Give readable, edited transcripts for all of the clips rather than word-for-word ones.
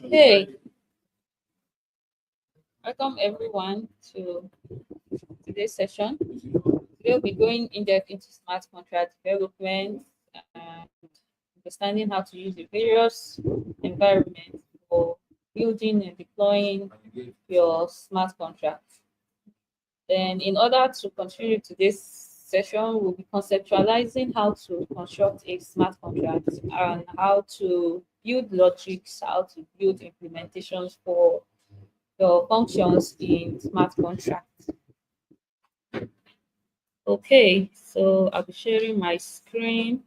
Okay, welcome everyone to today's session. Today we'll be going in depth into smart contract development and understanding how to use the various environments for building and deploying your smart contracts. Then, in order to contribute to this session, we'll be conceptualizing how to construct a smart contract and how to build logics, how to build implementations for your functions in smart contracts. Okay, so I'll be sharing my screen.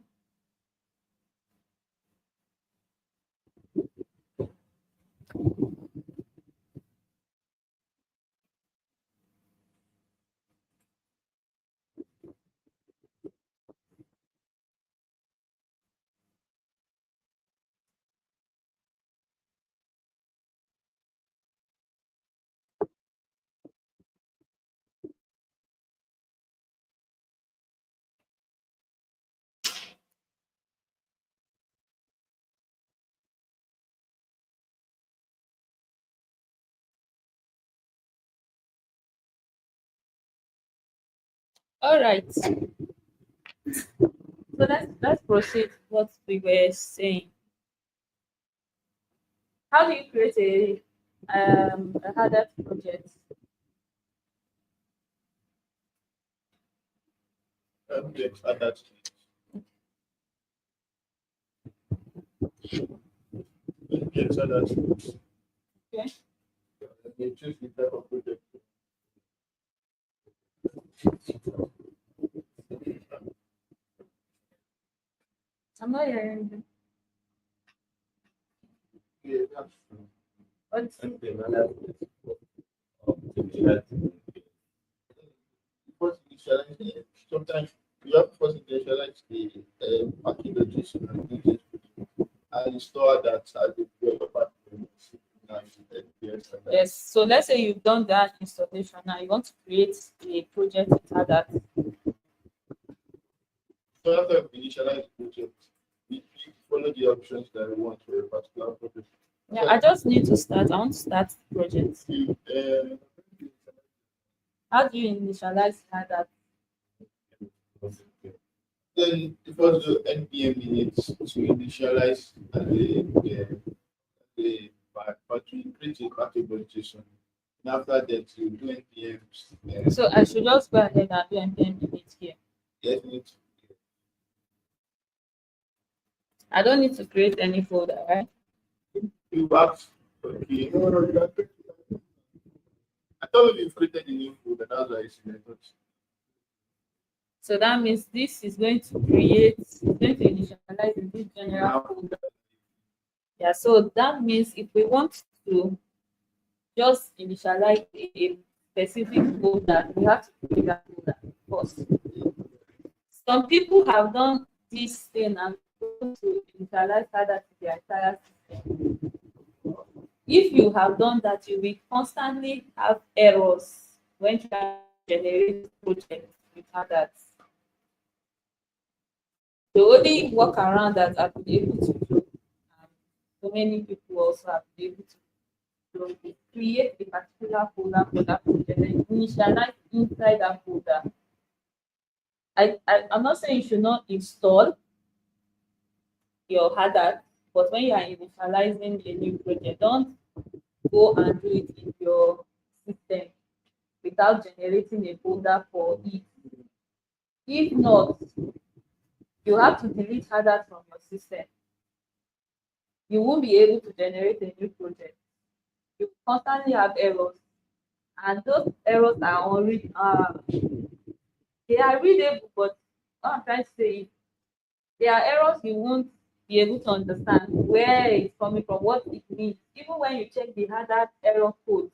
All right, so let's proceed what we were saying. How do you create a harder project? Yes, attached. Yes, attached. Okay. You choose the type of project. I'm not hearing you. Yeah, that's true. What's And then another first initialize it. Sometimes you have to first initialize the packages and store that as a developer. yes? So let's say you've done that installation. Now you want to create a project with that. So after we initialize the project, we follow the options that we want for a particular project. Yeah, I just need to start. I want to start the project. How do you initialize that? Then it was the NPM minutes to initialize the battery create a categorization. And after that, you do NPMs. So I should just go ahead and do npm init here. Yes, need to- I don't need to create any folder, right? you have okay. No, you have to- I thought you created a new folder. That's why it's in the So that means this is going to create, it's going to initialize in this general folder. Yeah, so that means if we want to just initialize a specific folder, we have to create that folder first. Some people have done this thing and able to initialize HADA to the entire system. If you have done that, you will constantly have errors when trying to generate projects with HADA. The only workaround that I've been able to do, and so many people also have been able to do, is create a particular folder for that project and initialize inside that folder. I'm not saying you should not install your HADA, but when you are initializing a new project, don't go and do it in your system without generating a folder for it. If not, you have to delete HADA from your system. You won't be able to generate a new project. You constantly have errors, and those errors are already they are readable, but what I'm trying to say is there are errors you won't be able to understand where it's coming from, what it means. Even when you check the HADA error code,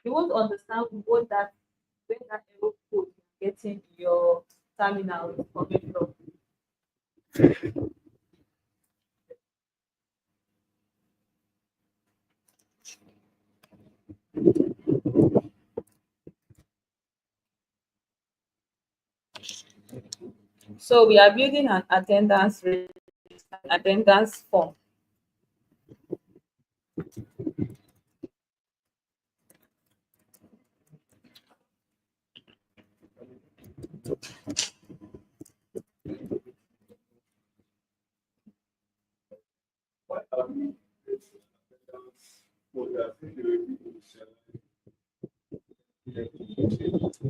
you won't understand what that where that error code you're getting in your terminal is coming from. So we are building an attendance form.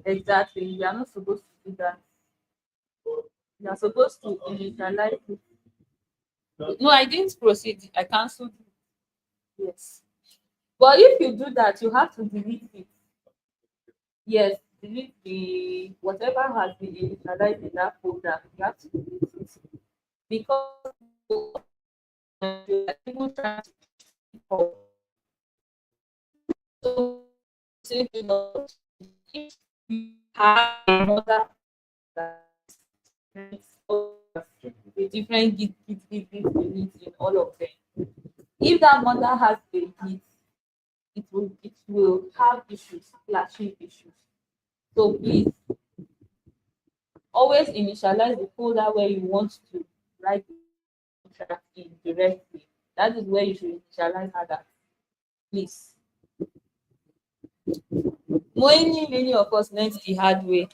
Exactly. You are not supposed to do that. You are supposed to initialize it. No, I didn't proceed. I cancelled it. Yes. But if you do that, you have to delete it. Yes, delete the whatever has been initialized in that folder. You have to delete it because you are even trying to for so if you have another with different git units in all of them. If that model has a git, it will have issues, flashing issues. So please always initialize the folder where you want to write the contract in directly. That is where you should initialize HADA. Please. Many of us learned the hard way.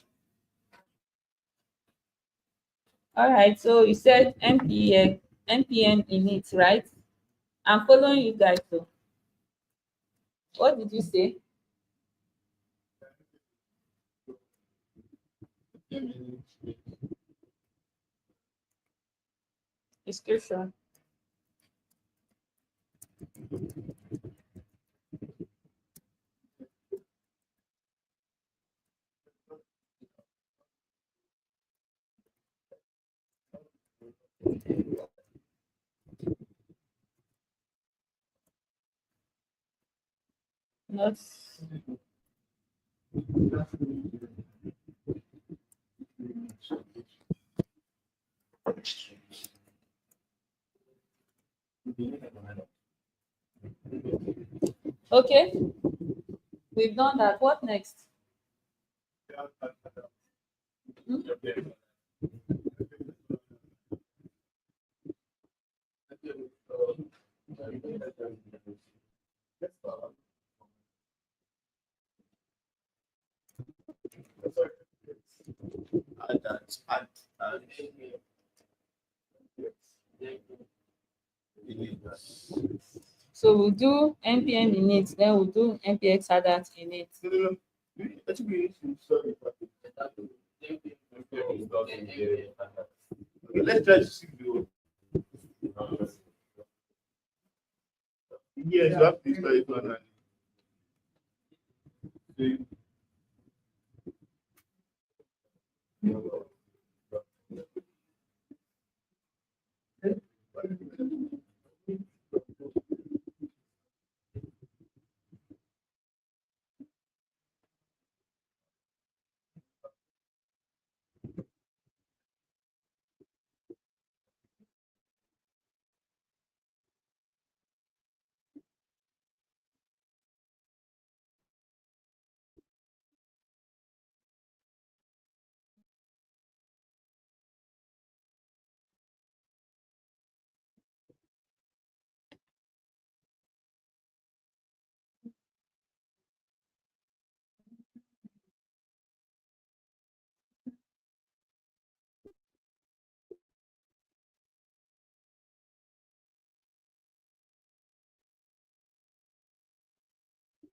All right, so you said npm init, right? I'm following you guys. So what did you say? Description. Not okay. We've done that. What next? Hmm? So we'll do npm init, then we'll do npx adat init. Let's try to see the yes, you have to start it on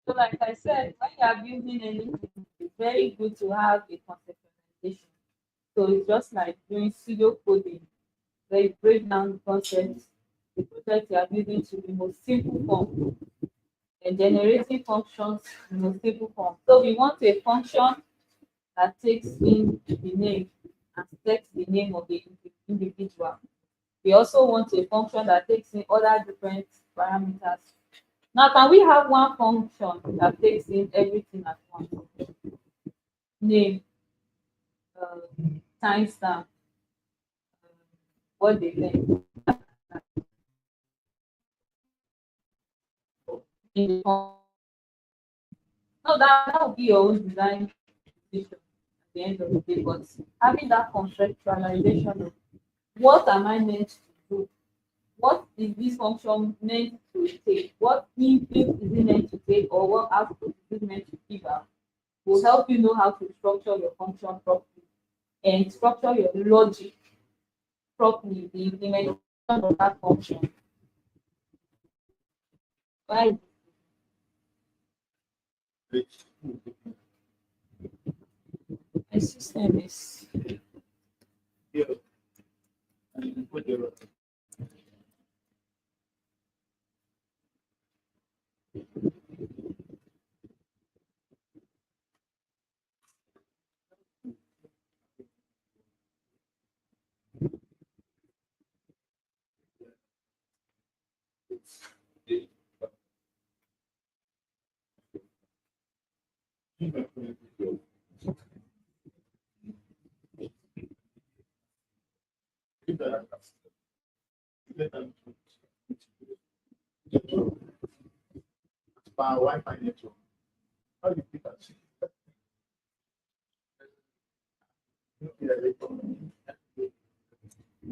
So, like I said, when you are building anything, it's very good to have a conceptualization. So it's just like doing pseudo coding, where you break down the concepts, the project you are building to the most simple form, and generating functions in a simple form. So we want a function that takes in the name and sets the name of the individual. We also want a function that takes in other different parameters. Now, can we have one function that takes in everything at once? Name, timestamp, what they learn. No, that would be your own design decision at the end of the day. But having that conceptualization of what am I meant to do? What is this function meant to take? What input is it meant to take, or what output is it meant to give out? Will help you know how to structure your function properly and structure your logic properly, the implementation of that function. Right? My system is Yeah. Wi-Fi network. How do you pick that?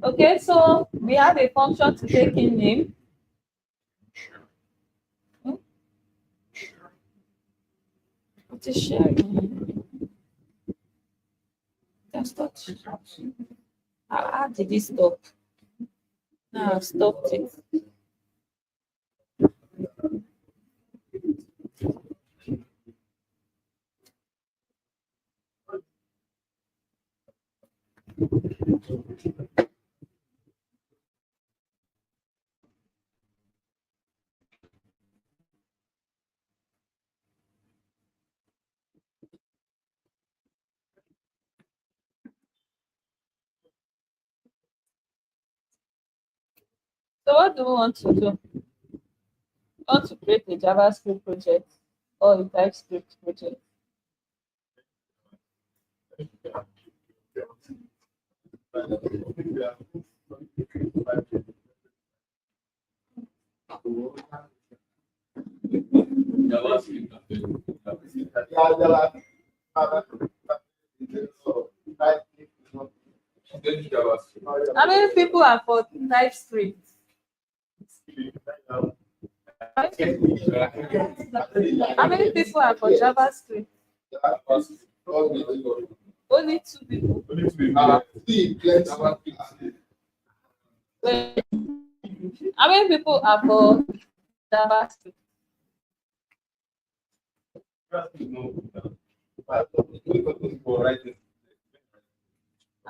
okay. So we have a function to take in name. Hmm? What is sharing? That's not. How did it stop? Now I've stopped it. So what do we want to do? We want to create a JavaScript project or a TypeScript project. How many people are for TypeScript? How many people are for JavaScript? Only two people. Wait, how many people are for JavaScript? How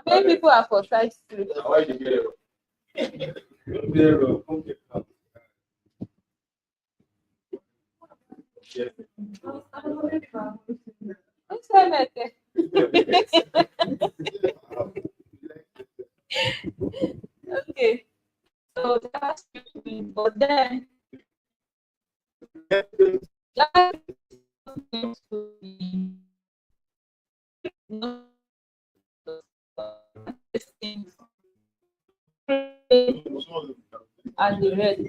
many people are for TypeScript? What's that? Okay, so JavaScript, but then JavaScript is going to be not and the rest.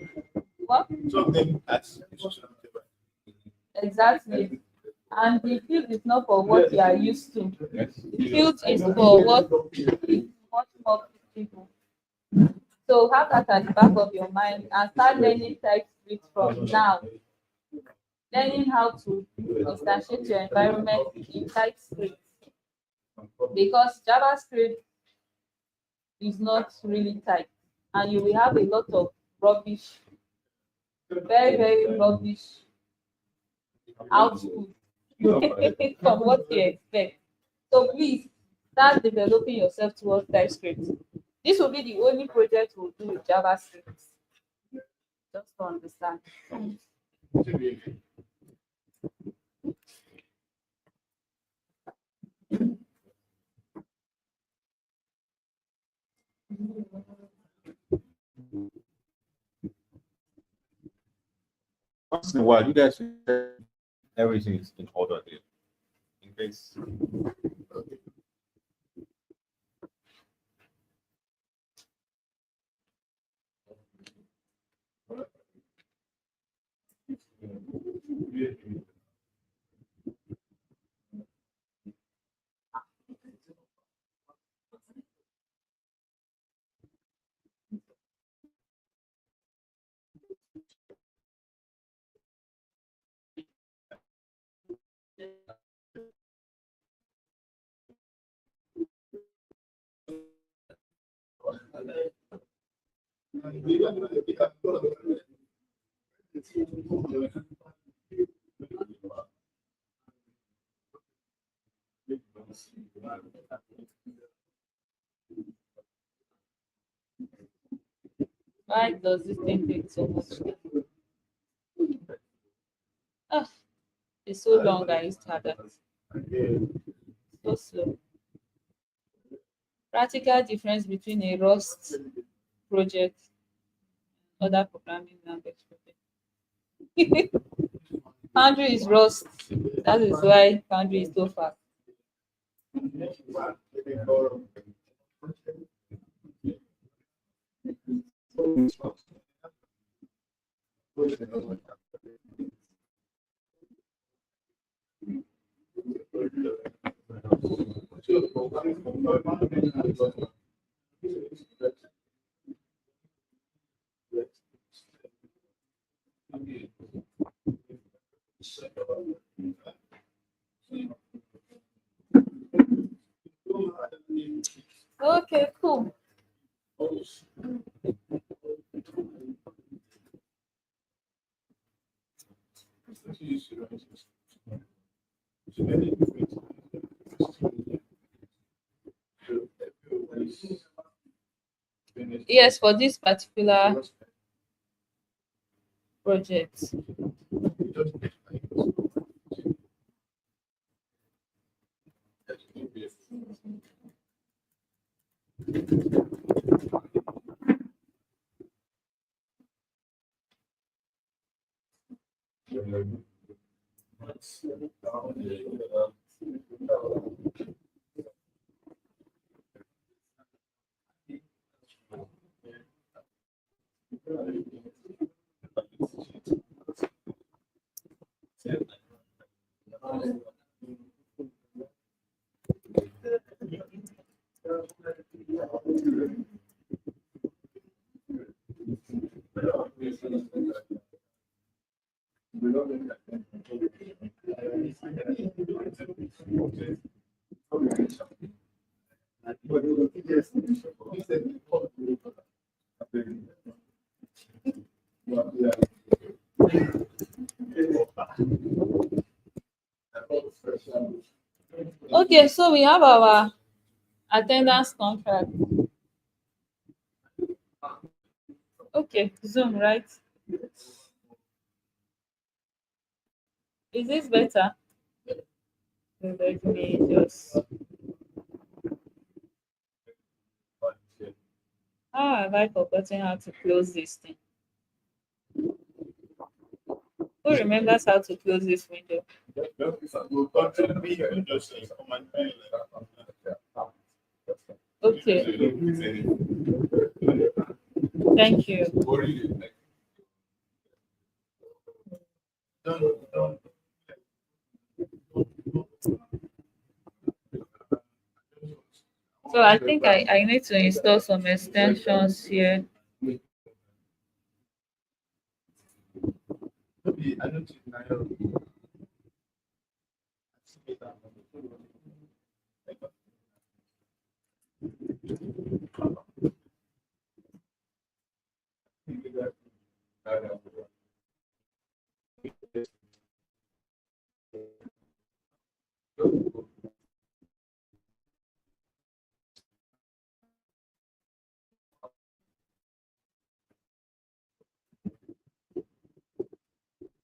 What? Exactly. And the field is not for what you are used to. The field is for what is much more people. So have that at the back of your mind and start learning TypeScript from now. Learning how to instantiate your environment in TypeScript. Because JavaScript is not really tight. And you will have a lot of rubbish, very, very rubbish output from what you expect. So please start developing yourself towards TypeScript. This will be the only project we'll do with JavaScript. Just to understand. Once in a while, you guys should check everything is in order there. In case Why does this thing take so much time? Ah, it's so long. I used to have that. So slow. Practical difference between a Rust project and other programming language project. Foundry is Rust. That is why Foundry is so fast. Okay, cool. Yes, for this particular project. Okay, so we have our attendance contract. Okay, Zoom, right? Is this better? Let me just. How have I forgotten how to close this thing? Who remembers how to close this window? Okay, thank you. So I think I need to install some extensions here.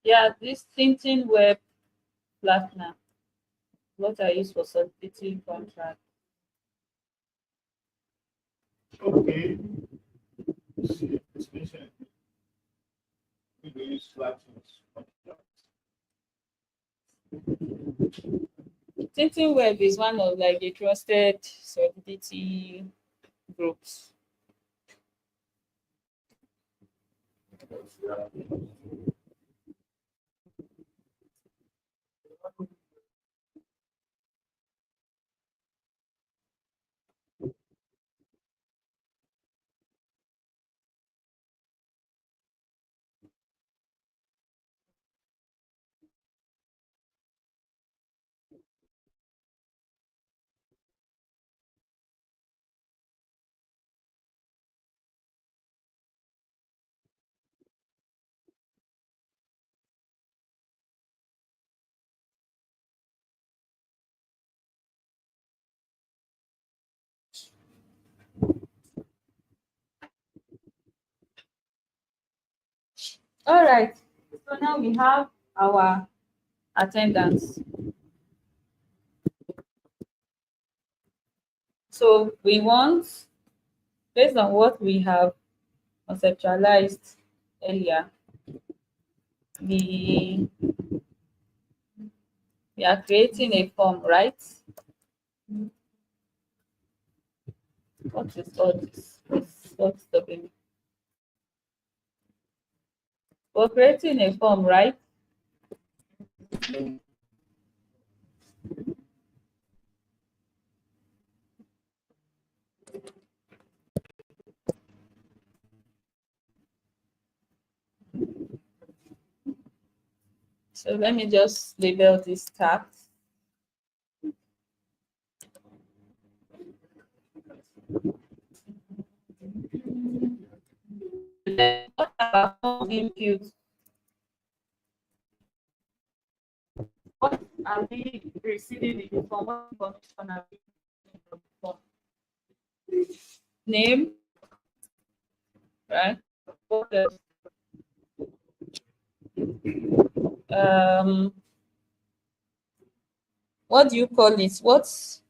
Yeah, this Tintin Web Platinum. What I use for Solidity contract. Okay. See, it's mentioned. We will use flatness. Tintin Web is one of like the trusted Solidity groups. All right. So now we have our attendance. So we want, based on what we have conceptualized earlier, we we are creating a form, right? What is all this? What's stopping me? We're creating a form, right? So let me just label this tab. Then what are our inputs? What are we receiving in the form? What information are we receiving in the form? Name, right? What else? Um, what do you call it? What is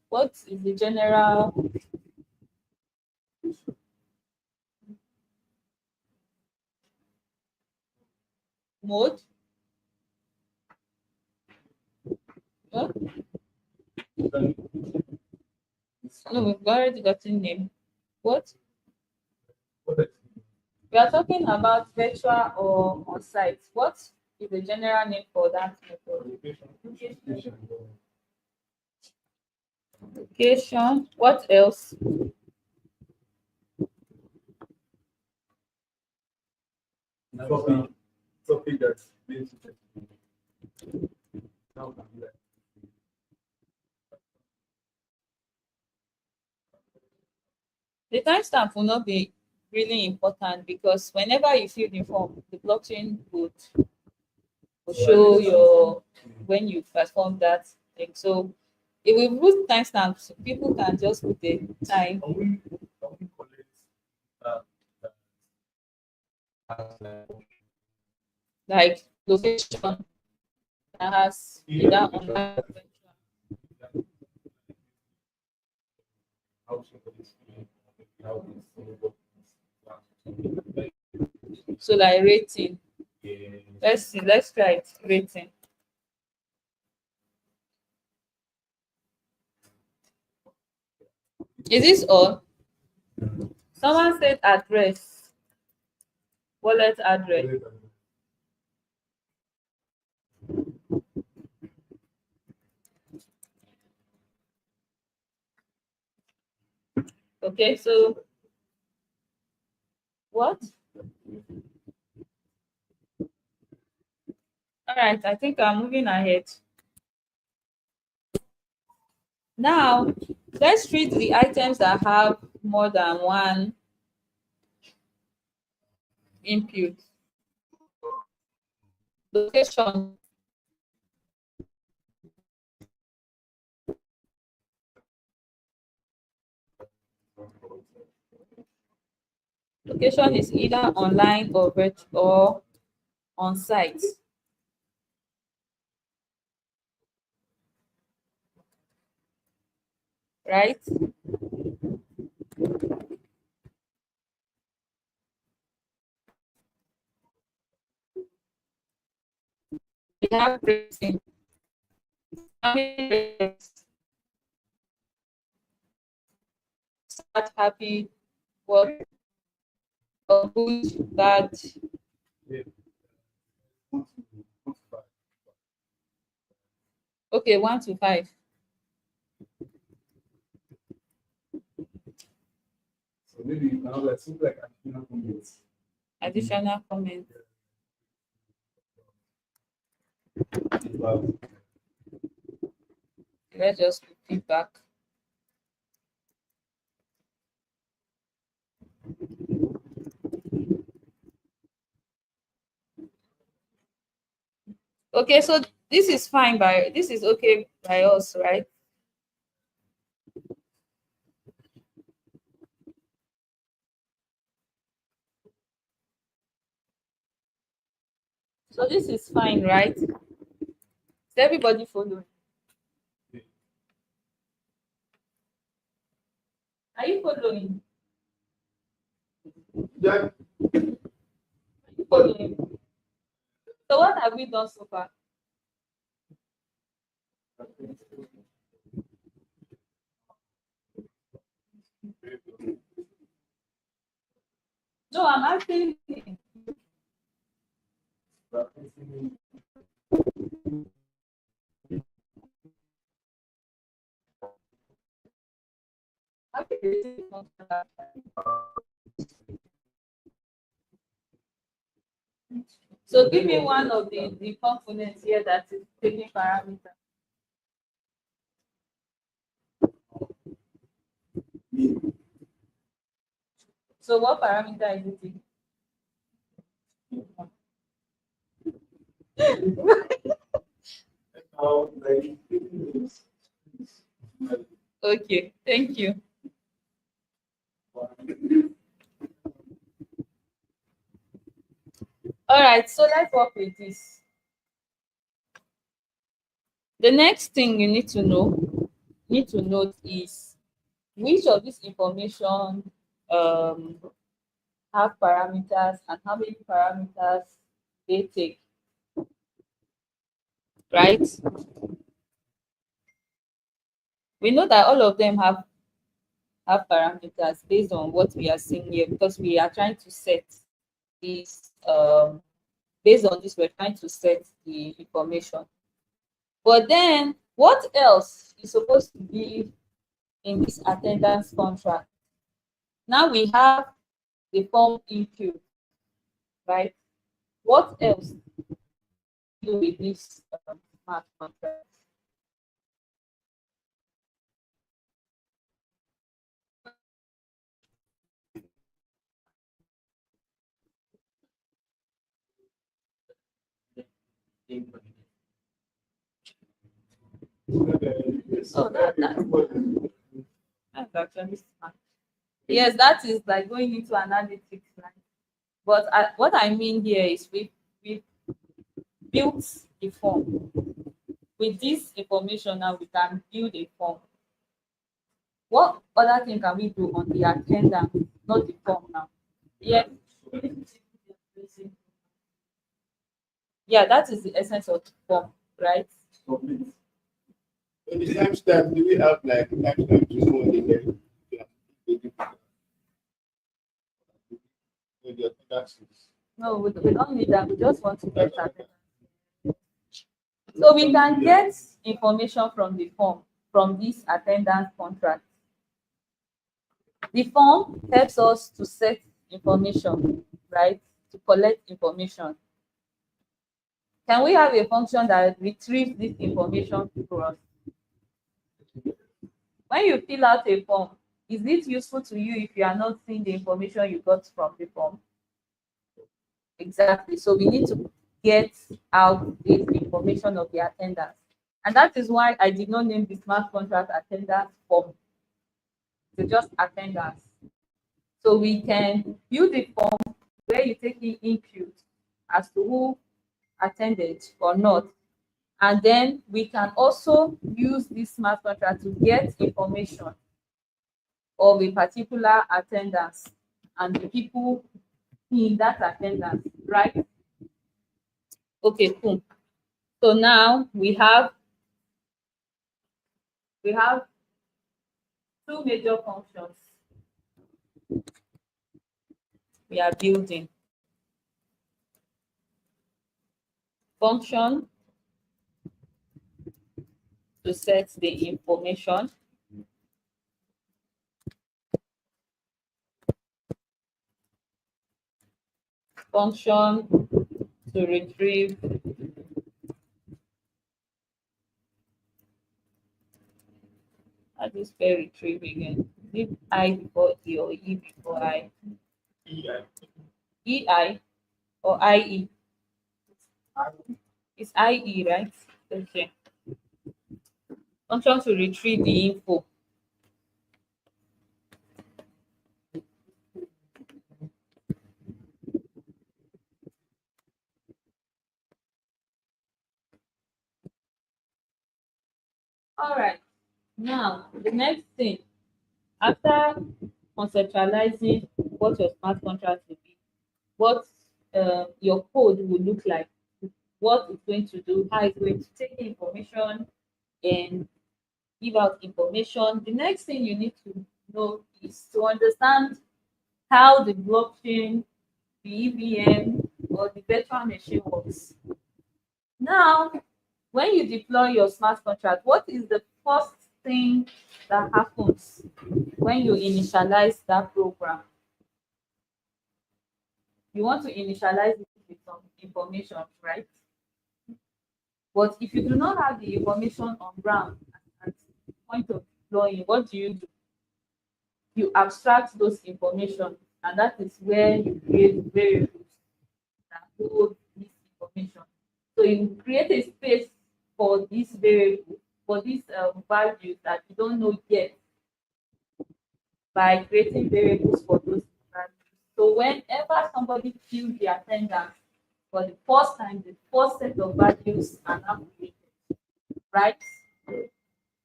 the general mode? What? No, we've already gotten name. What? We are talking about virtual or on-site. What is the general name for that method? Location. What else? Topic that's based. The timestamp will not be really important because whenever you fill the form, the blockchain will show your when you perform that thing. So if we put timestamps, people can just put the time. Can we collect uh, Like location that has either online or virtual. how somebody's feeling, how So like rating. it's Let's see, let's try it. Rating. Is this all? Someone said address, wallet address. Okay, so what? All right, I think I'm moving ahead. Now, let's treat the items that have more than one input. Location. Location is either online or virtual or on site. Right? We have rating. How many ratings? Sad, happy, what, or good, bad. Okay, 1 to 5. So maybe you can have like something like additional comments. Additional comment. Let's just put feedback. Okay, so this is fine by this is okay by us, right? So this is fine, right? Is everybody following? Are you following? Yeah. Are you following? So what have we done so far? No, I'm asking. So give me one of the components here that is taking parameter. So what parameter is it taking? Okay, thank you. All right, so let's work with this. The next thing you need to note is which of this information um, have parameters and how many parameters they take, right? We know that all of them have parameters based on what we are seeing here because we are trying to set this based on this we're trying to set the information. But then what else is supposed to be in this attendance contract? Now we have the form input, right? What else do with this smart contract? So that's actually smart. Yes, that is like going into analytics. Right? But what I mean here is we built the form. With this information now, we can build a form. What other thing can we do on the attendance, not the form now? Yes. Yeah, that is the essence of the form, right? In the same step, do we have like timestamp to know in there? Maybe attendance is. No, we don't need that. We just want to get attendance. So we can get information from the form, from this attendance contract. The form helps us to set information, right? To collect information. Can we have a function that retrieves this information for us? When you fill out a form, is it useful to you if you are not seeing the information you got from the form? Exactly. So we need to get out this information of the attendance. And that is why I did not name the smart contract attendance form. It's just attendance. So we can use the form where you take in input as to who attended or not. And then we can also use this smart contract to get information of a particular attendance and the people in that attendance, right? Okay, cool. So now we have two major functions we are building. Function to set the information, function to retrieve how do you spell retrieve again? Is it I before E or E before I? EI. EI or IE? It's IE, right? Okay. Function to retrieve the info. All right. Now, the next thing, after conceptualizing what your smart contract will be, what your code will look like, what it's going to do, how it's going to take the information and give out information. The next thing you need to know is to understand how the blockchain, the EVM, or the virtual machine works. Now, when you deploy your smart contract, what is the first thing that happens when you initialize that program? You want to initialize it with some information, right? But if you do not have the information on ground at the point of deploying, what do? You abstract those information, and that is where you create variables that hold this information. So you create a space for this variable, for these values that you don't know yet, by creating variables for those values. So whenever somebody fills the attendance for the first time, the first set of values are now created, right?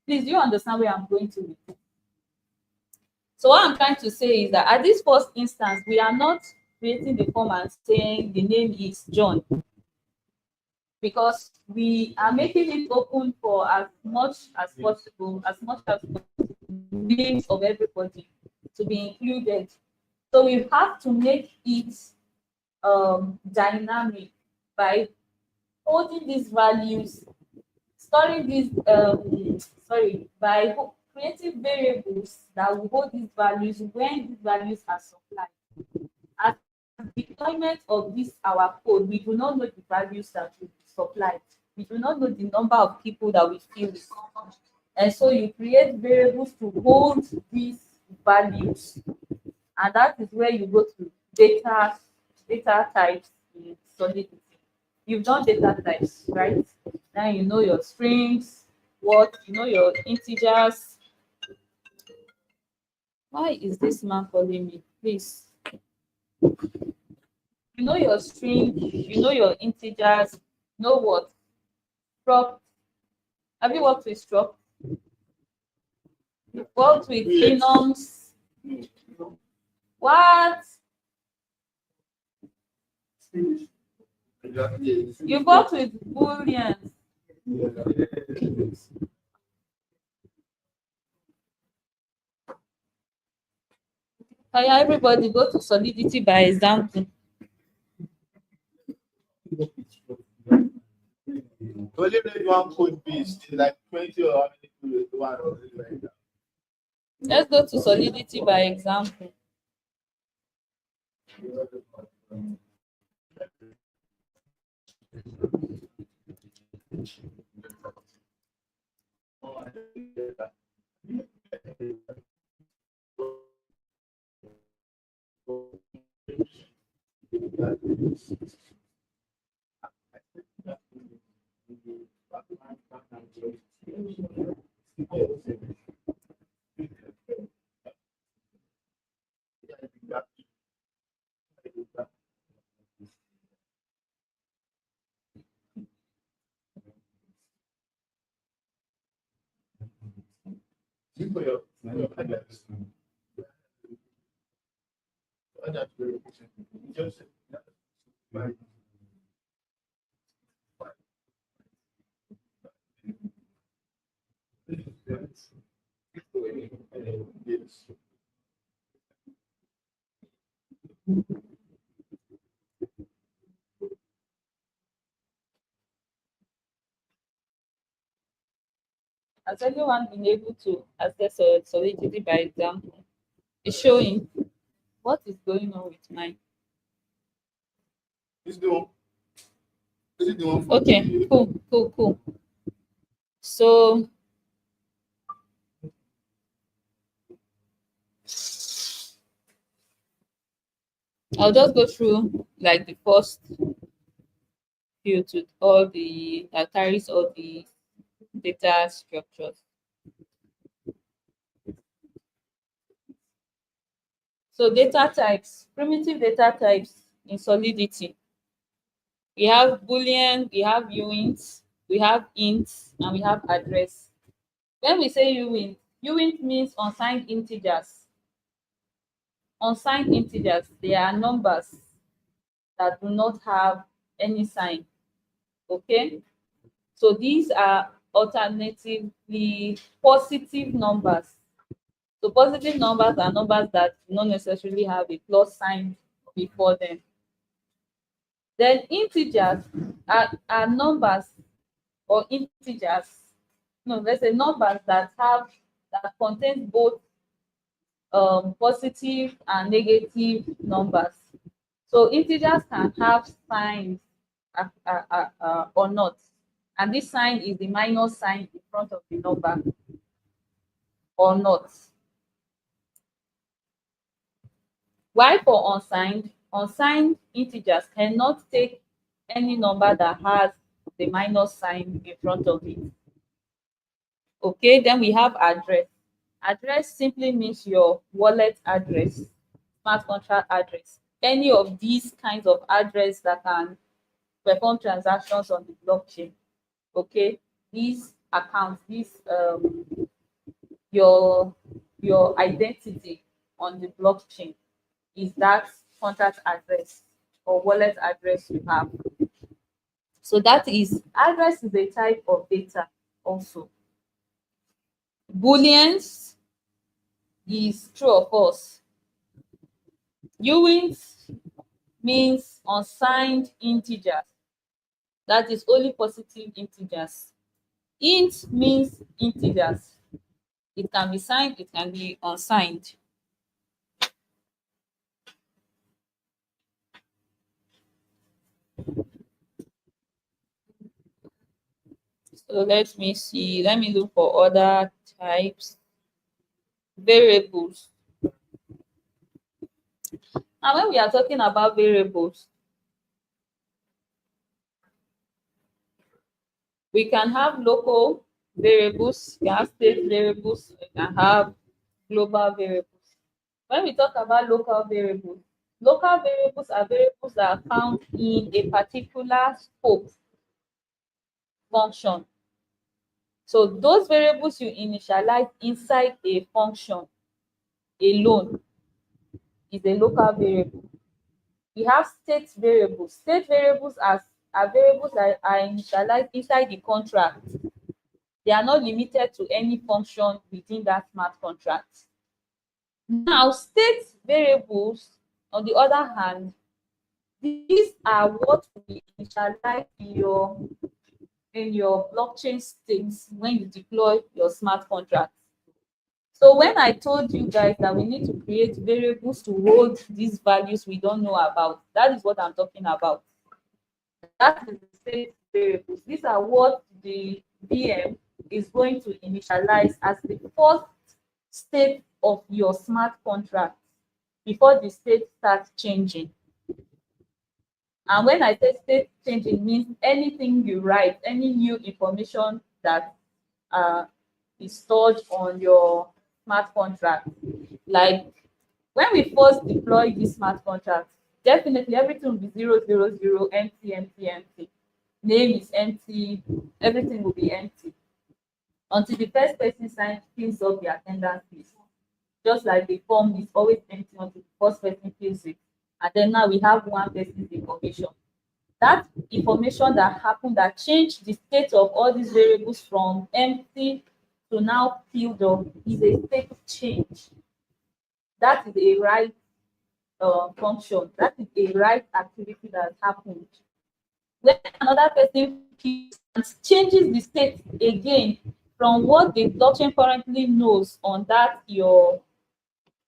Please, do you understand where I'm going to with this? So what I'm trying to say is that at this first instance, we are not creating the form and saying the name is John, because we are making it open for as much as possible, names of everybody to be included. So we have to make it dynamic by holding these values, storing these by creating variables that will hold these values when these values are supplied. At the deployment of this our code, we do not know the values that will be supplied. We do not know the number of people that we fill with. And so you create variables to hold these values. And that is where you go to data types in Solidity. You've done data types, right? Now you know your strings, you know your integers. Why is this man calling me? Please. You know your string, you know your integers, you know what? Struct. Have you worked with struct? You've worked with enums. What? You've worked with booleans. Can everybody go to Solidity by example? Only made one code base in like 20 or how many codes one right now. Let's go to Solidity by example. for your and that verification. Just like yes. Has anyone been able to access Solidity by example? It's showing what is going on with mine. Is the one? Is it the one for Okay, the cool. So I'll just go through like the first few to all the that carries all the data structures. So data types, primitive data types in Solidity. We have Boolean, we have uint, we have int, and we have address. When we say uint means unsigned integers. Unsigned integers, they are numbers that do not have any sign. Okay? So these are alternatively positive numbers. So positive numbers are numbers that do not necessarily have a plus sign before them. Then integers are numbers or integers. No, let's say numbers that contain both positive and negative numbers. So integers can have signs or not, and this sign is the minus sign in front of the number or not. While for unsigned integers cannot take any number that has the minus sign in front of it. Okay, then we have address. Address simply means your wallet address, smart contract address. Any of these kinds of address that can perform transactions on the blockchain. Okay, these accounts, your identity on the blockchain is that contract address or wallet address you have. So that is address is a type of data also. Booleans is true or false. Uint means unsigned integers. That is only positive integers. Int means integers. It can be signed, it can be unsigned. So let me see. Let me look for other types. Variables. Now, when we are talking about variables, we can have local variables, we can have state variables, we can have global variables. When we talk about local variables are variables that are found in a particular scope function. So those variables you initialize inside a function alone is a local variable. We have state variables. State variables are variables that are initialized inside the contract. They are not limited to any function within that smart contract. Now, state variables, on the other hand, these are what we initialize in your blockchain states when you deploy your smart contract. So when I told you guys that we need to create variables to hold these values we don't know about, that is what I'm talking about. That is the state variables. These are what the VM is going to initialize as the first state of your smart contract before the state starts changing. And when I say state changing, means anything you write, any new information that is stored on your smart contract. Like when we first deploy this smart contract, definitely everything will be 000, empty, empty, empty. Name is empty, everything will be empty. until the first person fills up the attendance list. Just like the form is always empty until the first person fills it. And then now we have one person's information. That information that happened that changed the state of all these variables from empty to now filled up is a state change. That is a right function. That is a right activity that happened. When another person fills and changes the state again from what the blockchain currently knows on that your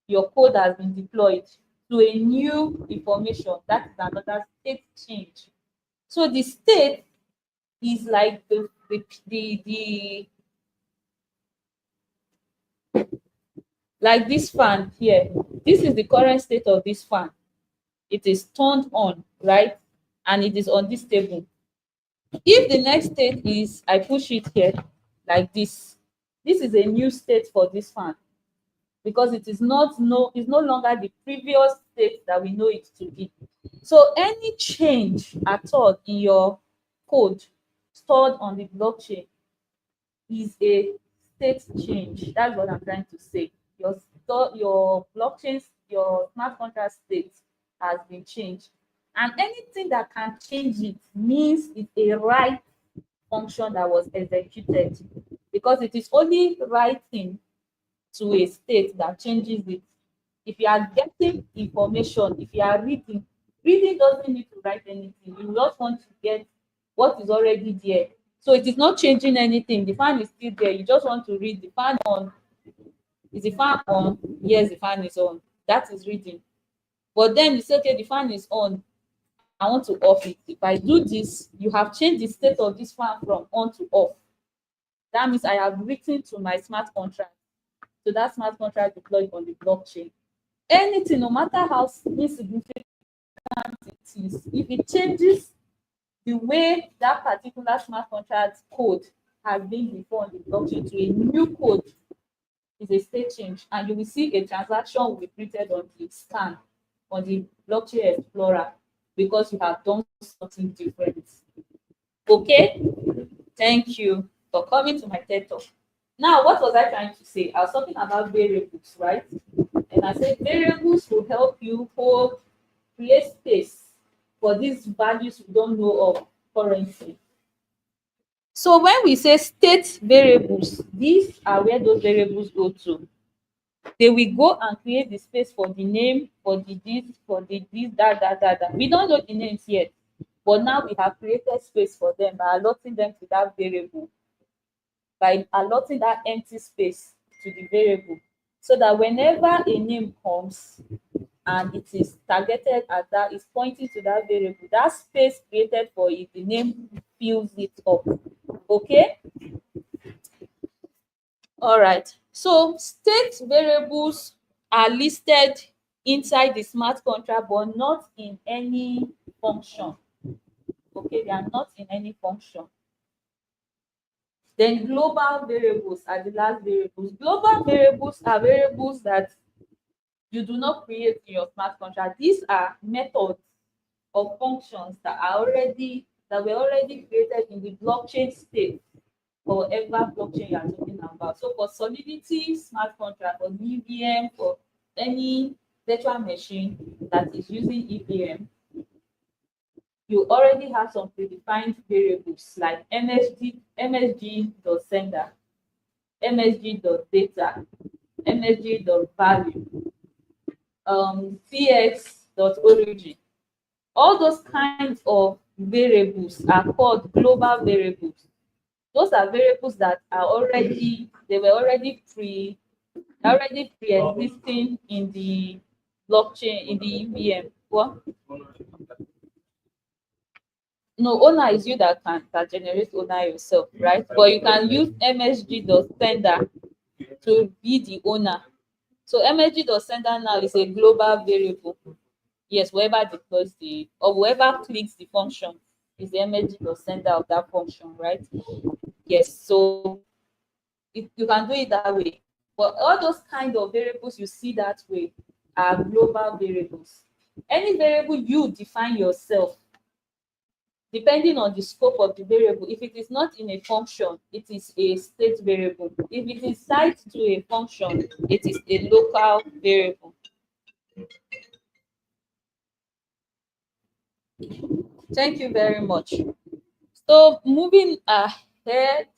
code has been deployed to a new information, that is another state change. So the state is like the like this fan here. This is the current state of this fan. It is turned on, right? And it is on this table. If the next state is I push it here like this is a new state for this fan, because it is it's no longer the previous state that we know it to be. So any change at all in your code stored on the blockchain is a state change. That's what I'm trying to say. Your blockchain, your smart contract state has been changed. And anything that can change it means it's a right function that was executed, because it is only writing to a state that changes it. If you are getting information, if you are reading doesn't need to write anything. You just want to get what is already there. So it is not changing anything. The fan is still there. You just want to read the fan on. Is the fan on? Yes, the fan is on. That is reading. But then you say, okay, the fan is on. I want to off it. If I do this, you have changed the state of this fan from on to off. That means I have written to my smart contract. So that smart contract deployed on the blockchain. Anything, no matter how insignificant it is, if it changes the way that particular smart contract code has been before on the blockchain to a new code, is a state change. And you will see a transaction will be printed on the scan on the blockchain explorer, because you have done something different. Okay, thank you for coming to my TED Talk. Now, what was I trying to say? I was talking about variables, right? And I said variables will help you create space for these values you don't know of currently. So when we say state variables, these are where those variables go to. They will go and create the space for the name, for the this, that. We don't know the names yet, but now we have created space for them by allotting them to that variable, by allotting that empty space to the variable, so that whenever a name comes and it is targeted at that, is pointing to that variable, that space created for it, the name fills it up. Okay. All right. So state variables are listed inside the smart contract, but not in any function. Okay, they are not in any function. Then global variables are the last variables. Global variables are variables that you do not create in your smart contract. These are methods or functions that were already created in the blockchain state, for whatever blockchain you are talking about. So for Solidity smart contract, or EVM, for any virtual machine that is using EVM, you already have some predefined variables like msg.sender, msg.data, msg.value, cx.origin. All those kinds of variables are called global variables. Those are variables that are already pre-existing in the blockchain, in the EVM. What? No, owner is you that generate owner yourself, right? But you can use msg.sender to be the owner. So msg.sender now is a global variable. Yes, whoever deploys or whoever clicks the function is the msg.sender of that function, right? Yes, so you can do it that way. But all those kind of variables you see that way are global variables. Any variable you define yourself, depending on the scope of the variable. If it is not in a function, it is a state variable. If it is tied to a function, it is a local variable. Thank you very much. So moving ahead,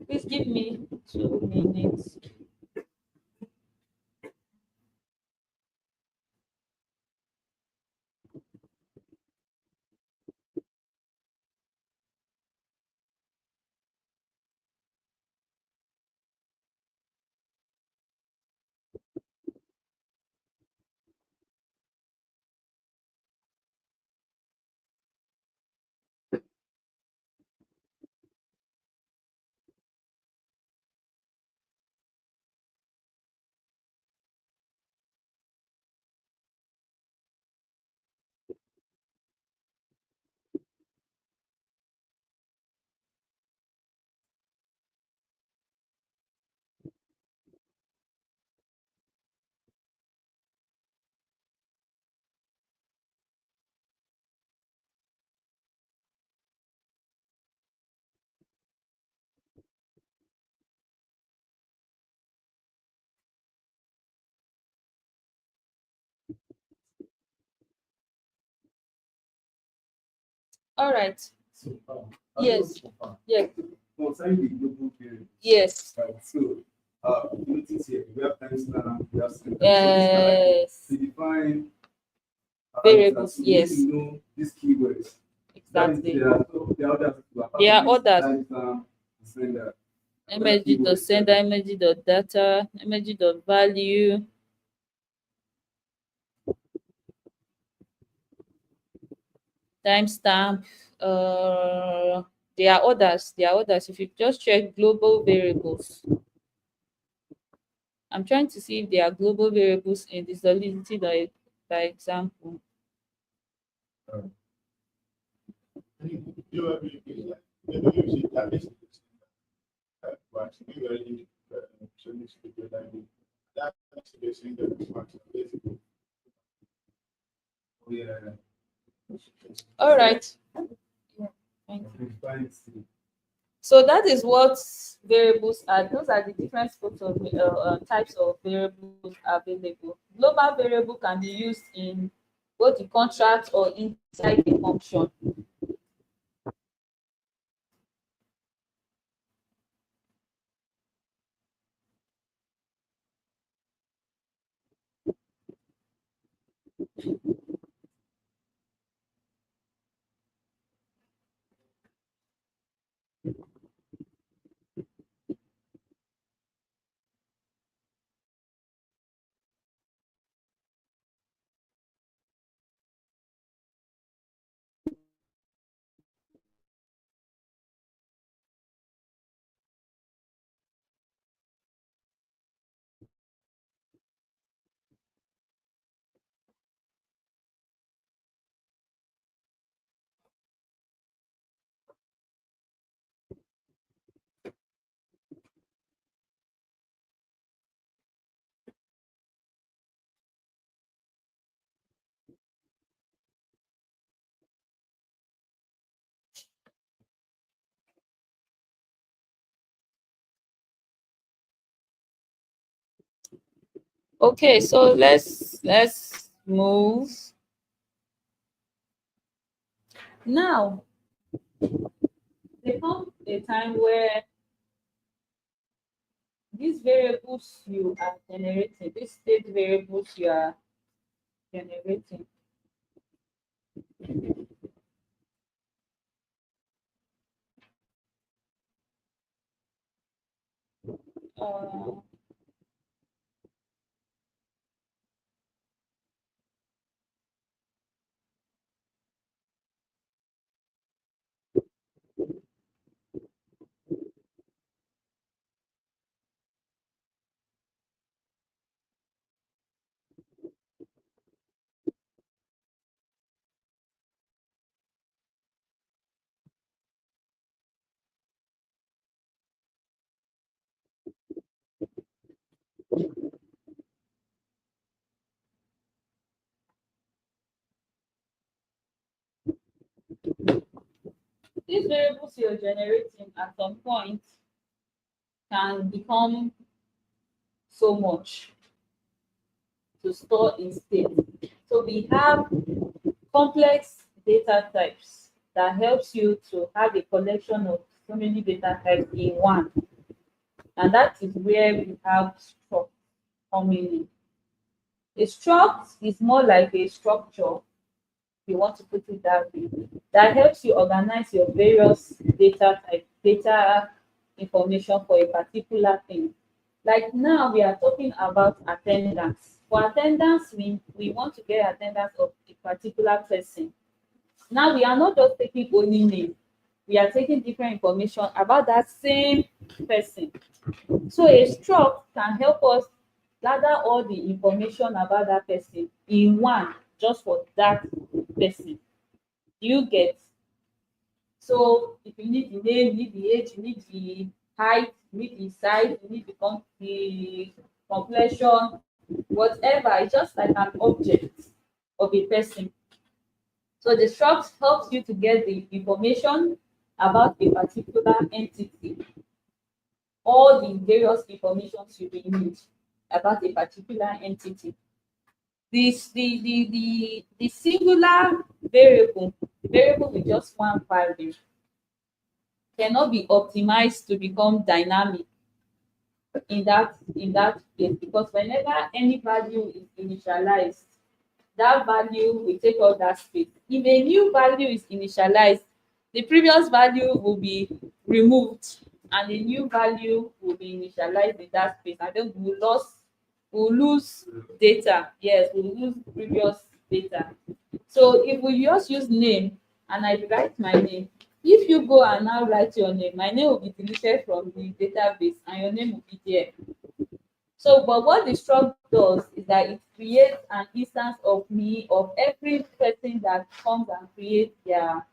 please give me 2 minutes. All right. So, Yes. so Yes. concerning the global variables, Yes. right? So, notice here we have timestamp, we have syntax. Yes. So, define Variables. so we Yes. need to know these keywords. That is, Exactly. there are others. There are others. Timestamp, sender. Mg.sender, mg.data, mg.value. Timestamp. There are others. There are others. If you just check global variables, I'm trying to see if there are global variables in the Solidity by example. You have use it at least. But you already so this to be like that is the basically. Yeah. All right. Yeah, thank you. Define C. So that is what variables are. Those are the different scopes of types of variables available. Global variable can be used in both the contract or inside the function. Okay, so let's move. Now, there comes a time where these variables you are generating, these state variables you are generating, uh, these variables you're generating at some point can become so much to store in state. So we have complex data types that helps you to have a collection of so many data types in one. And that is where we have struct coming in. A struct is more like a structure, if you want to put it that way, that helps you organize your various data type, data information for a particular thing. Like now we are talking about attendance. For attendance, we want to get attendance of a particular person. Now we are not just taking only name, we are taking different information about that same person. So a struct can help us gather all the information about that person in one, just for that person. Do you get? So if you need the name, you need the age, you need the height, you need the size, you need the complexion, whatever, it's just like an object of a person. So the struct helps you to get the information about a particular entity, all the various informations you will need about a particular entity. The singular variable with just one value cannot be optimized to become dynamic in that case, because whenever any value is initialized, that value will take up that space. If a new value is initialized, the previous value will be removed and a new value will be initialized in that space, and then we'll lose data. Yes, we'll lose previous data. So if we just use name and I write my name, if you go and now write your name, my name will be deleted from the database and your name will be there. So, but what the struct does is that it creates an instance of me, of every person that comes and creates their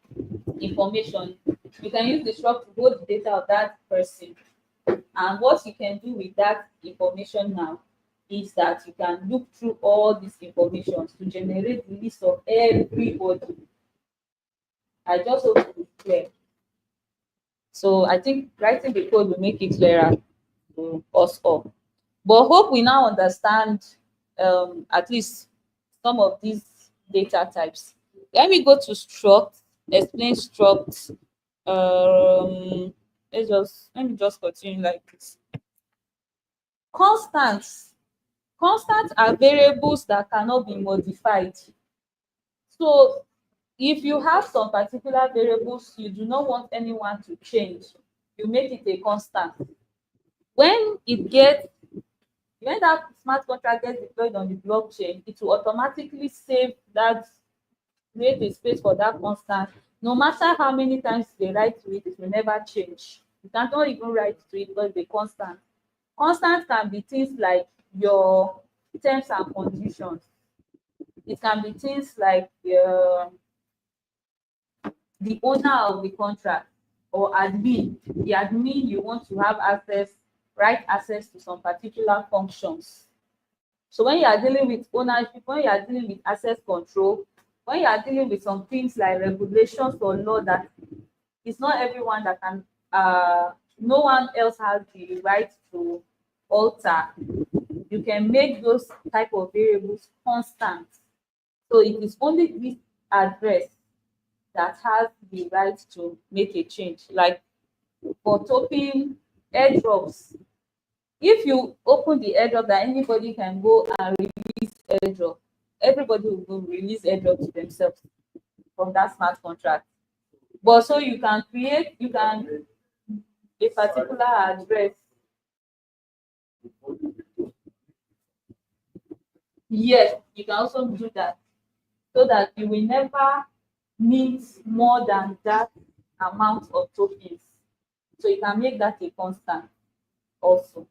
information. You can use the struct to hold the data of that person. And what you can do with that information now is that you can look through all these information to generate the list of everybody. I just hope it is clear. So I think writing the code will make it clearer to us all. But hope we now understand at least some of these data types. Let me go to struct, explain struct. Let me just continue like this. Constants. Constants are variables that cannot be modified. So if you have some particular variables you do not want anyone to change, you make it a constant. When that smart contract gets deployed on the blockchain, it will automatically save that, create a space for that constant. No matter how many times they write to it, it will never change. You cannot even write to it because it's a constant. Constant can be things like your terms and conditions. It can be things like the owner of the contract or admin. The admin, you want to have access, right access to some particular functions. So when you are dealing with ownership, when you are dealing with access control, when you are dealing with some things like regulations or law that it's not everyone that can, no one else has the right to alter, you can make those type of variables constant. So it is only this address that has the right to make a change. Like for topping airdrops, if you open the airdrop that anybody can go and release airdrop, everybody will go release airdrop to themselves from that smart contract. But so you can create, you can a particular address. Yes, you can also do that so that you will never need more than that amount of tokens. So you can make that a constant also.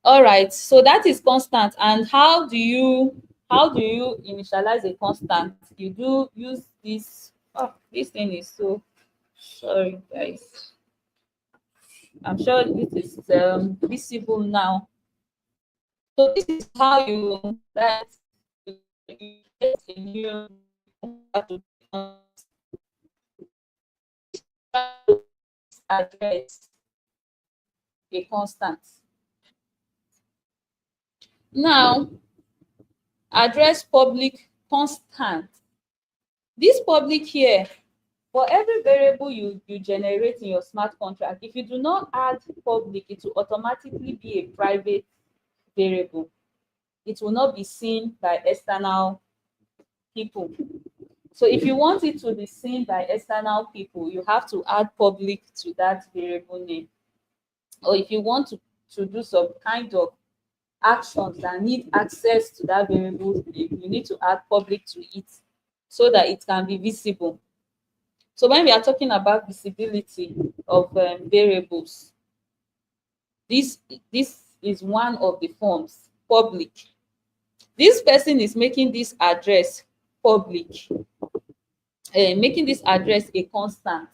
All right, so that is constant. And how do you initialize a constant? You do use this. Oh, this thing is so sorry, guys. I'm sure this is visible now. So this is how you get a new address a constant. Now, address public constant. This public here, for every variable you generate in your smart contract, if you do not add public, it will automatically be a private variable. It will not be seen by external people. So if you want it to be seen by external people, you have to add public to that variable name. Or if you want to do some kind of actions that need access to that variable name, you need to add public to it so that it can be visible. So when we are talking about visibility of variables, this is one of the forms, public. This person is making this address public, making this address a constant,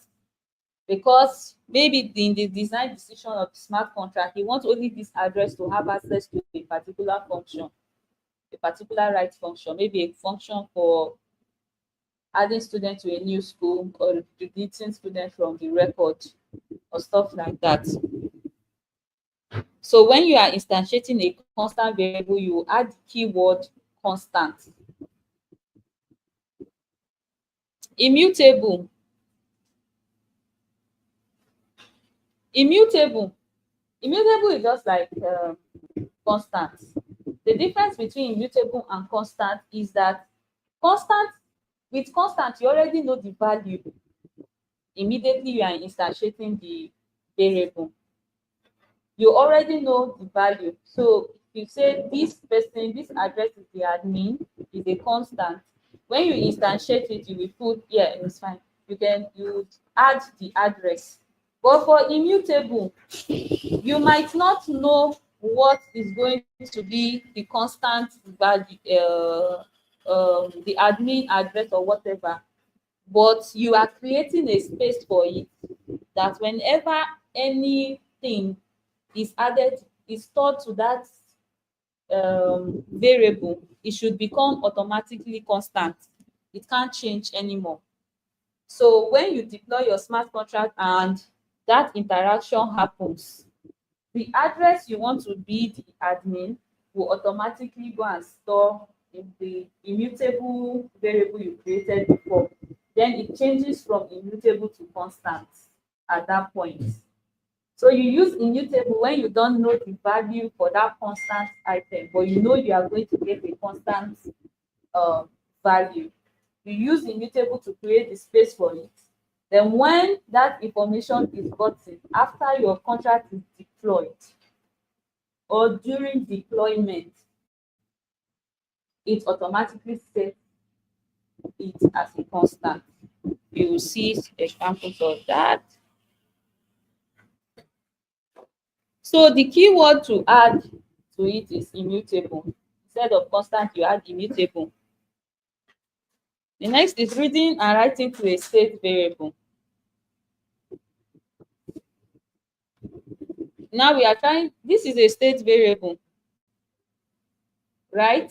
because maybe in the design decision of the smart contract, he wants only this address to have access to a particular function, a particular right function, maybe a function for adding students to a new school or deleting students from the record or stuff like that. So when you are instantiating a constant variable, you add the keyword constant. Immutable. Immutable is just like constant. The difference between immutable and constant is that with constant, you already know the value immediately you are instantiating the variable. You already know the value. So if you say this person, this address is the admin, is a constant. When you instantiate it, you will put, yeah, it's fine. You add the address. But for immutable, you might not know what is going to be the constant value, the admin address or whatever, but you are creating a space for it that whenever anything is added, is stored to that variable, it should become automatically constant. It can't change anymore. So when you deploy your smart contract and that interaction happens, the address you want to be the admin will automatically go and store in the immutable variable you created before. Then it changes from immutable to constant at that point. So you use immutable when you don't know the value for that constant item, but you know you are going to get a constant value. You use immutable to create the space for it. Then when that information is gotten after your contract is deployed or during deployment, it automatically sets it as a constant. You will see examples of that. So the keyword to add to it is immutable. Instead of constant, you add immutable. The next is reading and writing to a state variable. Now we are trying, this is a state variable, right?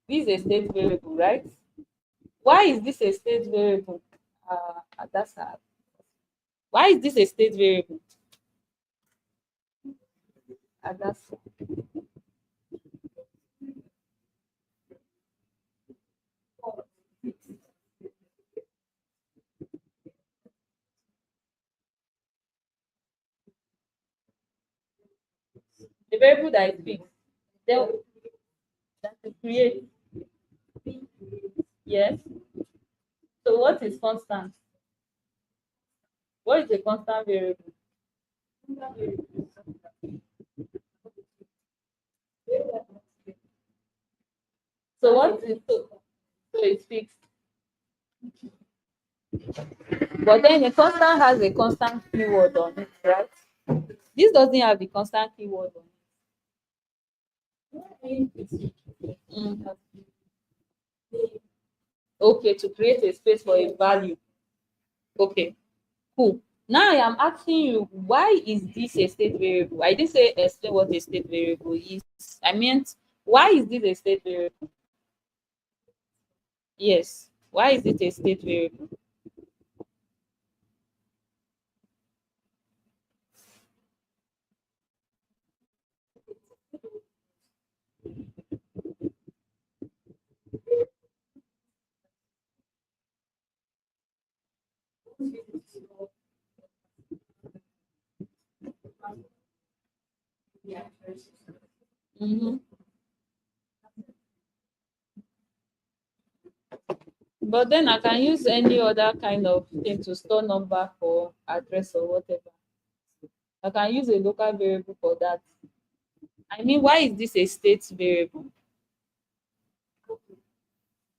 This is a state variable, right? Why is this a state variable? That's hard. Why is this a state variable? That's the variable that is fixed. Then that to create. Yes. So what is constant? What is a constant variable? So what is so it's fixed. But then a constant has a constant keyword on it, right? This doesn't have the constant keyword on it. Okay, to create a space for a value. Okay, cool. Now I am asking you, why is this a state variable? I didn't say explain what a state variable is. I meant, why is this a state variable? Yes. Why is it a state variable? Mhm. But then I can use any other kind of thing to store number for address or whatever. I can use a local variable for that. I mean, why is this a state variable?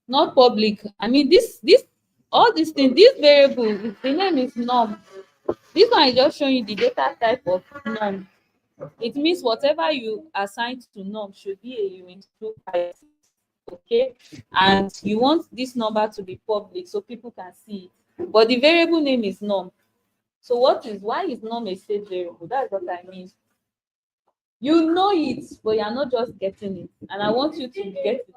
Not public. I mean, this all these things, this variable, the name is num. This one is just showing you the data type of num. It means whatever you assign to num should be a unique type. Okay, and you want this number to be public so people can see it. But the variable name is num. So why is num a state variable? That's what I mean. You know it, but you're not just getting it. And I want you to get it.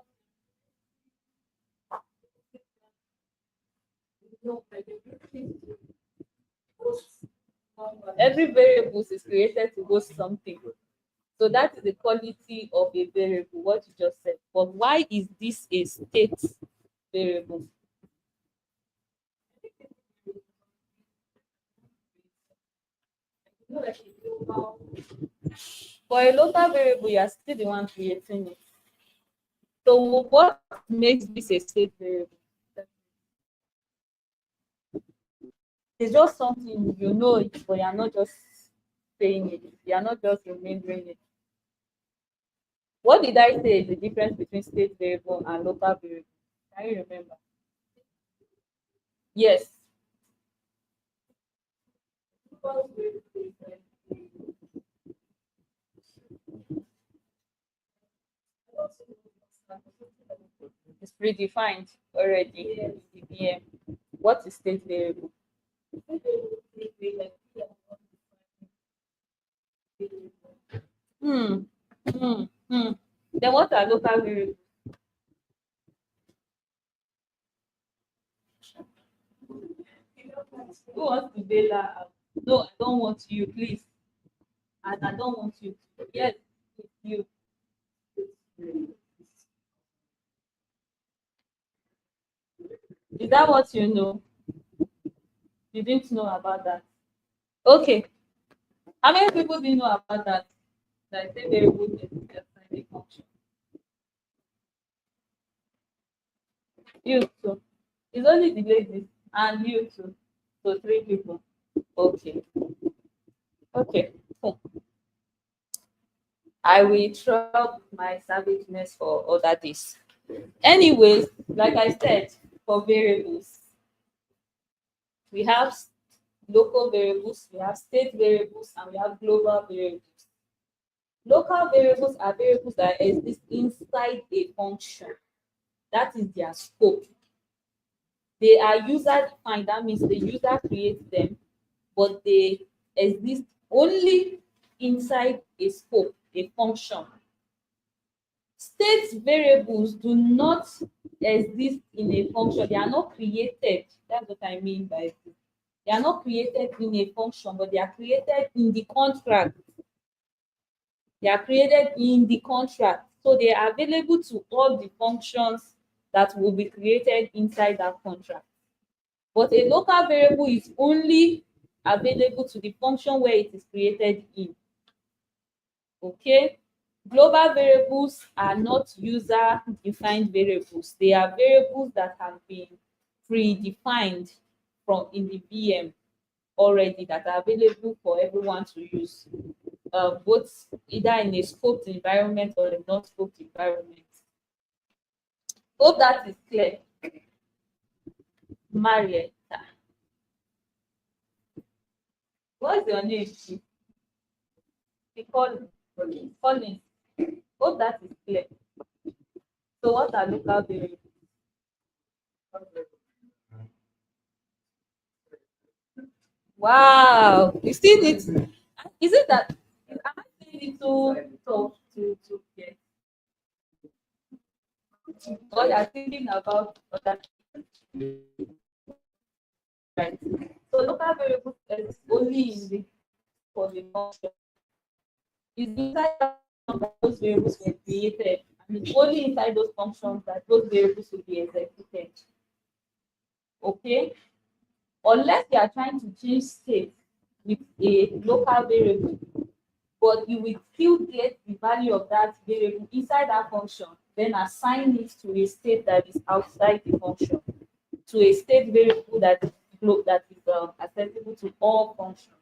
Every variable is created to host something. So that is the quality of a variable, what you just said. But why is this a state variable? For a local variable, you are still the one creating it. So what makes this a state variable? It's just something you know it, but you're not just saying it. You're not just remembering it. What did I say is the difference between state variable and local variable? Can you remember? Yes. It's predefined already in the VM. What is state variable? Hmm. Hmm. Hmm. Then what are local variables? Who wants to bail her out? No, I don't want you, please. And I don't want you. Yes, it's you. Is that what you know? You didn't know about that. Okay. How many people didn't know about that? That say variable is just a function. You too. It's only the ladies and you too. So three people. Okay. Okay. Cool. I will drop my savageness for other days. Anyways, like I said, for variables, we have local variables, we have state variables, and we have global variables. Local variables are variables that exist inside a function. That is their scope. They are user defined. That means the user creates them, but they exist only inside a scope, a function. State variables do not exist in a function. They are not created. That's what I mean by this. They are not created in a function, but they are created in the contract. They are created in the contract. So they are available to all the functions that will be created inside that contract. But a local variable is only available to the function where it is created in. Okay? Global variables are not user-defined variables. They are variables that have been predefined from in the VM already that are available for everyone to use, both either in a scoped environment or a non-scoped environment. Hope that is clear. Marietta. What's your name? Colin. Colin. Hope that is clear. So what are local variables? Wow, you see it. Is it that am I saying it too tough to get? Or you are thinking about other right? So local variables is only in the for the function. It's inside that those variables were created, and it's only inside those functions that those variables will be executed. Okay? Unless you are trying to change state with a local variable, but you will still get the value of that variable inside that function, then assign it to a state that is outside the function, to a state variable that is accessible to all functions.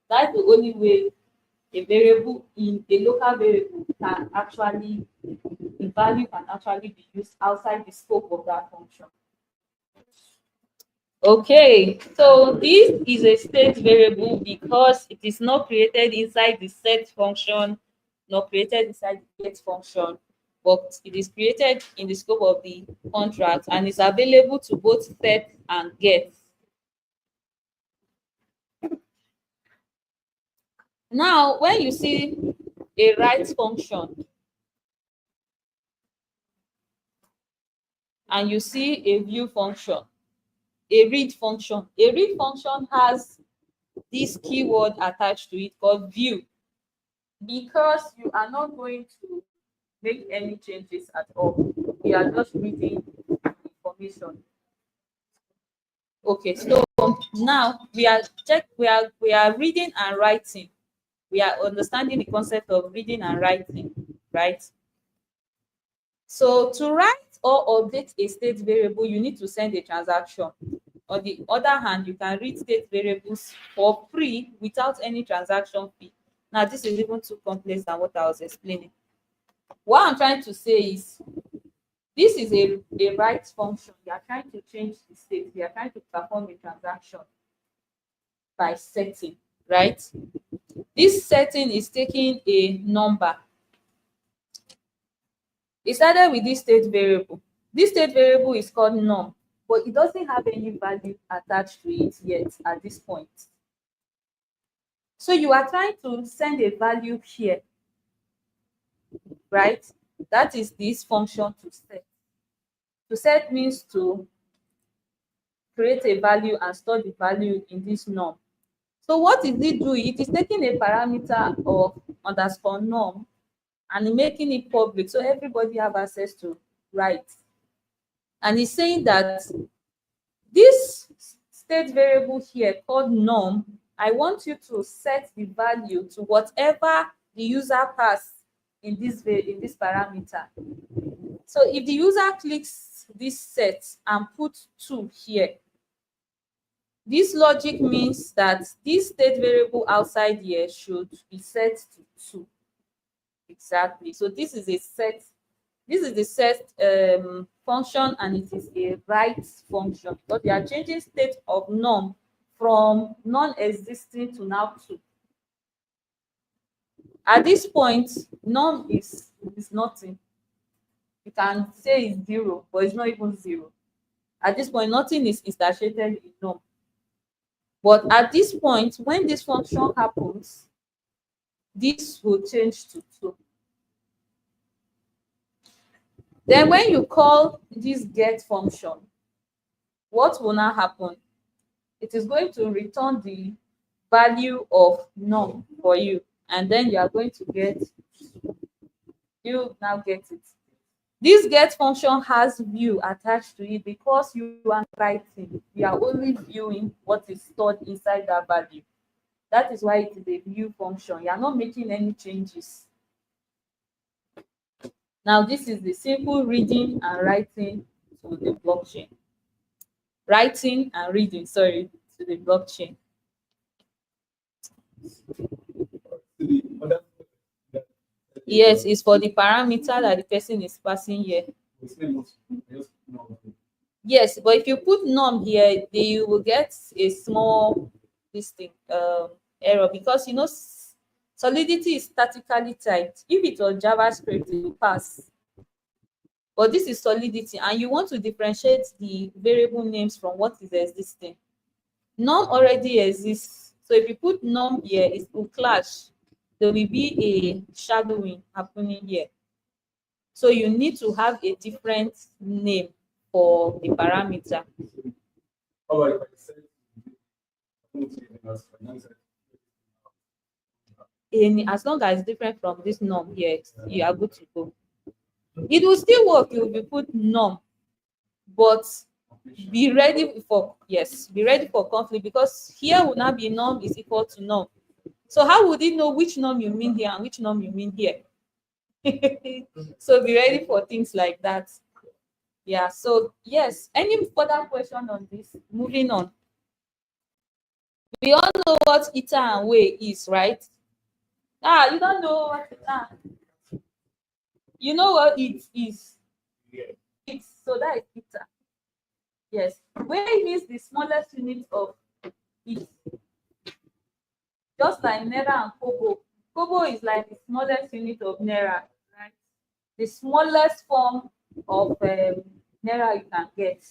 That's the only way a variable in a local variable can actually, the value can actually be used outside the scope of that function. Okay, so this is a state variable because it is not created inside the set function, not created inside the get function, but it is created in the scope of the contract and is available to both set and get. Now, when you see a write function and you see a view function, a read function has this keyword attached to it called view, because you are not going to make any changes at all. You are just reading information. Okay, so now we are reading and writing. We are understanding the concept of reading and writing, right? So to write or update a state variable, you need to send a transaction. On the other hand, you can read state variables for free without any transaction fee. Now, this is even too complex than what I was explaining. What I'm trying to say is, this is a write function. You are trying to change the state. You are trying to perform a transaction by setting, right? This setting is taking a number. It started with this state variable. This state variable is called num, but it doesn't have any value attached to it yet at this point. So you are trying to send a value here, right? That is this function to set. To set means to create a value and store the value in this num. So what is it doing? It is taking a parameter of underscore num and making it public so everybody have access to write. And it's saying that this state variable here called num, I want you to set the value to whatever the user passed in this parameter. So if the user clicks this set and put 2 here, this logic means that this state variable outside here should be set to 2. Exactly. So this is a set. This is the set function, and it is a write function because we are changing state of num from non-existing to now 2. At this point, num is nothing. You can say it's 0, but it's not even 0. At this point, nothing is instantiated in num. But at this point, when this function happens, this will change to 2. Then when you call this get function, what will now happen? It is going to return the value of num for you, and then you are going to get, you now get it. This get function has view attached to it because you are writing. You are only viewing what is stored inside that value. That is why it is a view function. You are not making any changes. Now, this is the simple reading and writing to the blockchain. Writing and reading, sorry, to the blockchain. Yes, it's for the parameter that the person is passing here. Yes, but if you put num here, you will get a small error, because you know Solidity is statically typed. If it was JavaScript, it will pass. But this is Solidity, and you want to differentiate the variable names from what is existing. Num already exists, so if you put num here, it will clash. There will be a shadowing happening here. So you need to have a different name for the parameter. And as long as it's different from this num here, you are good to go. It will still work if you put num, but be ready for conflict, because here will not be num is equal to num. So how would it know which norm you mean here and which norm you mean here? So be ready for things like that. Yeah, so yes, any further question on this? Moving on. We all know what eta and way is, right? You don't know what eta. You know what it is. Yeah. It's so that is eta. Yes. Way means the smallest unit of it. Just like naira and kobo. Kobo is like the smallest unit of naira, right? The smallest form of naira you can get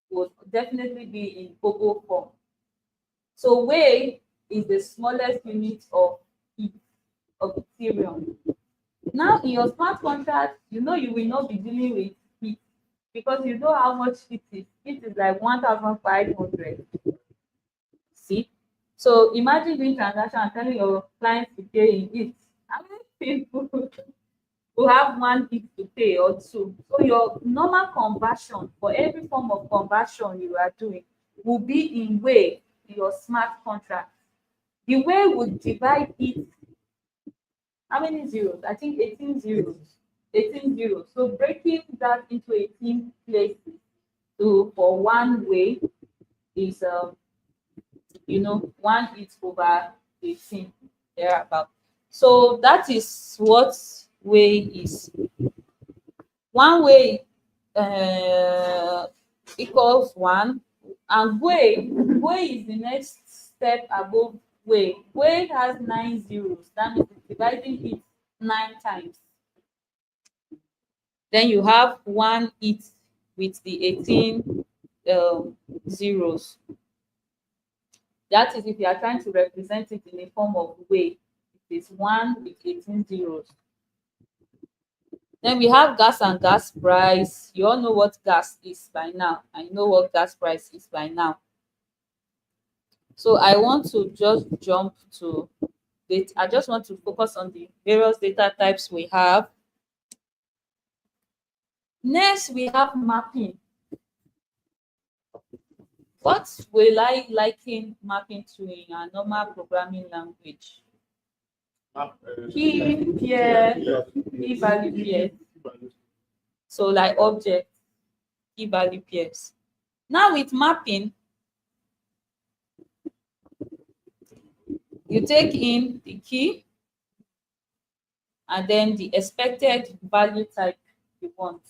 would definitely be in kobo form. So way is the smallest unit of it, of Ethereum. Now in your smart contract, you know you will not be dealing with it because you know how much it is. It is like 1,500. See? So imagine doing transaction and telling your clients to pay in it. How many people will have one it to pay or two? So your normal conversion for every form of conversion you are doing will be in way in your smart contract. The way would divide it. How many zeros? I think 18 zeros. 18 zeros. So breaking that into 18 places to for one way is one is over 18 thereabout. So that is what way is. One way equals one, and way is the next step above way. Way has 9 zeros. That means it's dividing it 9 times. Then you have one it with the 18 zeros. That is if you are trying to represent it in a form of way. It is 1 with 18 zeros. Then we have gas and gas price. You all know what gas is by now. I know what gas price is by now. So I want to just jump to data. I just want to focus on the various data types we have. Next, we have mapping. What will I liken mapping to in a normal programming language? Key, pair, key value pairs. So like object, key value pairs. Now with mapping, you take in the key and then the expected value type you want.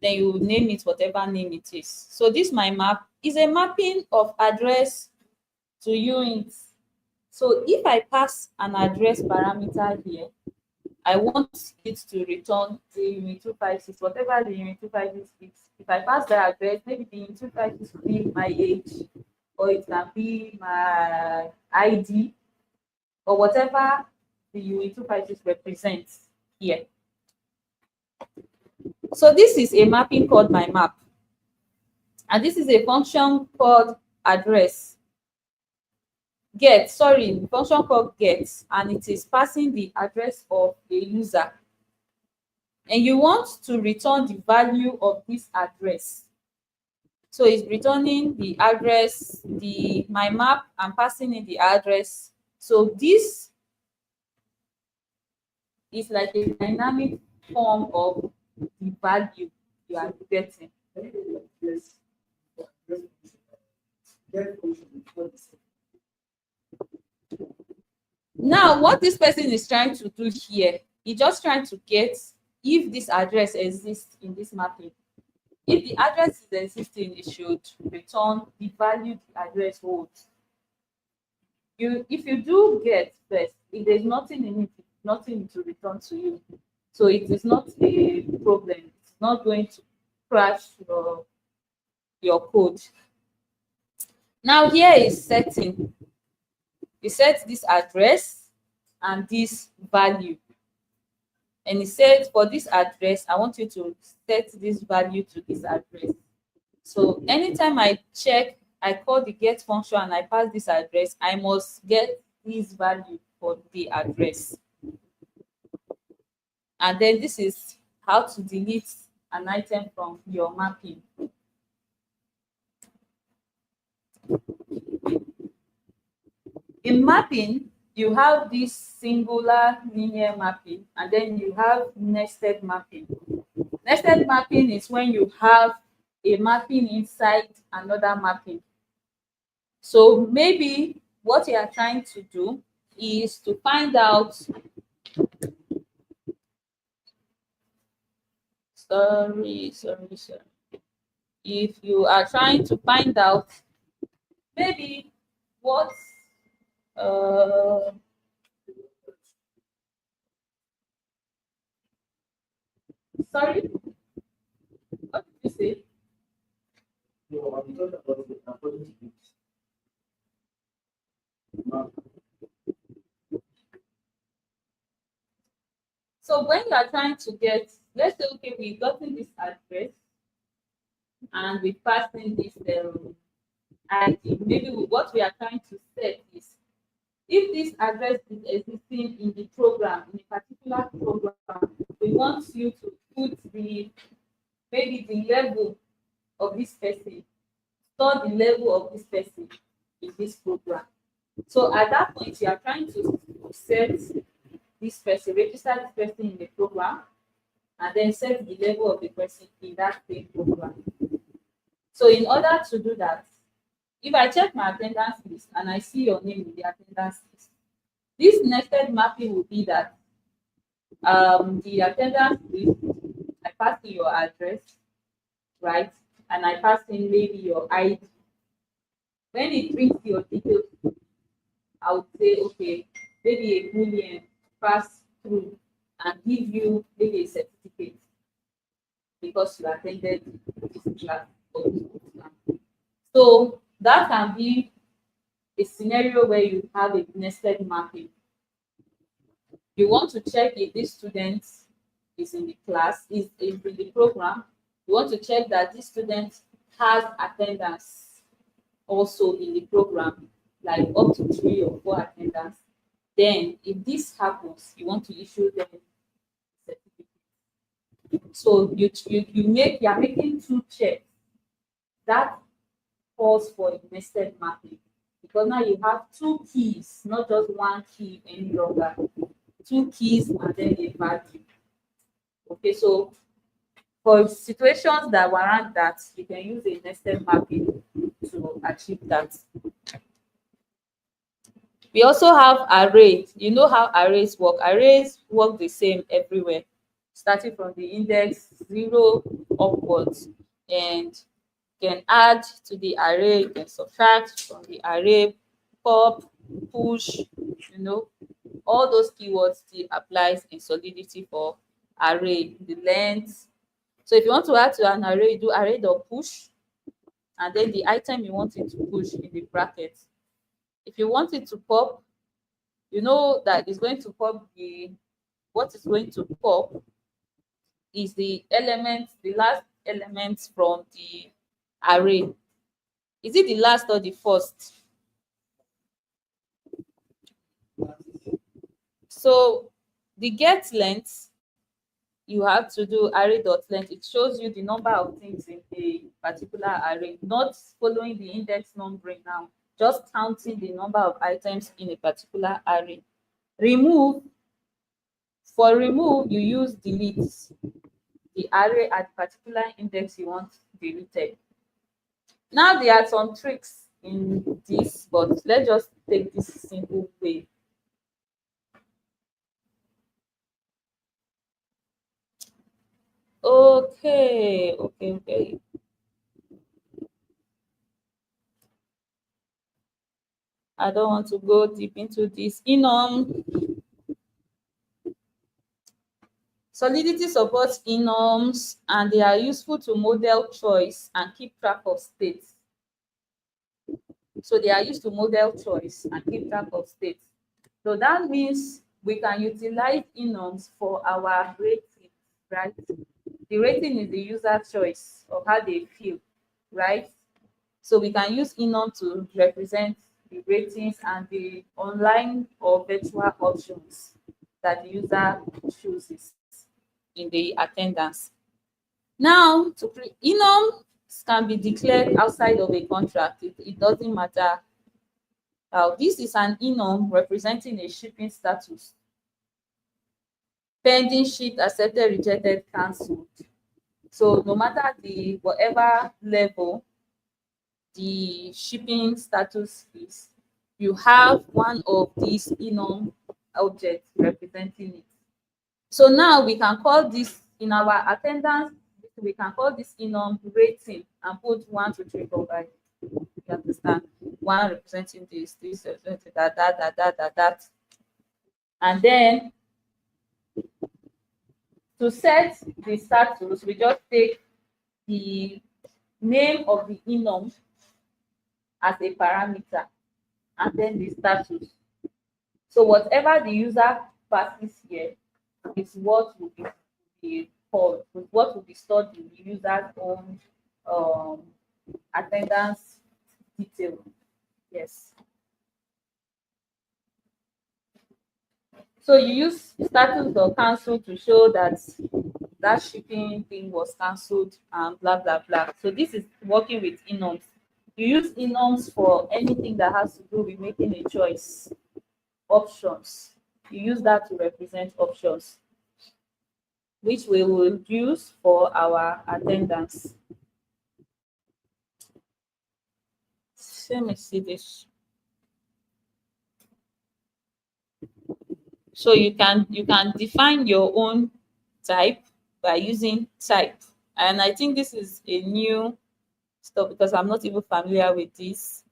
Then you name it whatever name it is. So this my map is a mapping of address to units. So if I pass an address parameter here, I want it to return the unit 256, whatever the unit 256 is. If I pass the address, maybe the unit 256 will be my age, or it can be my ID, or whatever the unit 256 represents here. So this is a mapping called my map. And this is a function called address. Function called get, and it is passing the address of a user. And you want to return the value of this address. So it's returning the address, my map, and passing in the address. So this is like a dynamic form of the value you are getting. Now, what this person is trying to do here, he's just trying to get if this address exists in this mapping. If the address is existing, it should return the value the address holds. If you do get first, if there's nothing in it, nothing to return to you. So it is not a problem. It's not going to crash your code. Now here is setting. You set this address and this value. And it said for this address, I want you to set this value to this address. So anytime I call the get function and I pass this address, I must get this value for the address. And then this is how to delete an item from your mapping. In mapping, you have this singular linear mapping, and then you have nested mapping. Nested mapping is when you have a mapping inside another mapping. So maybe what you are trying to do is to find out, sorry. If you are trying to find out maybe what uh sorry, what did you say? So I'm talking about the according to this. So when you are trying to get, let's say, okay, we've gotten this address and we passed in this ID. Maybe what we are trying to set is if this address is existing in the program, in a particular program, we want you to put the maybe the level of this person, store the level of this person in this program. So at that point, you are trying to set this person, register this person in the program, and then set the level of the person in that same program. So in order to do that, if I check my attendance list and I see your name in the attendance list, this nested mapping will be that the attendance list, I pass in your address, right? And I pass in maybe your ID. When it brings your details, I would say, okay, maybe a Boolean pass through and give you maybe a certificate because you attended this class or this bootcamp. So that can be a scenario where you have a nested mapping. You want to check if this student is in the class, is in the program. You want to check that this student has attendance also in the program, like up to 3 or 4 attendance. Then if this happens, you want to issue them certificate. So you are making 2 checks. That calls for a nested mapping because now you have 2 keys, not just 1 key any longer. 2 keys and then a value. Okay, so for situations that warrant that, you can use a nested mapping to achieve that. We also have arrays. You know how arrays work. Arrays work the same everywhere, starting from the index 0 upwards. And you can add to the array, you can subtract from the array, pop, push, you know, all those keywords still applies in Solidity for array, the length. So if you want to add to an array, you do array.push, and then the item you want it to push in the bracket. If you want it to pop, you know that it's going to pop what is going to pop is the element, the last element from the array. Is it the last or the first? So the get length, you have to do array.length. It shows you the number of things in a particular array, not following the index numbering now, just counting the number of items in a particular array. Remove, for remove, you use delete the array at particular index you want deleted. Now there are some tricks in this, but let's just take this simple way. Okay. I don't want to go deep into this. Solidity supports enums and they are useful to model choice and keep track of states. So they are used to model choice and keep track of states. So that means we can utilize enums for our rating, right? The rating is the user choice of how they feel, right? So we can use enum to represent the ratings and the online or virtual options that the user chooses in the attendance. Now, enums can be declared outside of a contract. It doesn't matter Now, this is an enum representing a shipping status. Pending, shipped, accepted, rejected, cancelled. So no matter the whatever level the shipping status is, you have one of these enum objects representing it. So now we can call this in our attendance, we can call this enum rating and put 1, 2, 3, 4, 5. You understand? One representing this representing that. And then to set the status, we just take the name of the enum as a parameter and then the status. So whatever the user passes here is what will be called, what will be stored in the user's own attendance detail. Yes. So you use status or cancel to show that that shipping thing was cancelled and blah blah blah. So this is working with enums. You use enums for anything that has to do with making a choice, options. You use that to represent options, which we will use for our attendance. Let me see this. So you can define your own type by using type. And I think this is a new stuff because I'm not even familiar with this.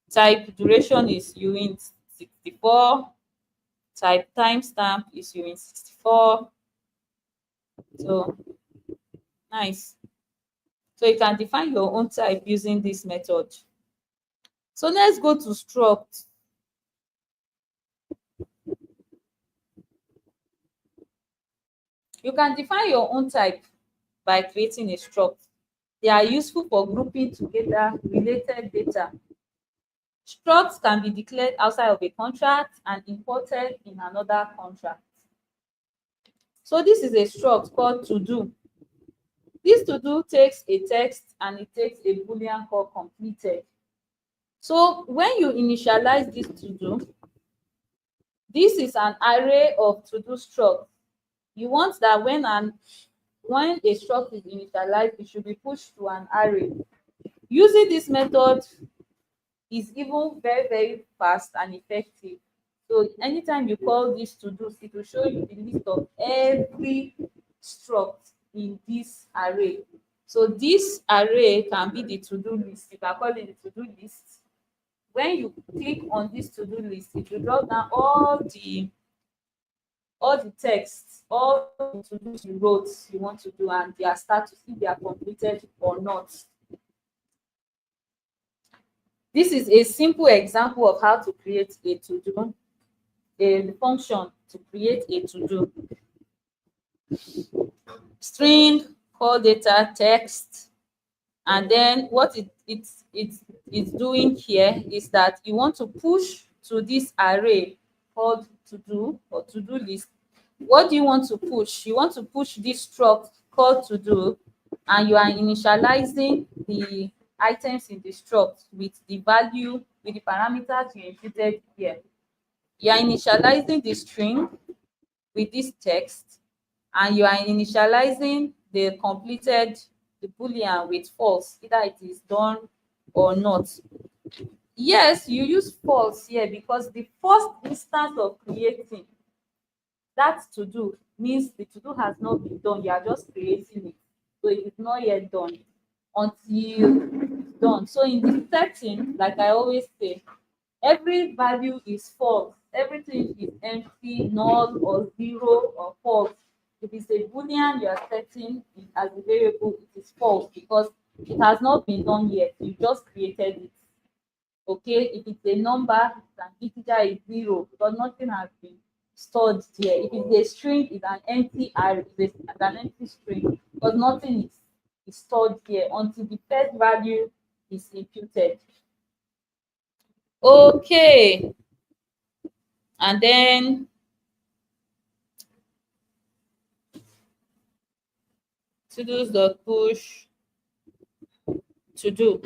Type duration is uint 64. Type timestamp is uint 64. So nice. So you can define your own type using this method. So let's go to struct. You can define your own type by creating a struct. They are useful for grouping together related data. Structs can be declared outside of a contract and imported in another contract. So this is a struct called to do. This to do takes a text and it takes a boolean called completed. So when you initialize this to do, this is an array of to do structs. You want that when a struct is initialized, it should be pushed to an array. Using this method is even very, very fast and effective. So anytime you call this to do, it will show you the list of every struct in this array. So this array can be the to-do list. You can call it the to-do list. When you click on this to-do list, it will drop down all the texts, all the to-dos you wrote you want to do and their status, if they are completed or not. This is a simple example of how to create a to-do, a function to create a to-do. String, call data, text, and then what it's doing here is that you want to push to this array called to-do or to-do list. What do you want to push? You want to push this struct called to-do, and you are initializing the items in the struct with the value, with the parameters you imputed here. You are initializing the string with this text, and you are initializing the completed, the boolean with false, either it is done or not. Yes, you use false here because the first instance of creating that to do means the to do has not been done. You are just creating it, so it is not yet done until it's done. So in this setting, like I always say, every value is false. Everything is empty, null or zero or false. If it's a boolean you are setting it as a variable, it is false because it has not been done yet. You just created it. Okay, if it's a number, it's an integer, is zero because nothing has been stored here. If it's a string, it's an empty array, it's an empty string because nothing is stored here until the first value is imputed. Okay, and then to-dos dot push to do.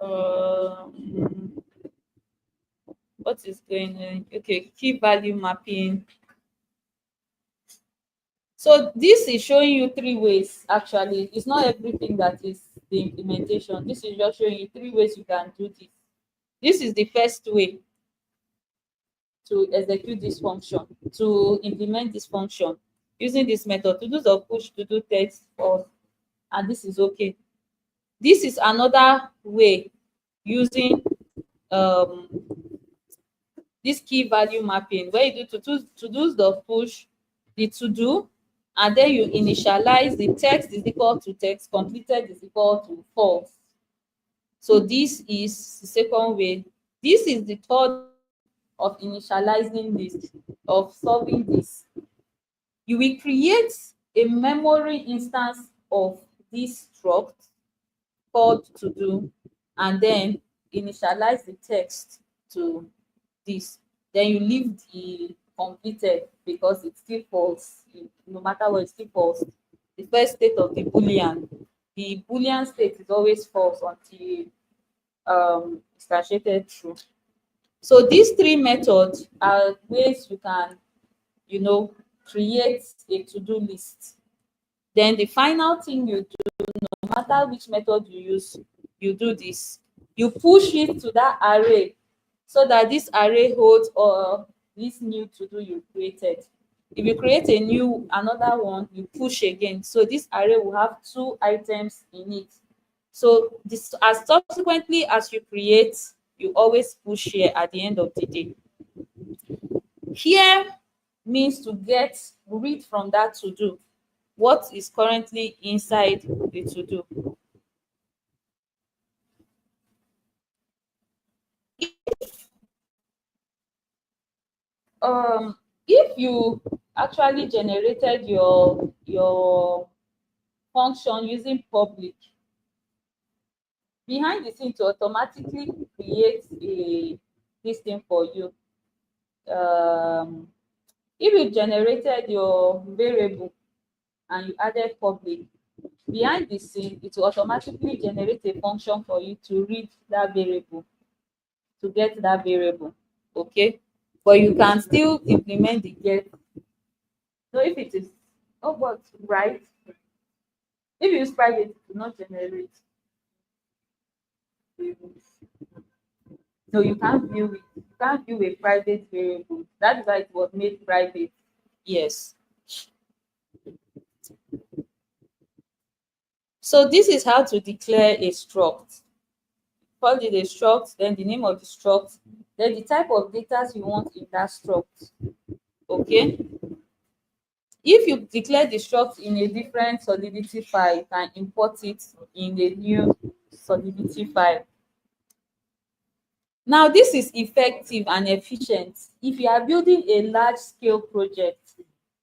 Um, what is going on? Okay, key value mapping. So this is showing you three ways. Actually, it's not everything that is the implementation. This is just showing you three ways you can do this. This is the first way to execute this function, to implement this function using this method. To do the push, to do text, or and this is okay. This is another way using um, this key value mapping where you do to do the push, the to do, and then you initialize the text is equal to text, completed is equal to false. So this is the second way. This is the third of initializing this, of solving this. You will create a memory instance of this struct called to do, and then initialize the text to this. Then you leave the completed because it's still false. No matter what, it's still false. The first state of the boolean state is always false until instantiated true. So these three methods are ways you can, you know, create a to-do list. Then the final thing you do, no matter which method you use, you do this. You push it to that array so that this array holds or this new to-do you created. If you create a new another one, you push again. So this array will have two items in it. So this as subsequently as you create, you always push here at the end of the day. Here means to get read from that to do what is currently inside the to do. If you actually generated your function using public, behind the scene to automatically create a this thing for you. If you generated your variable and you added public, behind the scene it will automatically generate a function for you to read that variable, to get that variable. Okay, but you can still implement the get. So if it is but right, if you use private, it will not generate. No, you can't view it. You can't view a private variable. That is why it was made private. Yes. So this is how to declare a struct. Call it a struct, then the name of the struct, then the type of data you want in that struct. Okay. If you declare the struct in a different Solidity file, you can import it in a new Solidity file. Now, this is effective and efficient. If you are building a large scale project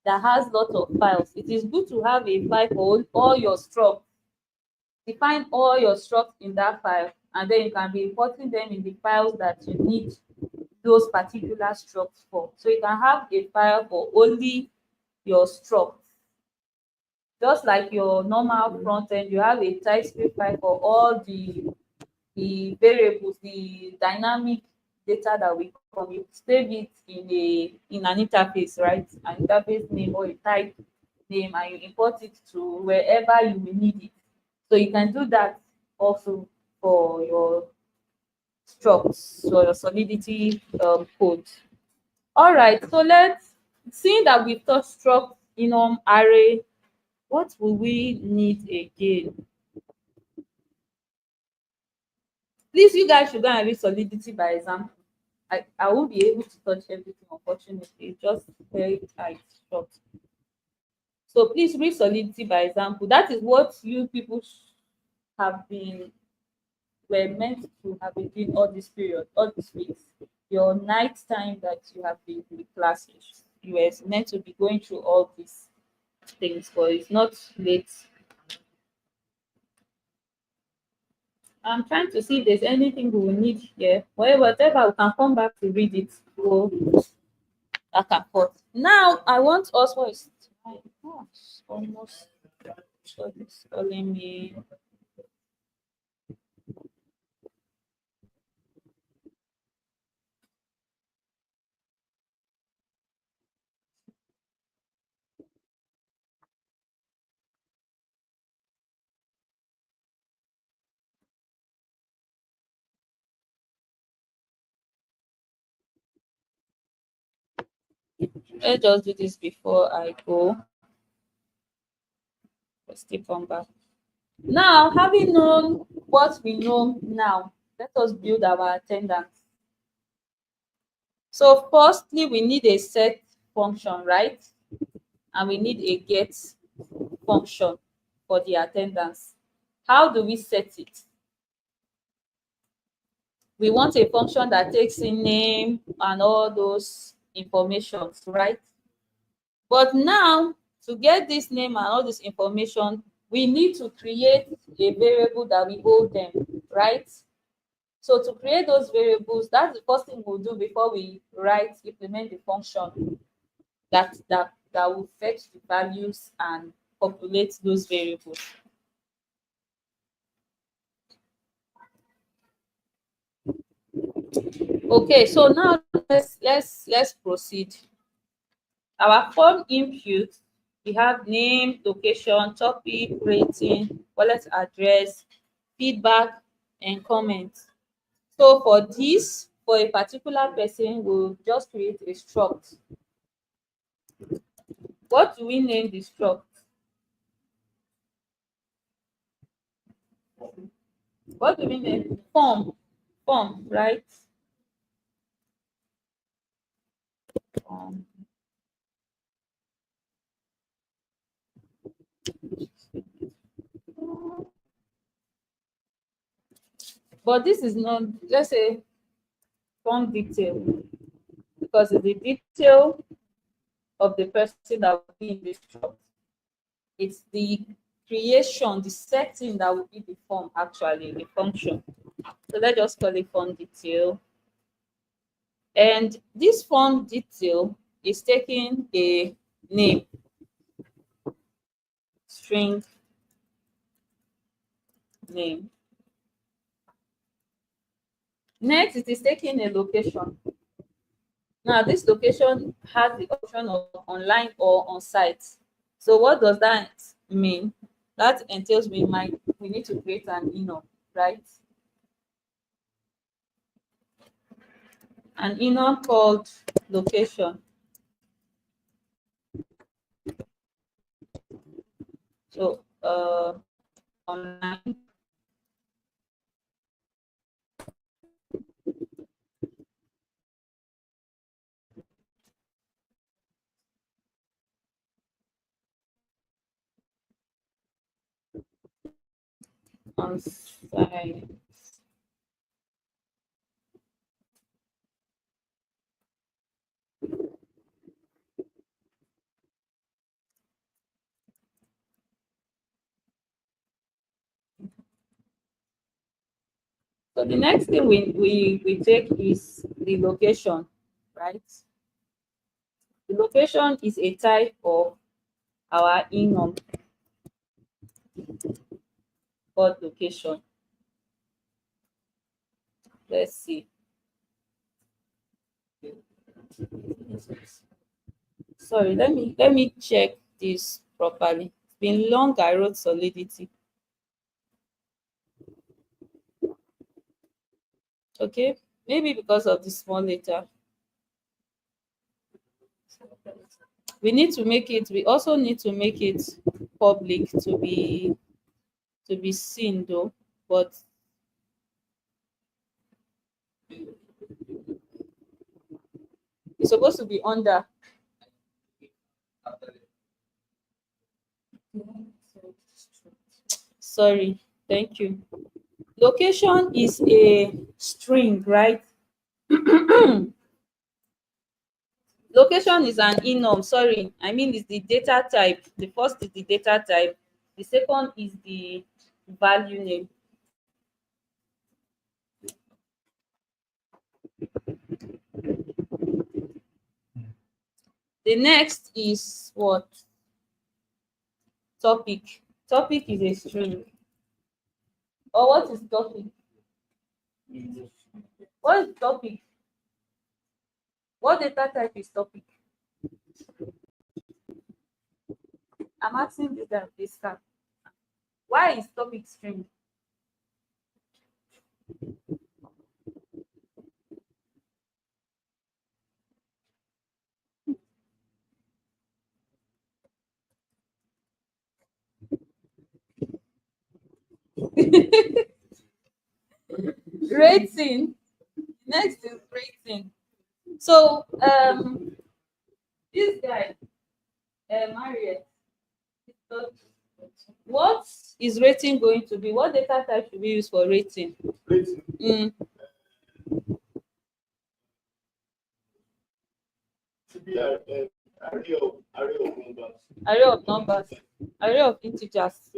that has lots of files, it is good to have a file for all your structs. Define all your structs in that file, and then you can be importing them in the files that you need those particular structs for. So you can have a file for only your structs. Just like your normal front end, you have a TypeScript file for all the variables, the dynamic data that will come. You save it in an interface, right? An interface name or a type name, and you import it to wherever you will need it. So you can do that also for your structs, or your Solidity code. All right, so let's see that we've taught struct, enum, array. What will we need again? Please, you guys should go and read Solidity by example. I won't be able to touch everything, unfortunately. It's just very tight, short. So please read Solidity by example. That is what you people have been were meant to have been doing all this period, all these weeks. Your night time that you have been in the classes, you were meant to be going through all these things, but it's not late. I'm trying to see if there's anything we will need here. Whatever, we can come back to read it. Go back and forth. Now, I want us, what is it? My gosh, almost. So it's calling me. Let's just do this before I go. Let's still come back. Now, having known what we know now, let us build our attendance. So firstly, we need a set function, right? And we need a get function for the attendance. How do we set it? We want a function that takes in name and all those informations, right? But now, to get this name and all this information, we need to create a variable that we hold them, right? So to create those variables, that's the first thing we'll do before we implement the function that will fetch the values and populate those variables. Okay, so now let's proceed. Our form input, we have name, location, topic, rating, wallet address, feedback, and comments. So for this, for a particular person, we'll just create a struct. What do we name the struct? What do we name? Form, right? Um, but this is not, let's say, form detail, because it's the detail of the person that will be in this struct. It's the creation, the setting that will be the form, actually, the function. So let's just call it form detail. And this form detail is taking a name, string name. Next, it is taking a location. Now, this location has the option of online or on site. So what does that mean? That entails we need to create an enum, right? An enum called location. So online on site. So the next thing we take is the location, right? The location is a type of our enum called location. Let's see. Sorry, let me check this properly. It's been long I wrote Solidity. Okay, maybe because of the small letter. We also need to make it public to be seen though, but it's supposed to be under. Sorry, thank you. Location is a string, right? Location is an enum. Sorry, I mean it's the data type. The first is the data type. The second is the value name. The next is what? Topic. Topic is a string. Or what is topic? What is topic? What data type is topic? I'm asking this guy. Why is topic string? Rating. Next is rating. So this guy, Marriott, what is rating going to be? What data type should we use for rating? Rating. Should be array of numbers. Array of numbers, array of integers.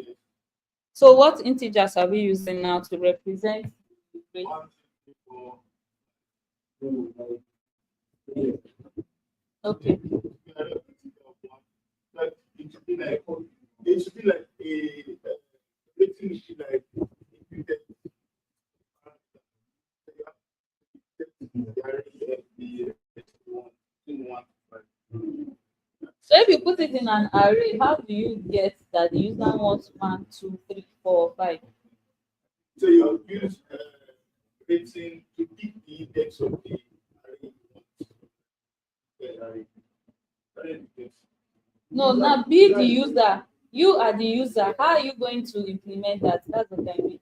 So what integers are we using now to represent the rate? 1, 2, 3, 4. Okay. Like it should be like a rating should be like So if you put it in an array, how do you get that the user wants 1, 2, 3, 4, 5? So you use rating to pick the index of the array. No, now be the user. You are the user. How are you going to implement that? That's what I mean.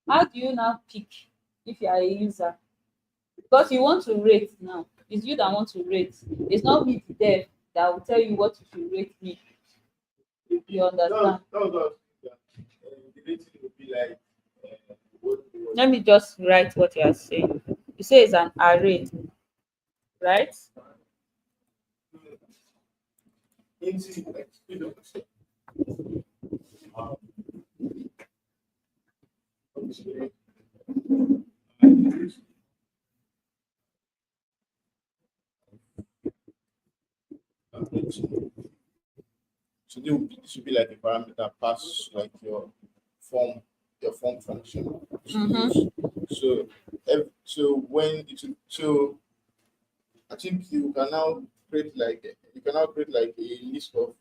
How do you now pick if you are a user? Because you want to rate now. It's you that want to rate. It's not me, the dev, that will tell you what you should rate me. You understand? The rating would be like Let me just write what you are saying. You say it's an array, right? So this should be like a parameter that pass like your form function. So when so I think you can now create like a list of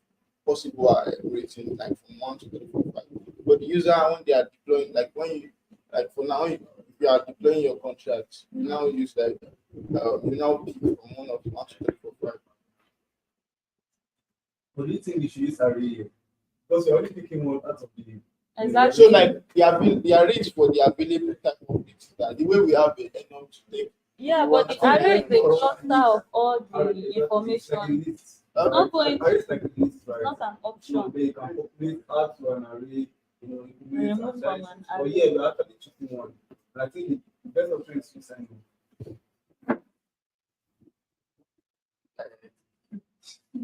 possible rating like from 1 to 3, 4, 5. But the user when they are deploying for now if you are deploying your contract, you now use like you now pick from 1 to 3, 4, 5. But do you think we should use array? Because you're only picking one out of the. Exactly. So like the arrays for the available type of data, the way we have a enorm to take. Yeah, but the array is a cluster of all the information. It's not going Array is like a list, right? not an So option. they can populate, add to an array, Remove and from size. an But array. yeah, we're actually choosing one. And I think the best option is to sign on.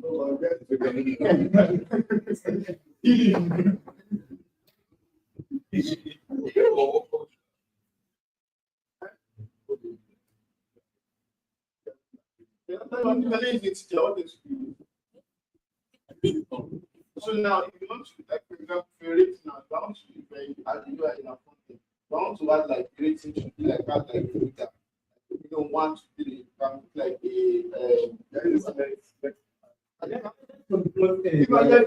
Oh, so now, if you want to, like, for example, for rating now, you want to, as you are in a content, you want to add like rating should be like add like a filter. You don't want to be can put like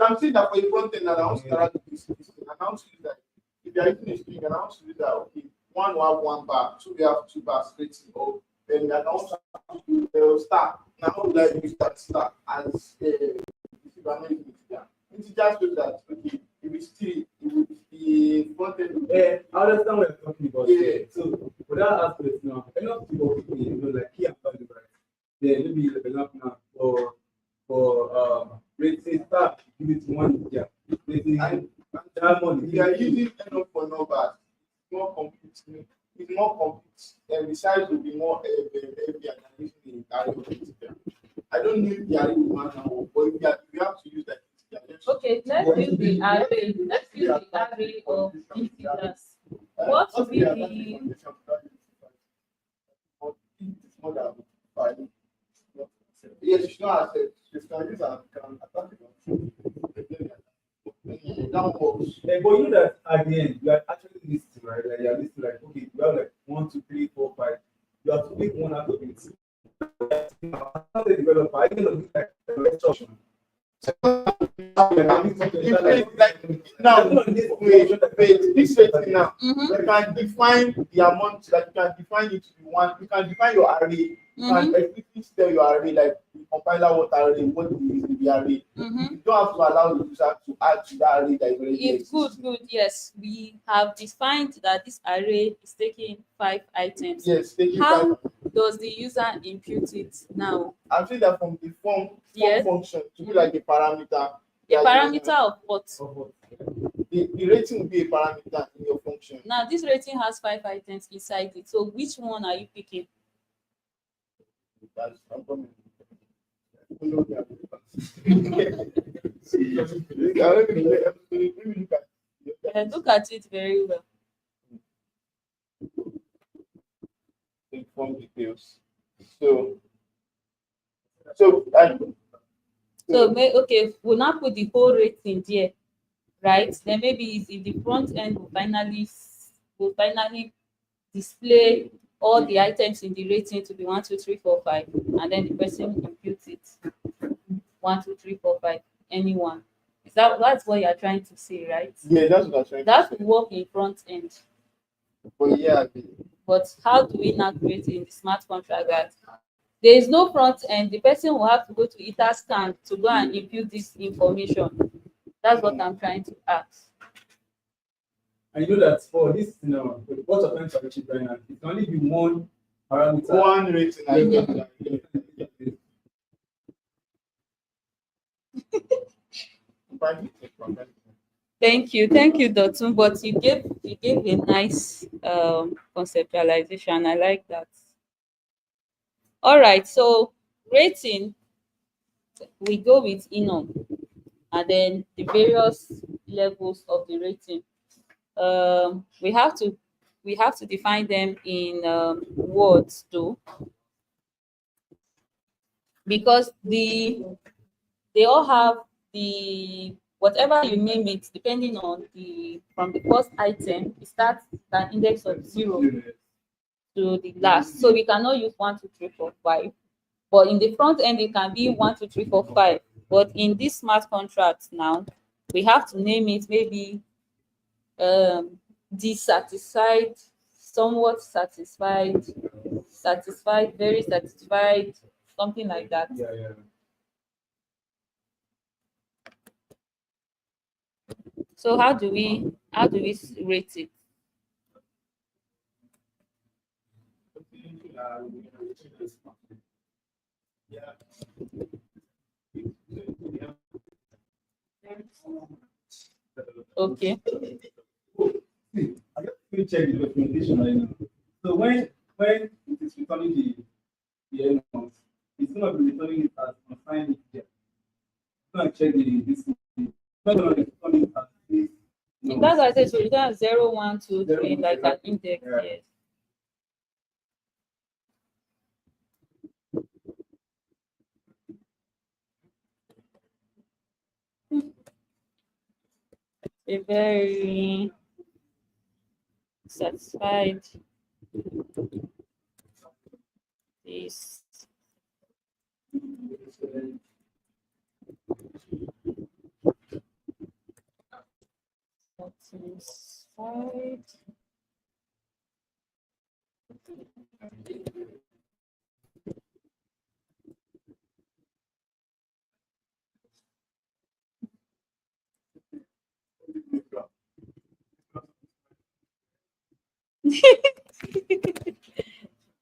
I'm saying that for a front end, and I want to interact with this, and I want to use that. If you are using a string, and I want to use that, okay, one will have 1 bar, 2 we have 2 bars rating, or then I want to do star. Now, how would I use that star as if I'm not using it? It's just so that okay, if it's still the front end. Yeah, I understand what you're talking about. Yeah. So with that aspect now, enough people like key and value, right? Yeah, maybe the enough now for rating start, give it 1 yeah. Rating And diamond. if you are using enough for numbers, it's more complete. It's more complete, and the size will be more heavy than using the entire system. I don't know if the array will matter, but if you have to use that. Okay, let's use the array. Let's use the array of integers. What will be the yes, it's not as it's can use and can attack it. That works. But you know that at the end, you are actually listing, right? Like you are listing like, okay, you have like 1, 2, 3, 4, 5. You have to pick one out of it. As a developer, I can look like the rest option. Now, wait, this rating now, you can define the amount, like you can define it to be 1, you can define your array, you can explicitly tell your array, like the compiler what array, what is the the array. You don't have to allow the user to add to that array that is already It's good, existing. good. Yes, we have defined that this array is taking 5 items. Yes, taking How 5. does the user impute it now? I'm saying that from the form Yes. function to be like a parameter. A parameter of what? The rating will be a parameter in your function. Now, this rating has 5 items inside it. So, which one are you picking? That's I'm coming. Look at it very well. Inform details. So Okay, we'll now put the whole rating there, right? Then maybe if the front end will finally display all the items in the rating to be 1, 2, 3, 4, 5, and then the person computes it 1, 2, 3, 4, 5, anyone. That's what you're trying to say, right? yeah, that's what I'm trying That to say. will work in front end. But yeah, But how do we now create in the smart contract that there is no front end? The person will have to go to Etherscan to go and input this information. That's what I'm trying to ask. And you know that for this, what you're trying to achieve right now, it can only be one parameter. one rating item. Thank you, Dotun. But you gave a nice conceptualization. I like that. All right, so rating, we go with enum, and then the various levels of the rating. We have to define them in words too, because they all have the whatever you name it, depending on from the first item, it starts an index of 0 to the last. So we cannot use 1, 2, 3, 4, 5. But in the front end, it can be 1, 2, 3, 4, 5. But in this smart contract now, we have to name it maybe dissatisfied, somewhat satisfied, satisfied, very satisfied, something like that. Yeah. So how do we rate it? Okay. See, I just check the documentation right now. So when it is returning the element, it's gonna be returning it as consigned here. It's gonna check this. It's not gonna return it as this. No. That's why I said so you have 0, 1, 2, 3, 0, like an index. yeah. Yes. A very satisfied is satisfied.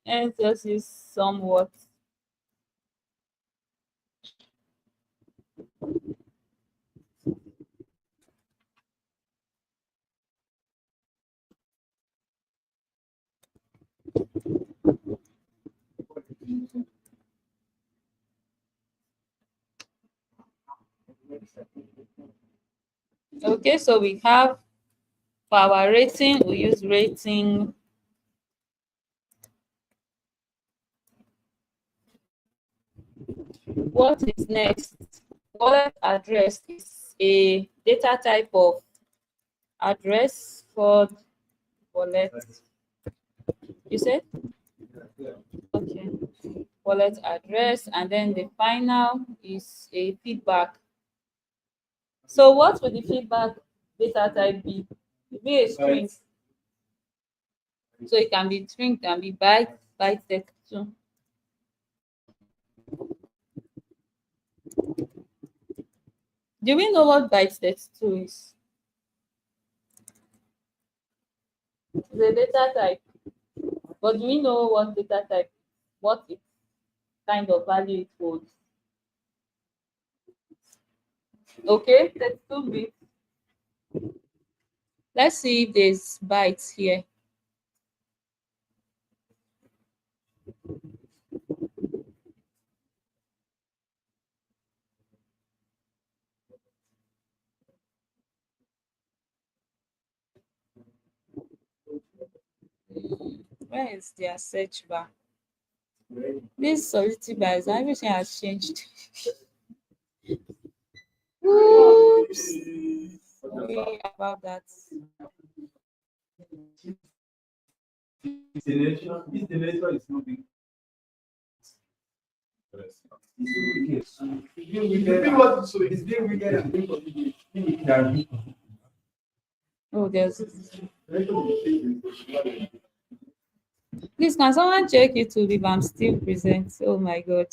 And just use somewhat. Okay, so we have for our rating, we use rating. What is next? Wallet address is a data type of address called wallet. You said? Okay. Wallet address, and then the final is a feedback. So what will the feedback data type be? It be a string. So it can be string, can be byte text too. Do we know what byte 32 is? It's a data type. But do we know what data type, what it kind of value it holds? Okay, 32 bits. Let's see if there's bytes here. Where is their search bar? This Solidity bars, everything has changed. Oops. Sorry about that. It's the nature. It's the nature. It's not big. It's being wicked and being wicked. Oh, please, can someone check YouTube if I'm still present? Oh my god.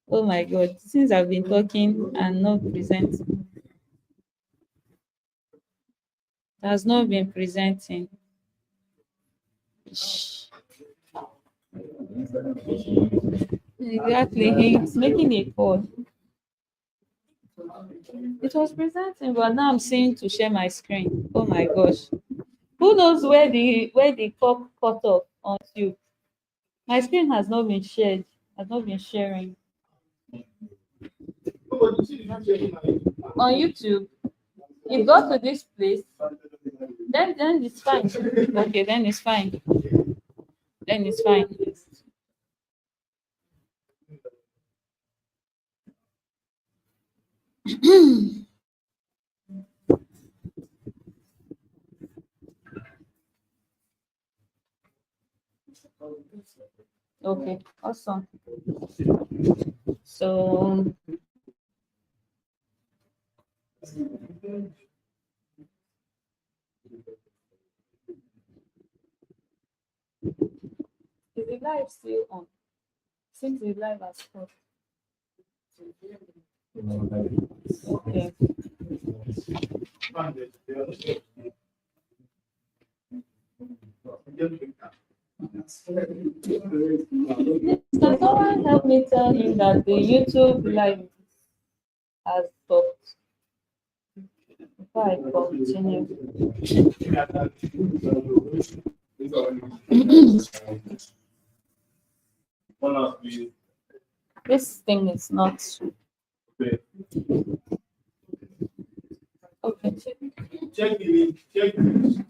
Oh my god. Since I've been talking and not present, it has not been presenting. Exactly. He's making a call. It was presenting, but now I'm seeing to share my screen. Oh my gosh. Who knows where the call cut off on YouTube? My screen has not been shared, has not been sharing. On YouTube, you go to this place, then it's fine. Okay, then it's fine. Then it's fine. Okay, awesome. So is the live still on? Since the live has stopped. Okay. Can someone help me tell him that the YouTube live has stopped before I continue? This thing is not okay. Check the link. Check the link.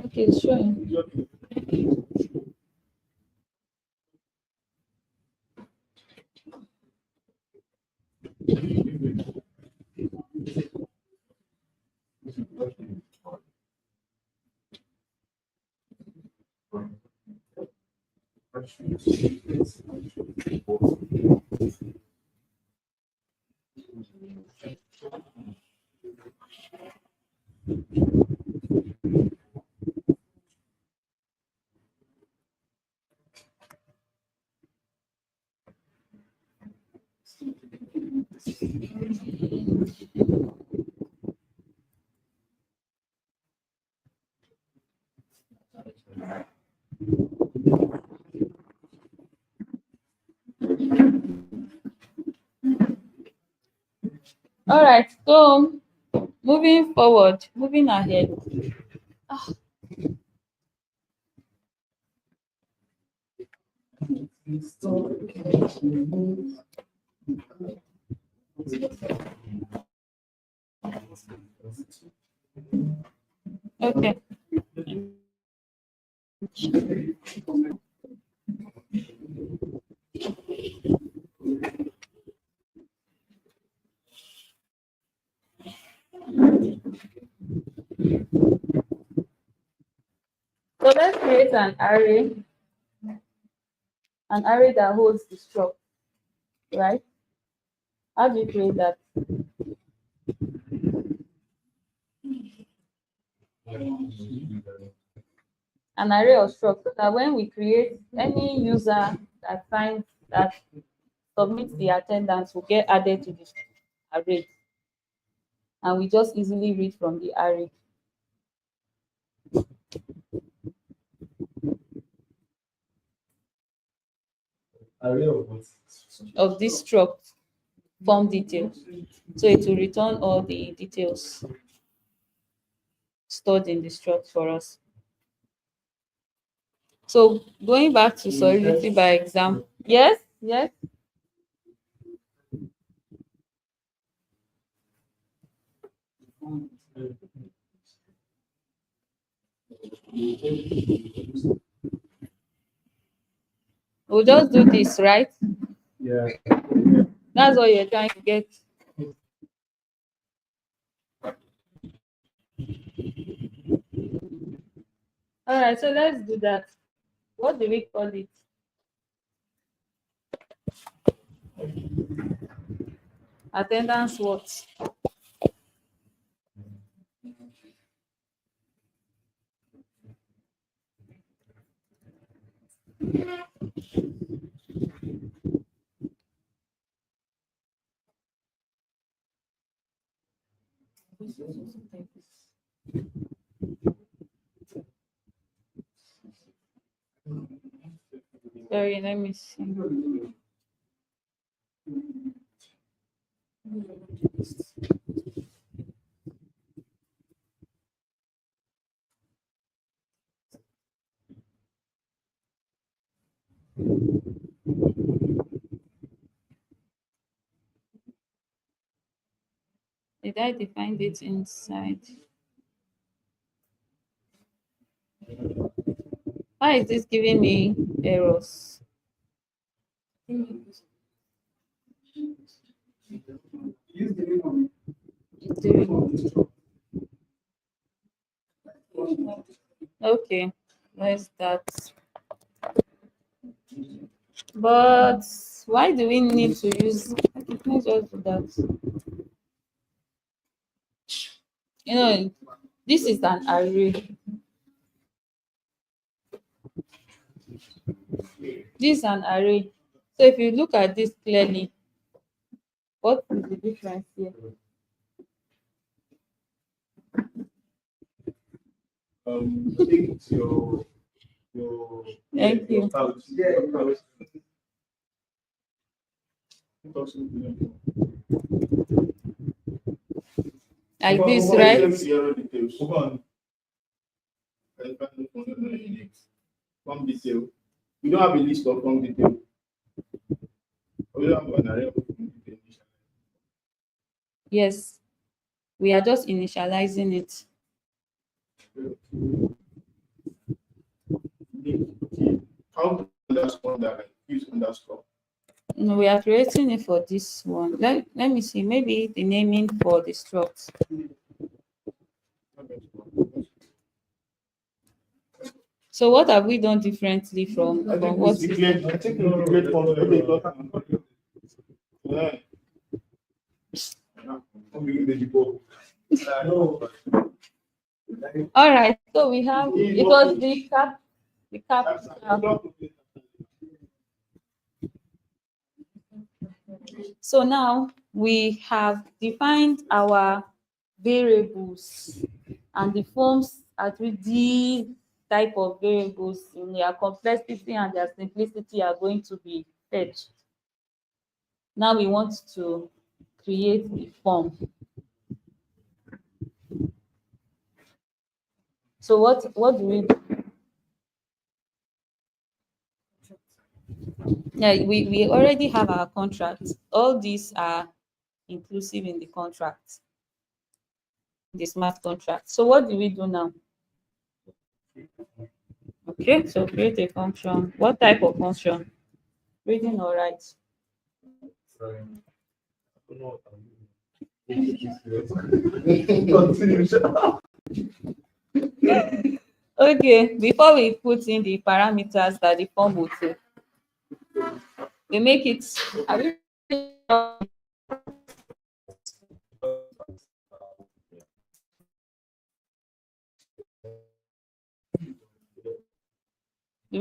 Okay, it's showing. All right, so moving forward, moving ahead. Okay. So let's create an array that holds the struct, right? How do you create that? an array of structs, so that when we create any user that finds that submits the attendance will get added to the array, and we just easily read from the array. Array of what? Of this struct form details. So it will return all the details stored in the struct for us. So going back to Solidity by example. Yes, yes. We'll just do this, right? Yeah. That's what you're trying to get. All right, so let's do that. What do we call it? Attendance what? Sorry, let me see. Did I define it inside? Why is this giving me errors? Use the name of Okay, let's start. But why do we need to use? Okay, let's just do that. You know, this is an array. This is an array. So if you look at this clearly, what is the difference here? I think it's your Thank you. couch. Yeah, couch. Like this, Let's right? zero details. Hold on. Form detail. We don't have a list of form detail. We don't have an array of form detail. Yes. We are just initializing it. How to underscore that? Like use underscore. No, we are creating it for this one. Let me see. Maybe the naming for the struct. So what have we done differently from what? I think we declared form. Yeah. All right. So we have it was the cap. The cap. So now we have defined our variables and the forms at which these type of variables in their complexity and their simplicity are going to be fetched. Now we want to create the form. So what do we do? Yeah, we already have our contract. All these are inclusive in the contract, the smart contract. So what do we do now? Okay, so create a function. What type of function? Reading or write? Okay, before we put in the parameters that the form will take, we make it. Are we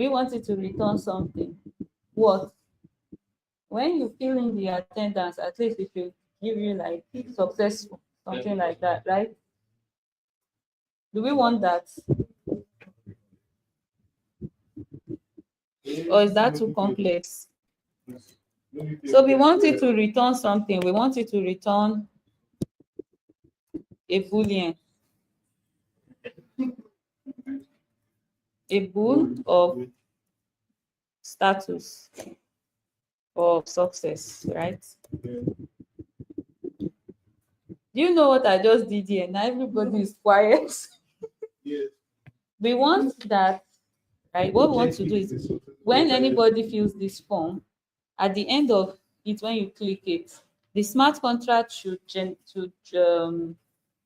we want it to return something? What? When you fill in the attendance, at least it will give you like successful, something like that, right? Do we want that? Or is that too complex? So we want it to return something. We want it to return a boolean, a bool of status or success, right? Do you know what I just did here? Now everybody is quiet. Yes. We want that, right? What we want to do is when anybody fills this form, at the end of it, when you click it, the smart contract should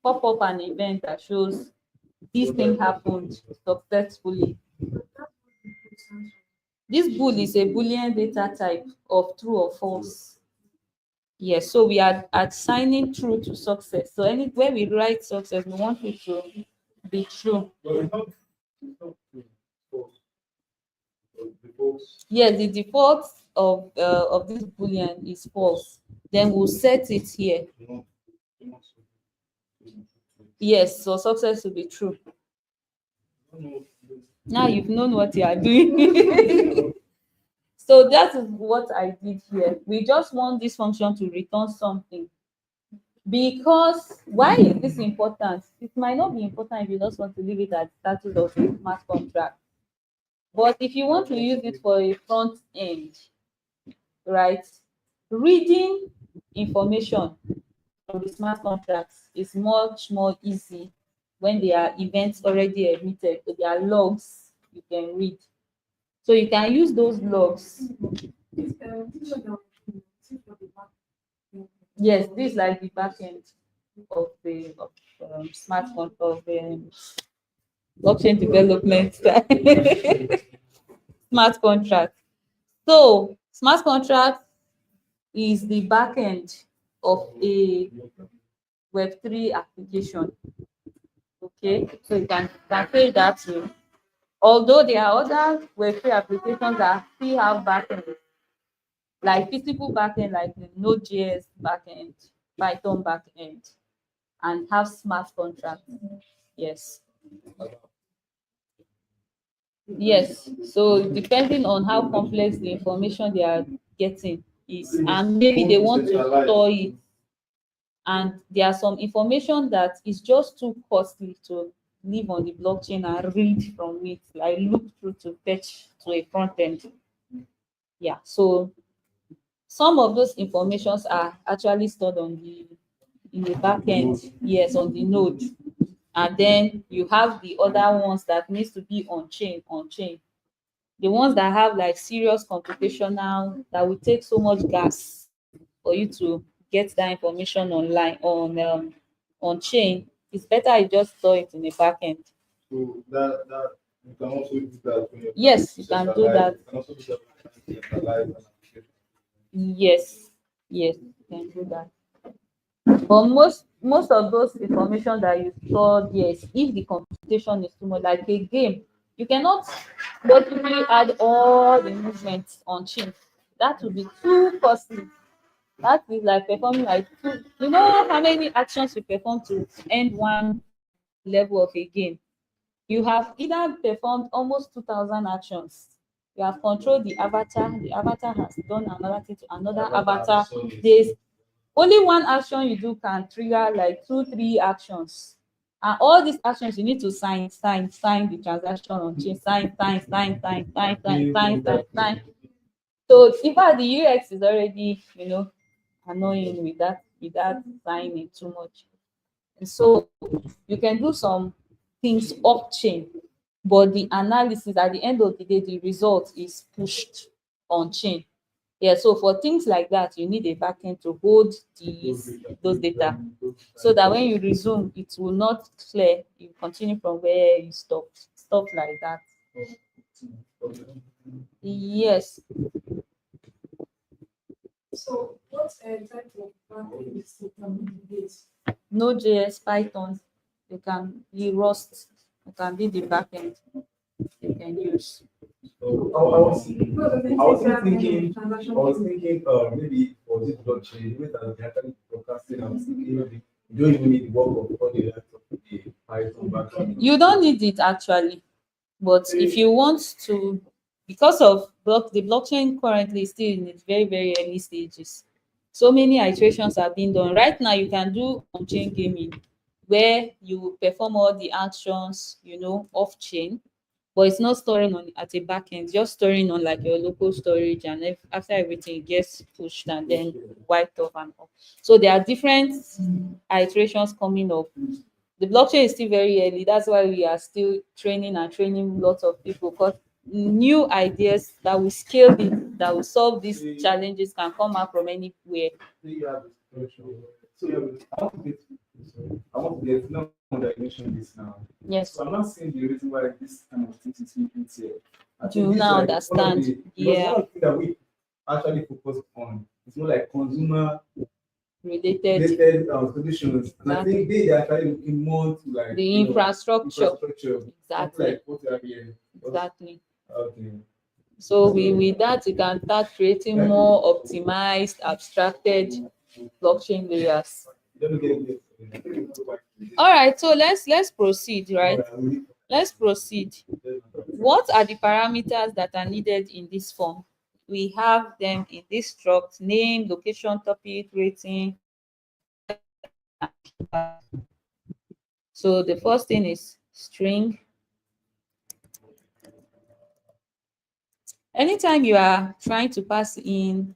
pop up an event that shows this thing happened successfully. This bool is a Boolean data type of true or false. Yes, so we are assigning true to success. So anywhere we write success, we want it to be true. Yes, the default of this boolean is false. Then we'll set it here. Yes, so success will be true. Now you've known what you are doing. So that is what I did here. We just want this function to return something. Because why is this important? It might not be important if you just want to leave it at status of a smart contract. But if you want to use it for a front end, right, reading information from the smart contracts is much more easy when there are events already emitted. So there are logs you can read. So you can use those logs. Yes, this is like the back end of the smart contract of blockchain development. Smart contract. So smart contract is the back end of a Web3 application. Okay, so you can say that way. Although there are other Web3 applications that still have backend, like physical backend, like the Node.js backend, Python backend, and have smart contracts. Yes. Yes. So depending on how complex the information they are getting is, and maybe they want to store it, and there are some information that is just too costly to live on the blockchain and read from it, like look through to fetch to a front end. Yeah. So some of those informations are actually stored on the in the back end, yes, on the node. And then you have the other ones that needs to be on chain, the ones that have like serious computational, that will take so much gas for you to get that information online on chain. It's better you just store it in the back end. So that you can also do that when you're Yes, you can do that. You can also do that when you centralize an application. Yes, yes, you can do that. But most of those information that you store, yes, if the computation is too much, like a game, you cannot logically add all the movements on chain. That would be too costly. That is like performing like two. You know how many actions you perform to end one level of a game? You have either performed almost 2,000 actions. You have controlled the avatar. The avatar has done another thing to another avatar. There's only one action you do can trigger like 2 3 actions, and all these actions you need to sign the transaction on chain, sign. So in fact the UX is already annoying with that signing too much. And so you can do some things off chain, but the analysis at the end of the day, the result is pushed on chain. Yeah, so for things like that, you need a backend to hold those data, so that when you resume, it will not clear. You continue from where you stopped, stuff like that. Yes. So what type of backend is it can be? Node.js, Python, they can be Rust, it can be the backend you can use. So I was thinking, maybe for this blockchain, with the actually broadcasting, I was thinking maybe you don't even need the work of all the rest of the Python backend. You don't need it actually, but if you want to, because of the blockchain currently is still in its very, very early stages. So many iterations are being done. Right now, you can do on-chain gaming where you perform all the actions, off-chain, but it's not storing on at a backend, just storing on like your local storage, and after everything gets pushed and then wiped off and off. So there are different iterations coming up. The blockchain is still very early. That's why we are still training and training lots of people, because new ideas that will scale it, that will solve these challenges can come out from anywhere. So you have a structure. So I want to get now that you mentioned this now. Yes. So I'm not seeing the reason why this kind of thing is being here. Do you now understand? Yeah. One thing that we actually focus on is more like consumer Related solutions. And I Exactly. think they are actually looking more to like the infrastructure. something Exactly. like what you have here. Exactly. Okay. So with that, you can start creating more optimized, abstracted blockchain layers. Let me get it. All right, so let's proceed, right? Let's proceed. What are the parameters that are needed in this form? We have them in this struct: name, location, topic, rating. So the first thing is string. Anytime you are trying to pass in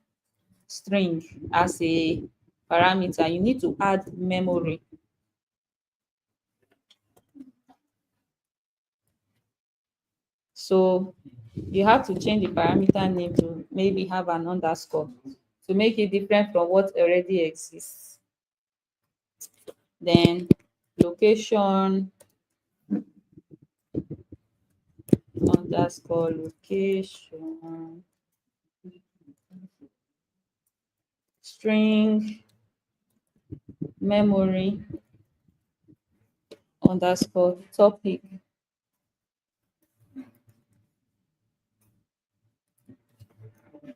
string as a parameter, you need to add memory. So you have to change the parameter name to maybe have an underscore to make it different from what already exists. Then location underscore location, string memory underscore topic.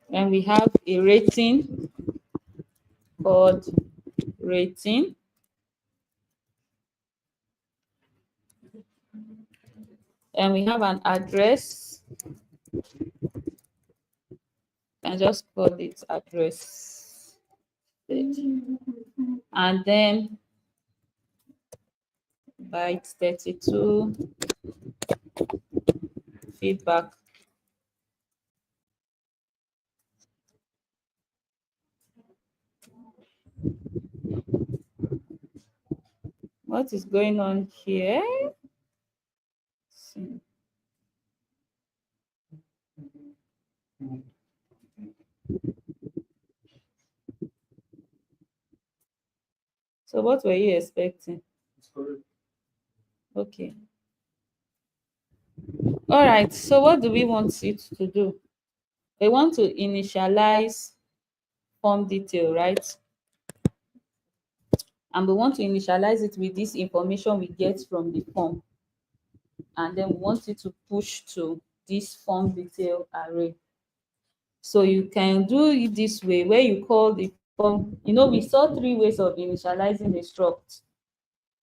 And we have a rating called rating. And we have an address. And just call it address. And then byte 32 feedback. What is going on here? So what were you expecting? Okay. All right. So what do we want it to do? We want to initialize form detail, right? And we want to initialize it with this information we get from the form. And then we want it to push to this form detail array. So you can do it this way, where you call the form. We saw 3 ways of initializing a struct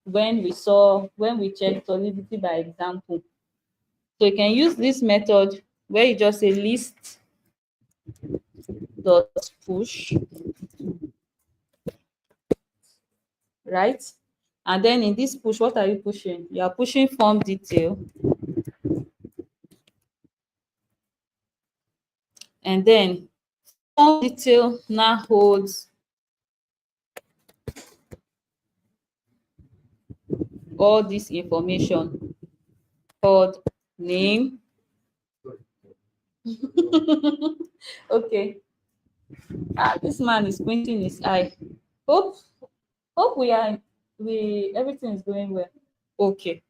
when we checked Solidity by example. So you can use this method where you just say list dot push, right? And then in this push, what are you pushing? You are pushing form detail. And then form detail now holds all this information called name. Okay. This man is squinting his eye. Hope everything is going well. Okay.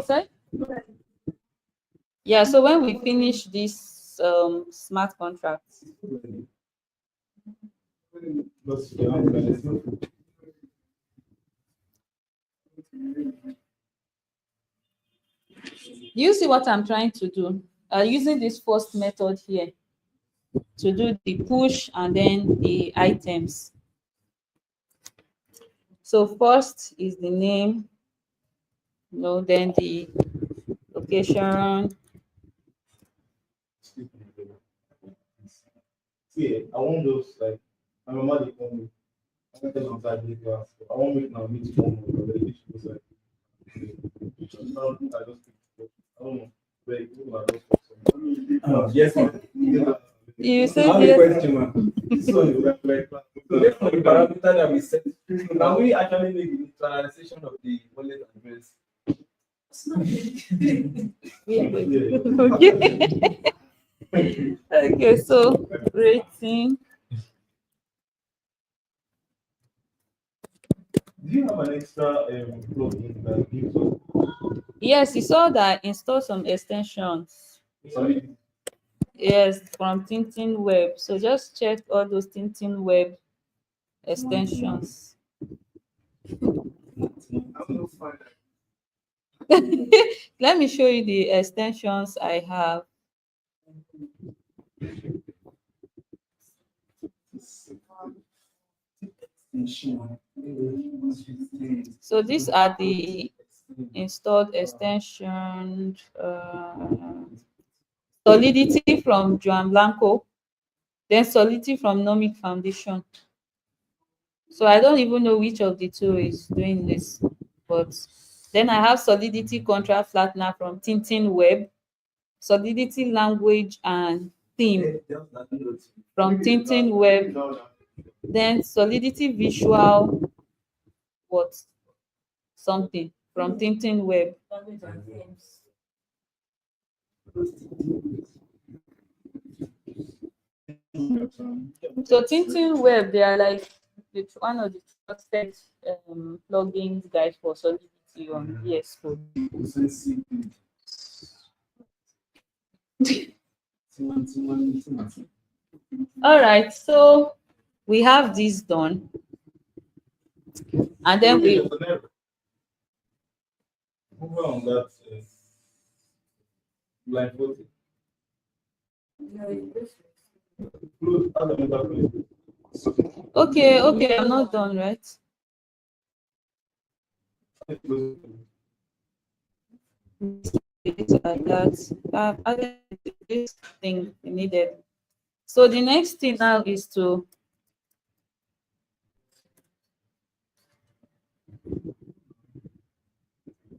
Sorry? Yeah, so when we finish this smart contract, Do you see what I'm trying to do? Using this first method here to do the push and then the items. So first is the name, then the location. See, I want those like my mama they call me. I want them outside the class. I want make now meet one more. But they should go like. I don't speak. I don't know. Very good. I don't speak. Yes, ma'am. You I said have a yes. question, ma'am. This one is like so based on the parameter that we set, can we actually make the neutralization of the wallet address? Okay. Okay, so rating. Do you have an extra plugin that gives us Yes, you saw that install some extensions. Solidity? Yes, from Tintin Web. So just check all those Tintin Web extensions. Let me show you the extensions I have. So these are the installed extensions. Solidity from Joan Blanco, then Solidity from Nomic Foundation. So I don't even know which of the two is doing this, but then I have Solidity Contract Flattener from Tintin Web, Solidity Language and Theme from Tintin Web, then Solidity Visual what something from Tintin Web. So Tintin Web, they are like one of the trusted plugins guide for Solidity on VS Code. All right, so we have this done, and then we Over on that line 40. okay, I'm not done, right? Like that. I've added this thing we needed. So the next thing now is to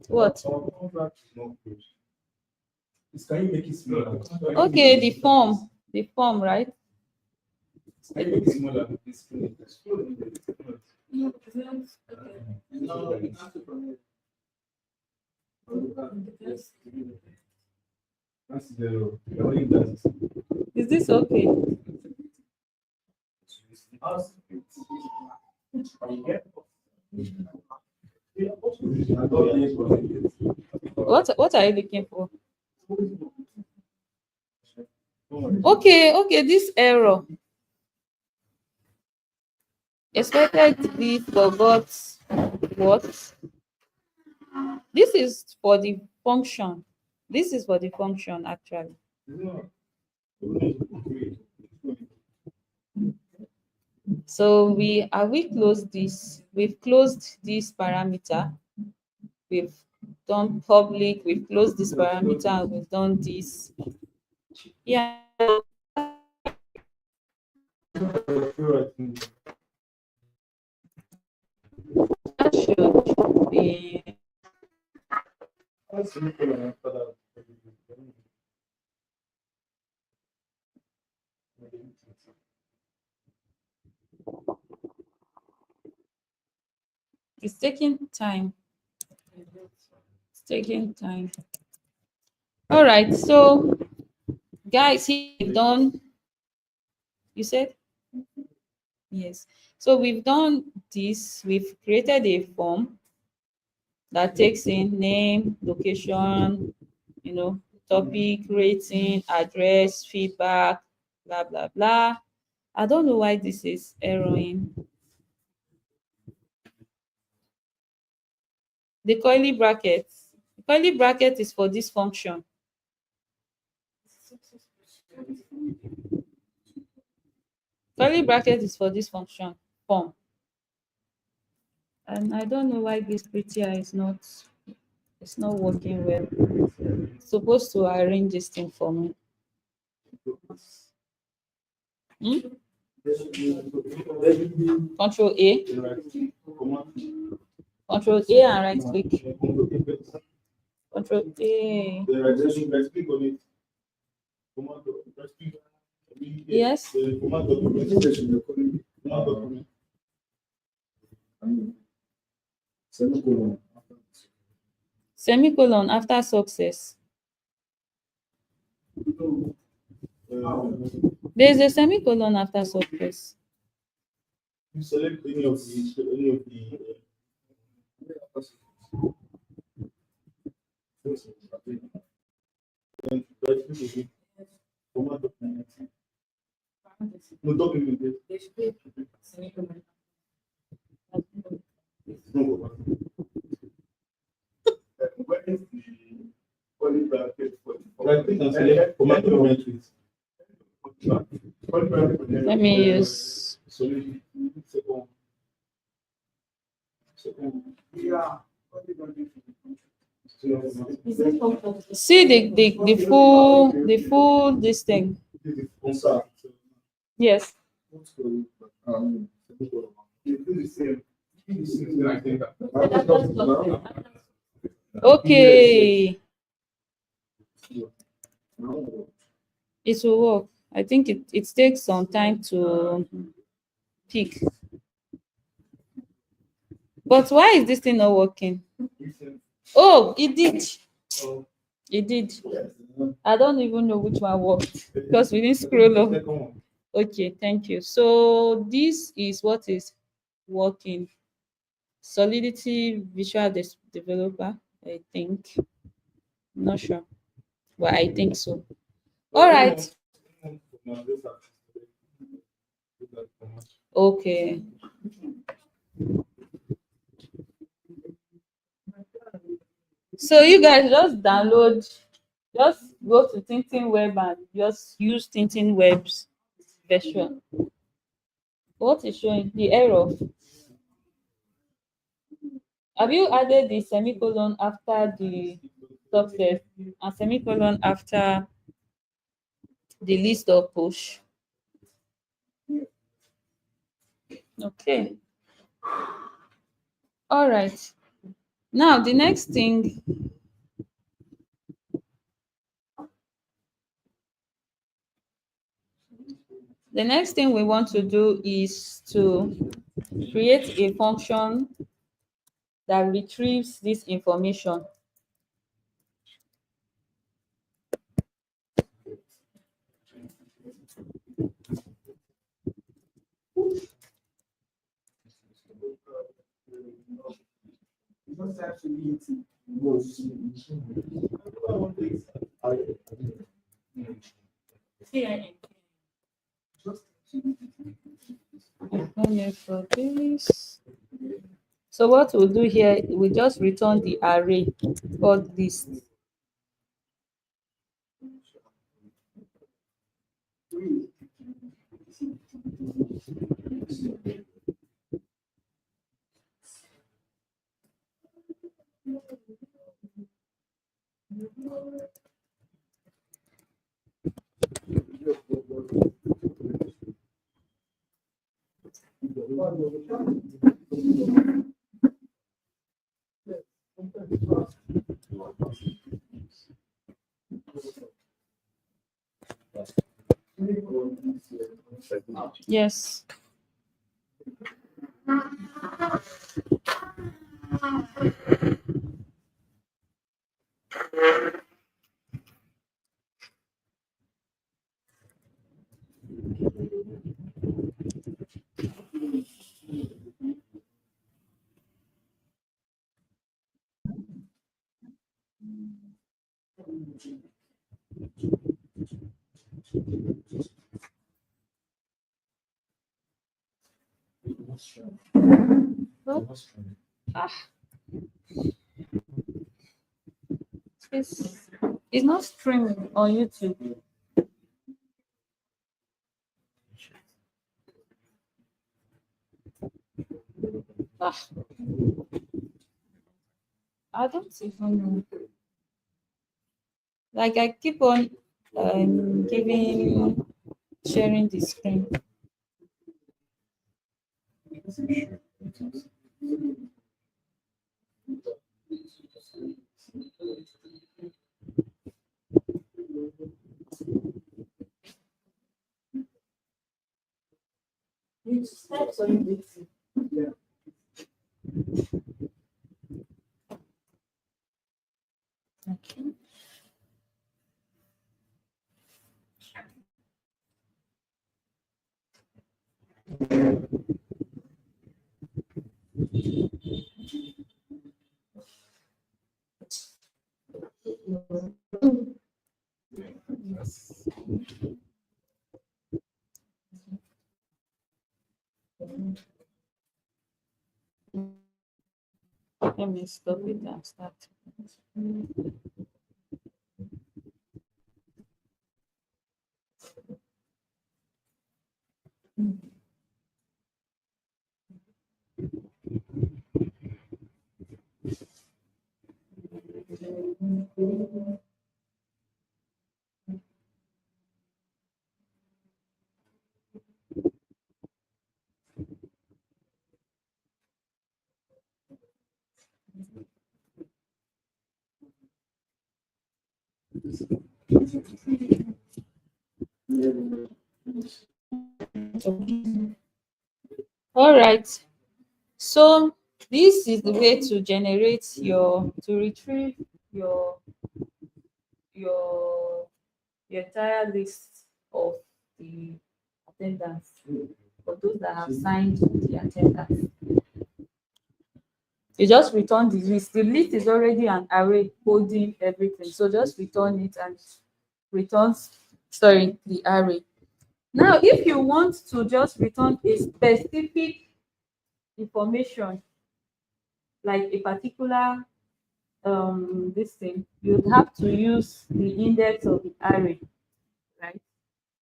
what? Can you make it smaller? Okay, the form, right? Can you make it smaller? That's the Is this okay? What are you looking for? Okay, this error. Expectedly forgot what? This is for the function. This is for the function actually. So we closed this. We've closed this parameter. We've done public. We've closed this parameter. And we've done this. Yeah. That should be. It's taking time. It's taking time. All right, so guys, we've done. You said yes. So we've done this. We've created a form that takes in name, location, topic, rating, address, feedback, blah blah blah. I don't know why this is erroring. The curly brackets. Curly bracket is for this function. Curly bracket is for this function form. And I don't know why this prettier is not, it's not working well. It's supposed to arrange this thing for me. Hmm? Control A. Control A and right click. Control A. Yes. Semicolon after success. There's a semicolon after success. You select any of the no document. No. Where is the curly bracket for the command document? Let me use. Solidity. Yeah. See the full this thing. Yes. Okay. It will work. I think it takes some time to pick. But why is this thing not working? Oh, it did. It did. I don't even know which one worked because we didn't scroll up. Okay, thank you. So this is what is working. Solidity Visual Developer, I think. Not sure, but I think so. All right. Okay. So you guys just download, just go to Tintin Web and just use Tintin Web's version. What is showing the error? Have you added the semicolon after the success and semicolon after the list of push? Okay. All right. Now the next thing, we want to do is to create a function that retrieves this information. For this. So what we'll do here, we just return the array called list. Yes. Ah. It's not streaming on YouTube. Ah, I don't even know. Like I keep on giving sharing the screen. You start Solidity. Yeah. Okay. Let me stop it and start. All right. So this is the way to generate to retrieve your your your entire list of the attendance for those that have signed the attendance. You just return the list. The list is already an array holding everything. So just return it and returns the array. Now, if you want to just return a specific information, like a particular this thing, you'd have to use the index of the array, right?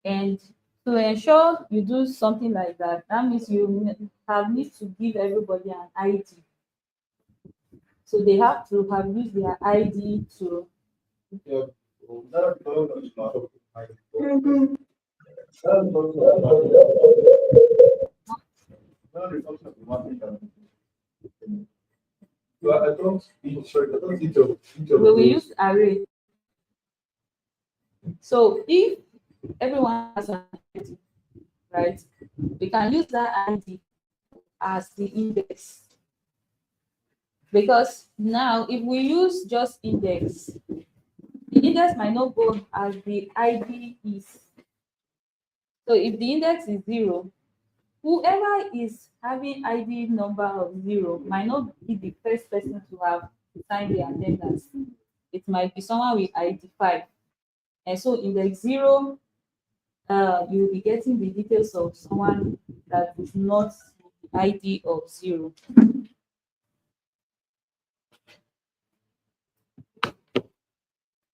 And to ensure you do something like that, that means you need to give everybody an ID. So they have to have used their ID to Yeah. Well, I don't sorry, I don't think we will use array. So if everyone has an ID, right, we can use that ID as the index. Because now if we use just index, the index might not go as the ID is. So if the index is 0, whoever is having ID number of 0 might not be the first person to have signed the attendance. It might be someone with ID 5. And so index 0, you will be getting the details of someone that is not ID of 0.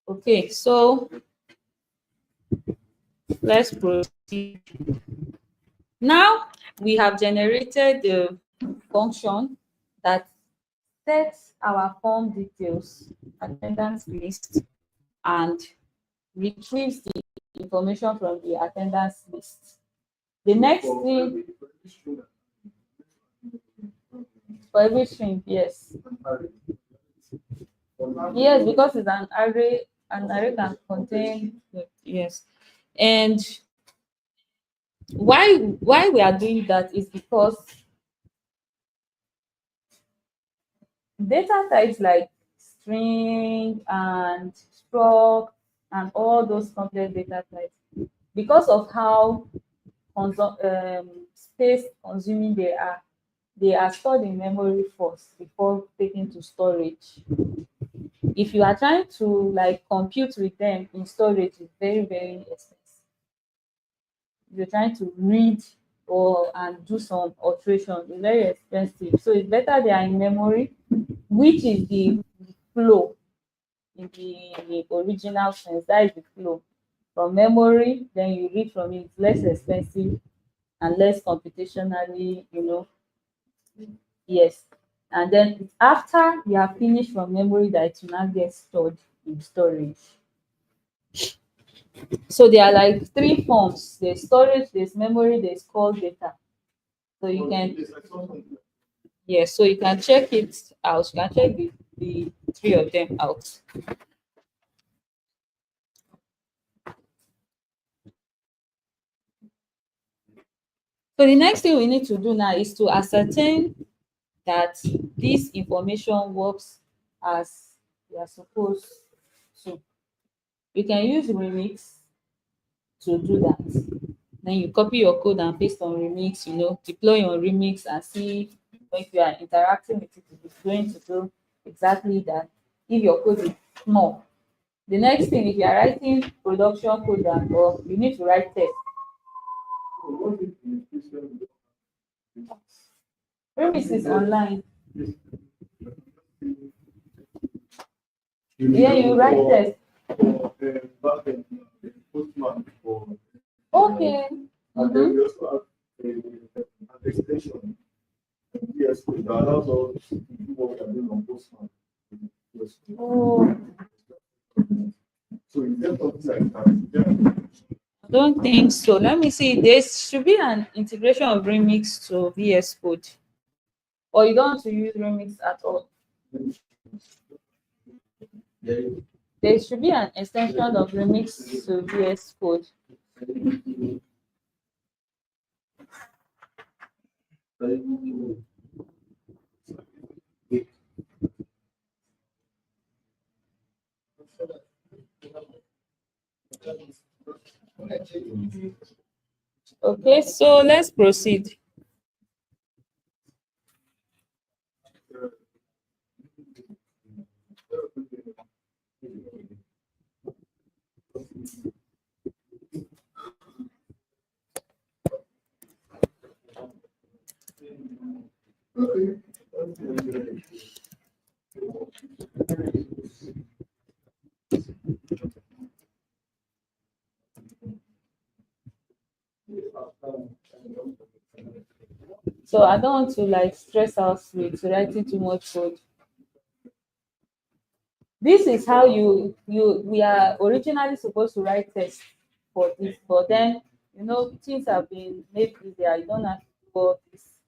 Okay, so let's proceed. Now we have generated the function that sets our form details, attendance list, and retrieves the information from the attendance list. The next thing for every string, yes. Yes, because it's an array can contain, yes. And why we are doing that is because data types like string and struct and all those complex data types, because of how space consuming they are stored in memory first before taken to storage. If you are trying to like compute with them in storage, it's very, very expensive. If you're trying to read and do some alteration, it's very expensive. So it's better they are in memory, which is the flow. in the original sense. That is the flow. From memory, then you read from it. It's less expensive and less computationally, yes. And then after you have finished from memory, that it will now get stored in storage. So there are like three forms: there's storage, there's memory, there's call data. So you can, yes, so you can check it out. You can check the three of them out. So the next thing we need to do now is to ascertain that this information works as we are supposed to. You can use Remix to do that. Then you copy your code and paste on Remix, deploy on Remix and see if you are interacting with it, it's going to do exactly that. If your code is small. The next thing, if you are writing production code or you need to write test. Remix is online. Yeah, you write test. Okay. And then we also have an extension. Yes, that allows us to do what we are doing on Postman. Yes. Oh, So is there something like that? I don't think so. Let me see. There should be an integration of Remix to VS Code. Or you don't want to use Remix at all. There should be an extension of Remix to VS Code. Okay, so let's proceed. So I don't want to like stress out with writing too much code. This is how we are originally supposed to write tests for this, but then things have been made easier. You don't have to do all these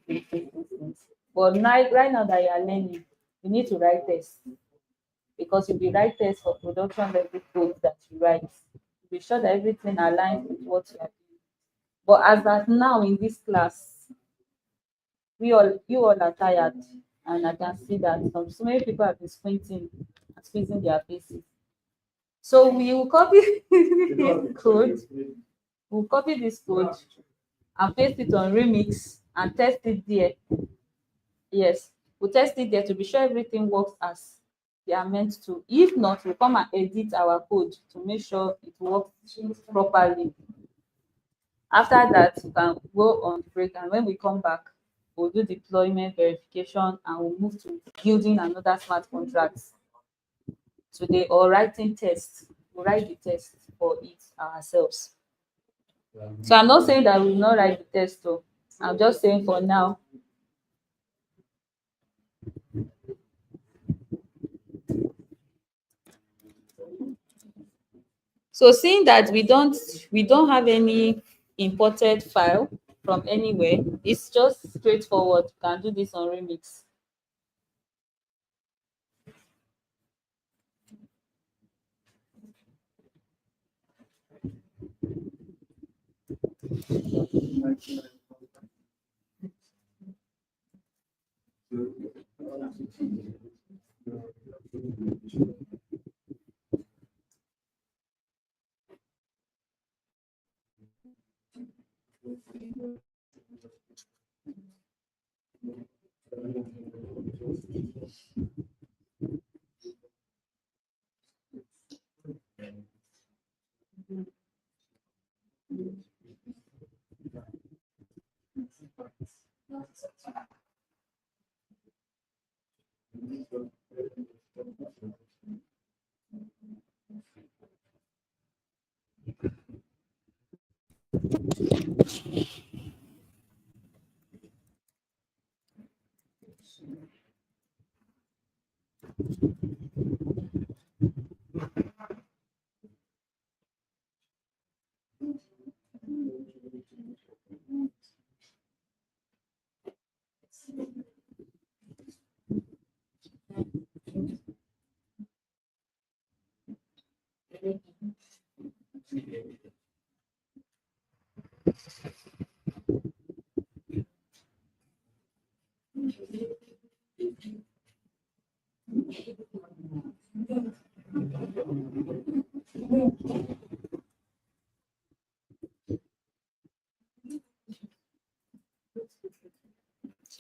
things. But right now that you are learning, you need to write tests because you'll be write tests for production level code that you write. Be sure that everything aligns with what you are doing. But as at now in this class, you all are tired, and I can see that so many people have been squinting and squeezing their faces. So we will copy this code. We'll copy this code and paste it on Remix and test it there. Yes, we'll test it there to be sure everything works as they are meant to. If not, we'll come and edit our code to make sure it works properly. After that, we can go on break, and when we come back, we'll do deployment verification and we'll move to building another smart contract today or writing tests. We'll write the test for it ourselves. So I'm not saying that we will not write the test though. I'm just saying for now. So seeing that we don't have any imported file from anywhere, it's just straightforward. You can do this on Remix.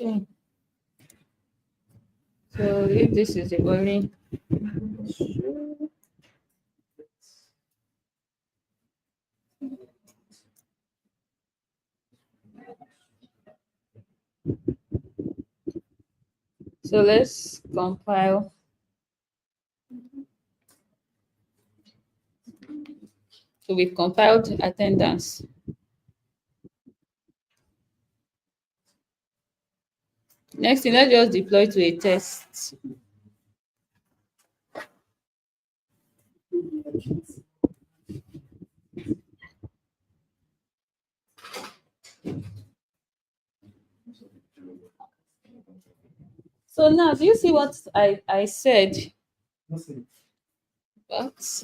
Okay. So if this is the only so let's compile. So we've compiled attendance. Next thing, let's just deploy to a test. So now, do you see what I said? What?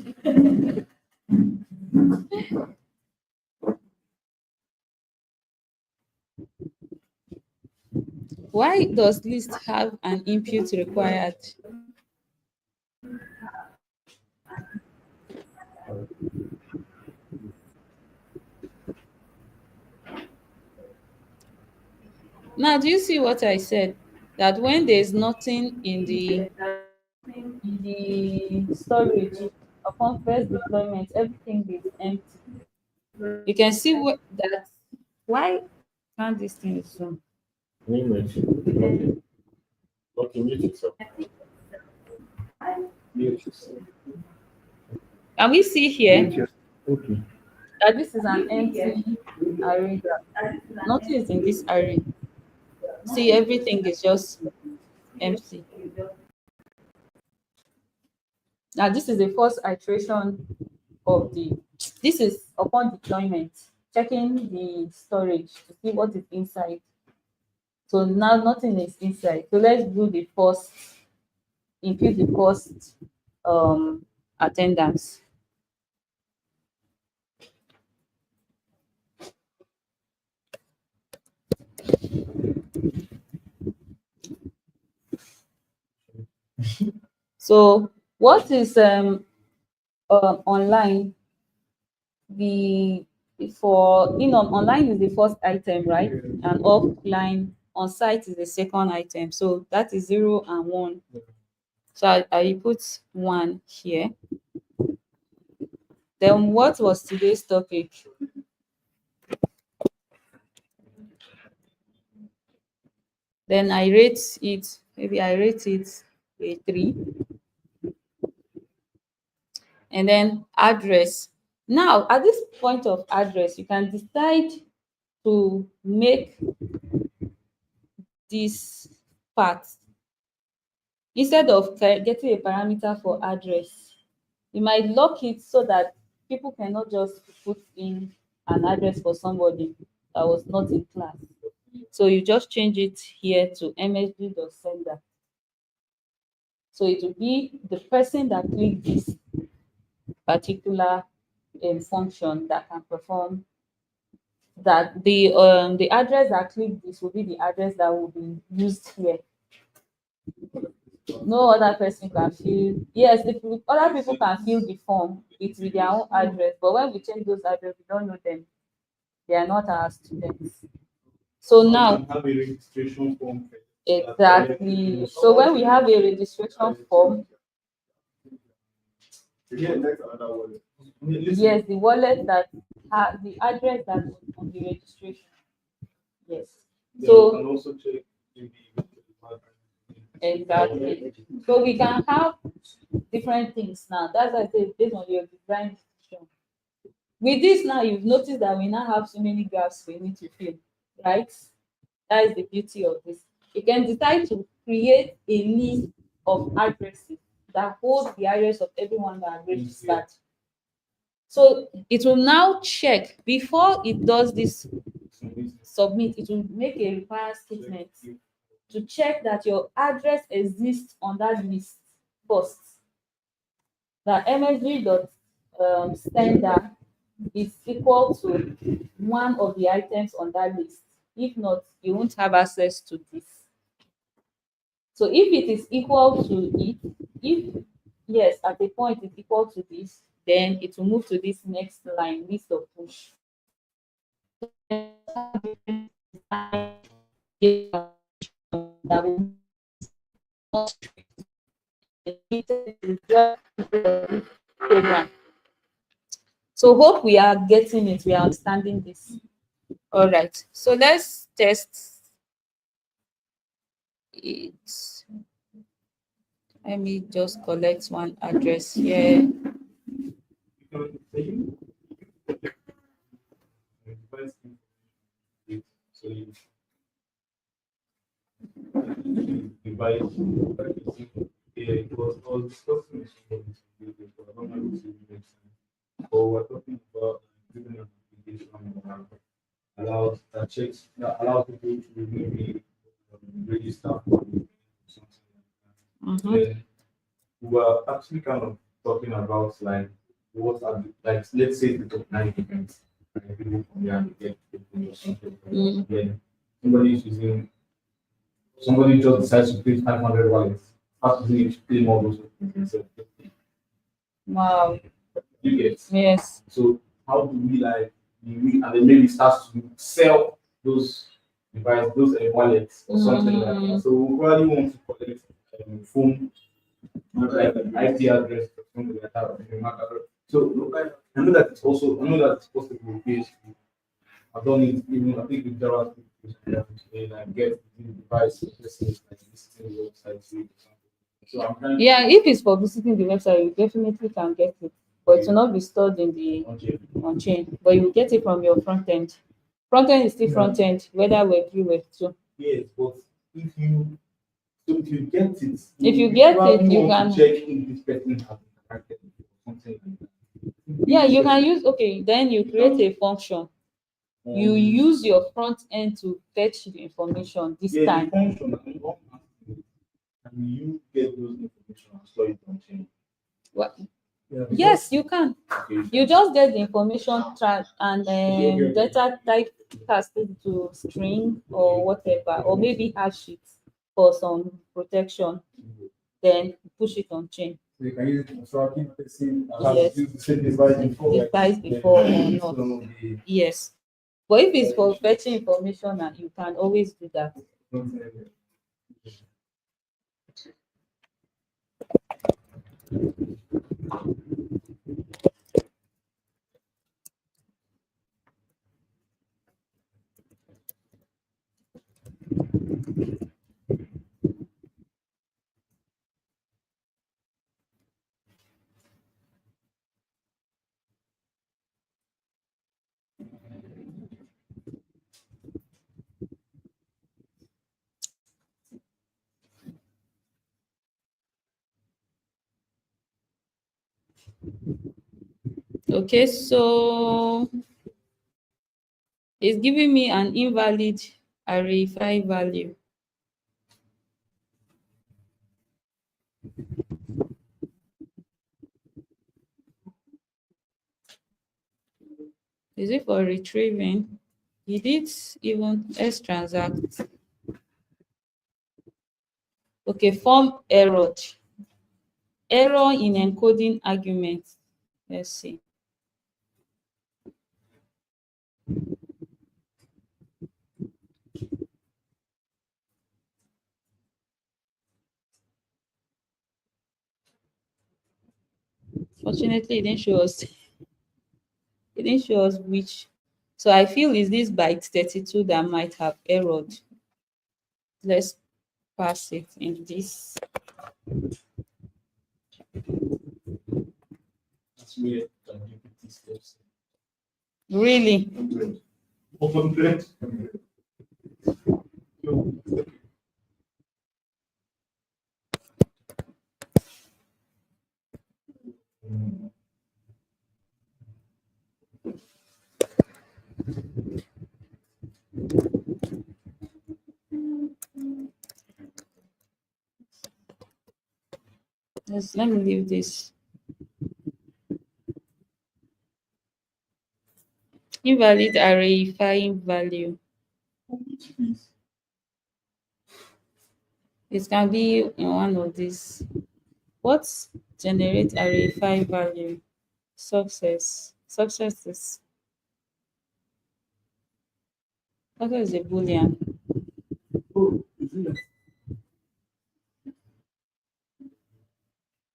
Why does list have an input required? Now, do you see what I said? That when there's nothing in the storage upon first deployment, everything is empty. You can see what that. Why can't this thing zoom? Image. Okay. Okay, mute yourself. Mute yourself. Can we see here Mute yourself. Okay. that this is an empty array? Nothing is in this array. See, everything is just empty. Now, this is the first iteration of this is upon deployment, checking the storage to see what is inside. So now nothing is inside. So let's do the first, impute the first attendance. So what is online? The for online is the first item, right? And offline on site is the second item. So that is 0 and 1. So I put 1 here. Then what was today's topic? Then I rate it, maybe I rate it a 3. And then address. Now, at this point of address, you can decide to make this part instead of getting a parameter for address. You might lock it so that people cannot just put in an address for somebody that was not in class. So you just change it here to msg.sender. So it will be the person that clicked this particular function that can perform that. The address that clicked this will be the address that will be used here. No other person can fill. Yes, other people can fill the form with their own address, but when we change those address, we don't know them. They are not our students. So now, have a registration form. exactly. So when we have a registration form, That's another one. yes, the wallet that has the address that was on the registration. Yes. So So can also check exactly. So we can have different things now. That's why I say based on your design decision. With this now, you've noticed that we now have so many gaps we need to fill, right? That is the beauty of this. You can decide to create a list of addresses that hold the address of everyone that registered. So it will now check before it does this submit, it will make a required statement to check that your address exists on that list first. That msg.standard is equal to one of the items on that list. If not, you won't have access to this. So if it is equal to it, if yes, at a point it's equal to this, then it will move to this next line, list of push. That will not program. So hope we are getting it, we are understanding this. All right, so let's test it. Let me just collect one address here. So you divide because all discussing is so I don't know if it makes sense. But we're talking about giving an application that allows that checks that allows people to maybe register for something like that. Then we were actually kind of talking about like what are the, like let's say the top 9 events and people from there get or something. Then somebody is using somebody just decides to pay 500 wallets. How to do it, pay more those events. Wow. You get. Yes. So how do we like and then maybe starts to sell those devices, those wallets or something like that. So we probably want to collect phone, like an IP address or something like that. So I know that it's also I know that it's possible with PHP. I've done it even I think with JavaScript today, like get the device, let's say it's like visiting the website to it or something. So I'm trying Yeah, if it's for visiting the website, you definitely can get it, but it will not be stored in the on chain. But you will get it from your front end. Front end is still front end, whether Web 3, Web 2. yes, but if you so if you get it, If you get it, probably you want can. to check if this person has interacted with you or something like that. Yeah, you can use. Okay, then you create a function. You use your front end to fetch the information this yeah, time. the function and you get those information and store it on chain. What? Yeah, Yes, you can. okay. You just get the information and Okay. data type cast it to string or whatever, or maybe hash it for some protection. Then push it on chain. So you can use it for tracking, person, Yes. used the same device before. Device before or not. So Yes. But if it's for fetching information, and you can always do that. Okay, so it's giving me an invalid array value. Is it for retrieving? Did it even transact? Okay, form error. Error in encoding arguments. Let's see. Fortunately, it didn't show us. It didn't show us which. So I feel is this byte 32 that might have errored. Let's pass it in this. that's where the GPT steps Really? 100. Yes, let me leave this. Invalid arrayifying value. Which is It can be in one of these. What generate arrayify value? Success. Success is a boolean. is it?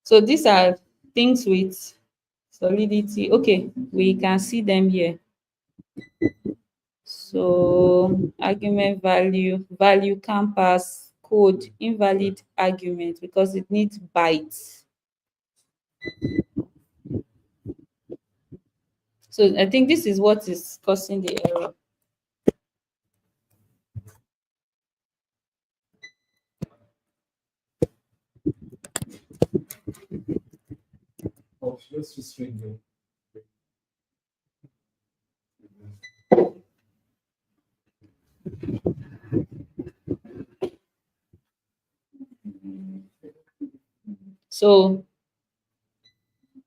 So these are things with solidity. Okay, we can see them here. So argument value can pass, code, invalid argument because it needs bytes. So I think this is what is causing the error. Oh, just to string there. So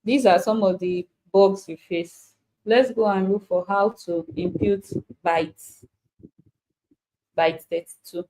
these are some of the bugs we face. Let's go and look for how to impute bytes, byte 32.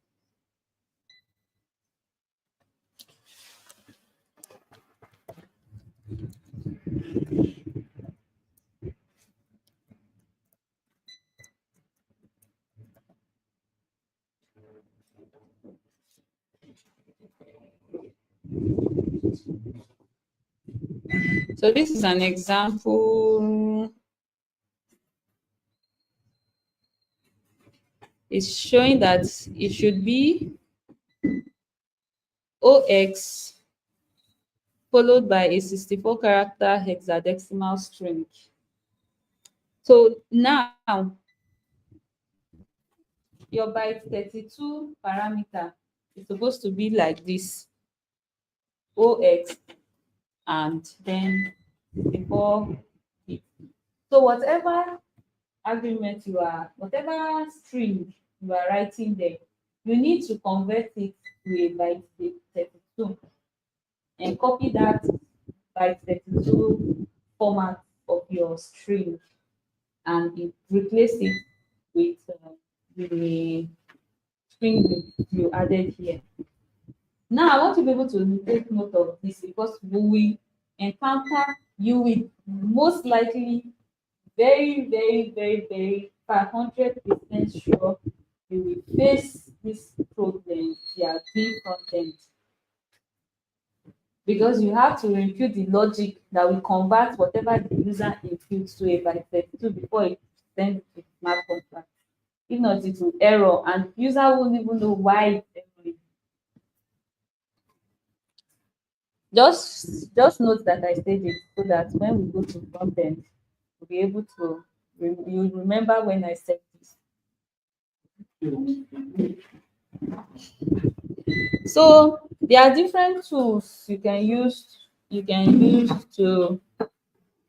So this is an example. It's showing that it should be OX followed by a 64-character hexadecimal string. So now your byte 32 parameter is supposed to be like this: OX and then 64. So whatever string you are writing there, you need to convert it to a byte 32 and copy that byte 32 format of your string and replace it with the string you added here. Now, I want to be able to take note of this because we will encounter, you will most likely very 500% sure you will face this problem if you are doing content, because you have to impute the logic that will convert whatever the user imputes to a byte 32 before it sends it to the smart contract. If not, it will error and user won't even know why it's erroring. Just note that I said it so that when we go to content, we'll be able to you remember when I said this. So there are different tools you can use to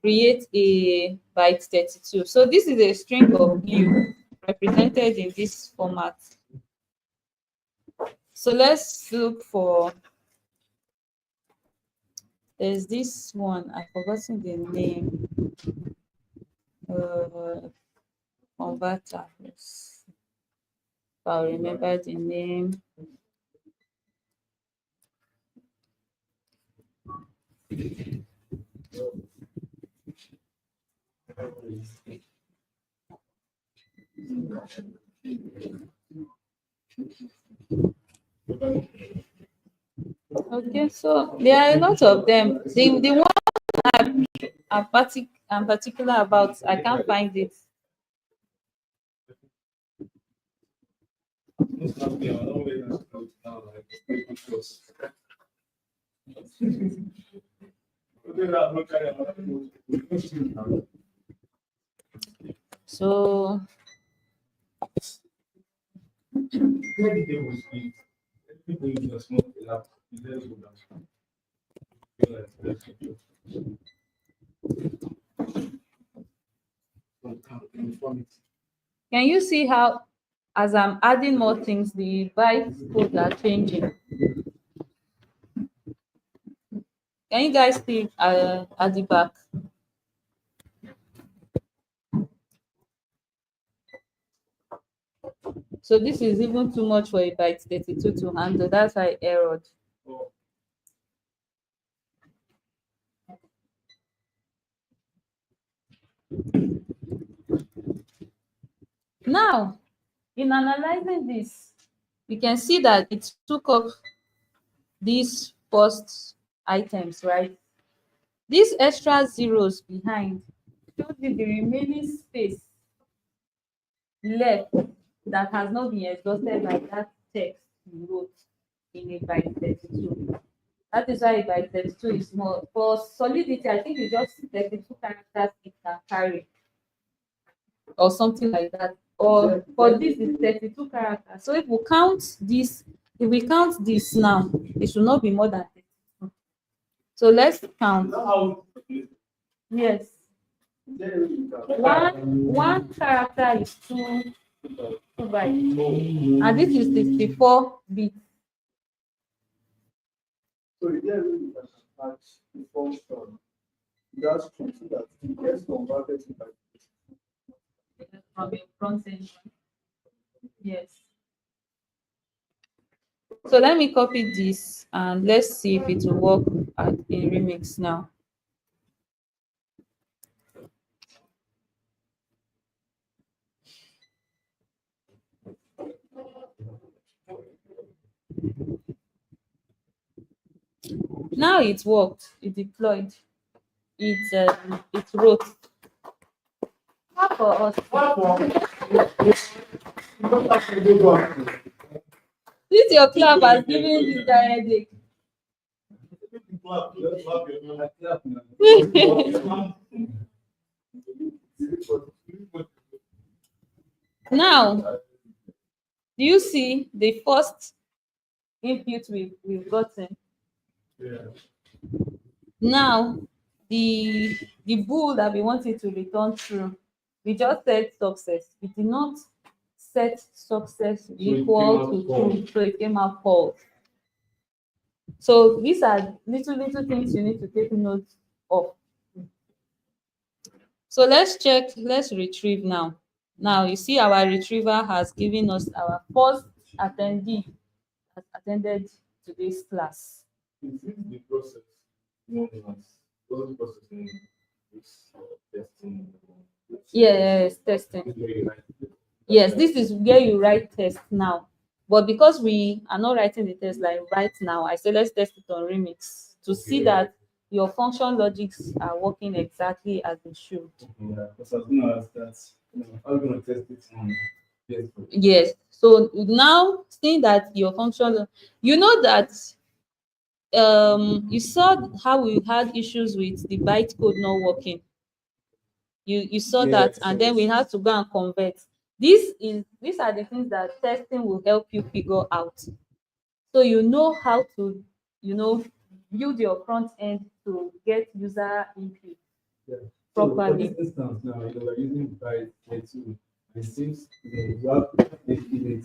create a byte 32. So this is a string of view represented in this format. So let's look for, there's this one, I've forgotten the name. Converter. Yes. If I'll remember the name. Okay, so there are a lot of them. The one I'm particular about, I can't find it. Most of them are always now, like, because So Where the table is split, everything in your small lab, you let it go down. Uniformity. can you see how as I'm adding more things, the byte code are changing? Can you guys see at the back? So this is even too much for a byte 32 to handle. That's why I errored. Oh, Now, in analyzing this, we can see that it took up these first items, right? These extra zeros behind shows you the remaining space left that has not been exhausted by that text you wrote in a byte 32. That is why a byte 32 is more. For solidity, I think it's just 32 characters it can carry, or something like that. Or for this is 32 characters. So if we count this, if we count this now, it should not be more than 32. So let's count. now Yes. there One character is two bytes. And this is 64 bits. So there really can attach the function that's true so that it gets converted to byte. From your front end. Yes. So let me copy this and let's see if it will work in Remix now. Now it worked. It deployed. It wrote. Clap for us. This your clap has given this guy headache. Now, do you see the first input we've gotten? Yeah. Now, the bool that we wanted to return true, we just said success. We did not set success equal to true, so it came out false. So these are little things you need to take note of. So let's check, let's retrieve now. Now you see our retriever has given us our first attendee has attended today's class. Is it the process known as all the processing is testing? Yes, testing. Yes, this is where you write test now. But because we are not writing the test like right now, I say let's test it on Remix to see that your function logics are working exactly as they should. Yeah, because I was going to ask that. I'm going to test it on Facebook. Yes. So now seeing that your function, you know that you saw how we had issues with the bytecode not working. You saw that, and then we had to go and convert. These are the things that testing will help you figure out. So you know how to, build your front end to get user input properly. So for this instance now, we're using byte 32. It seems you have the limit.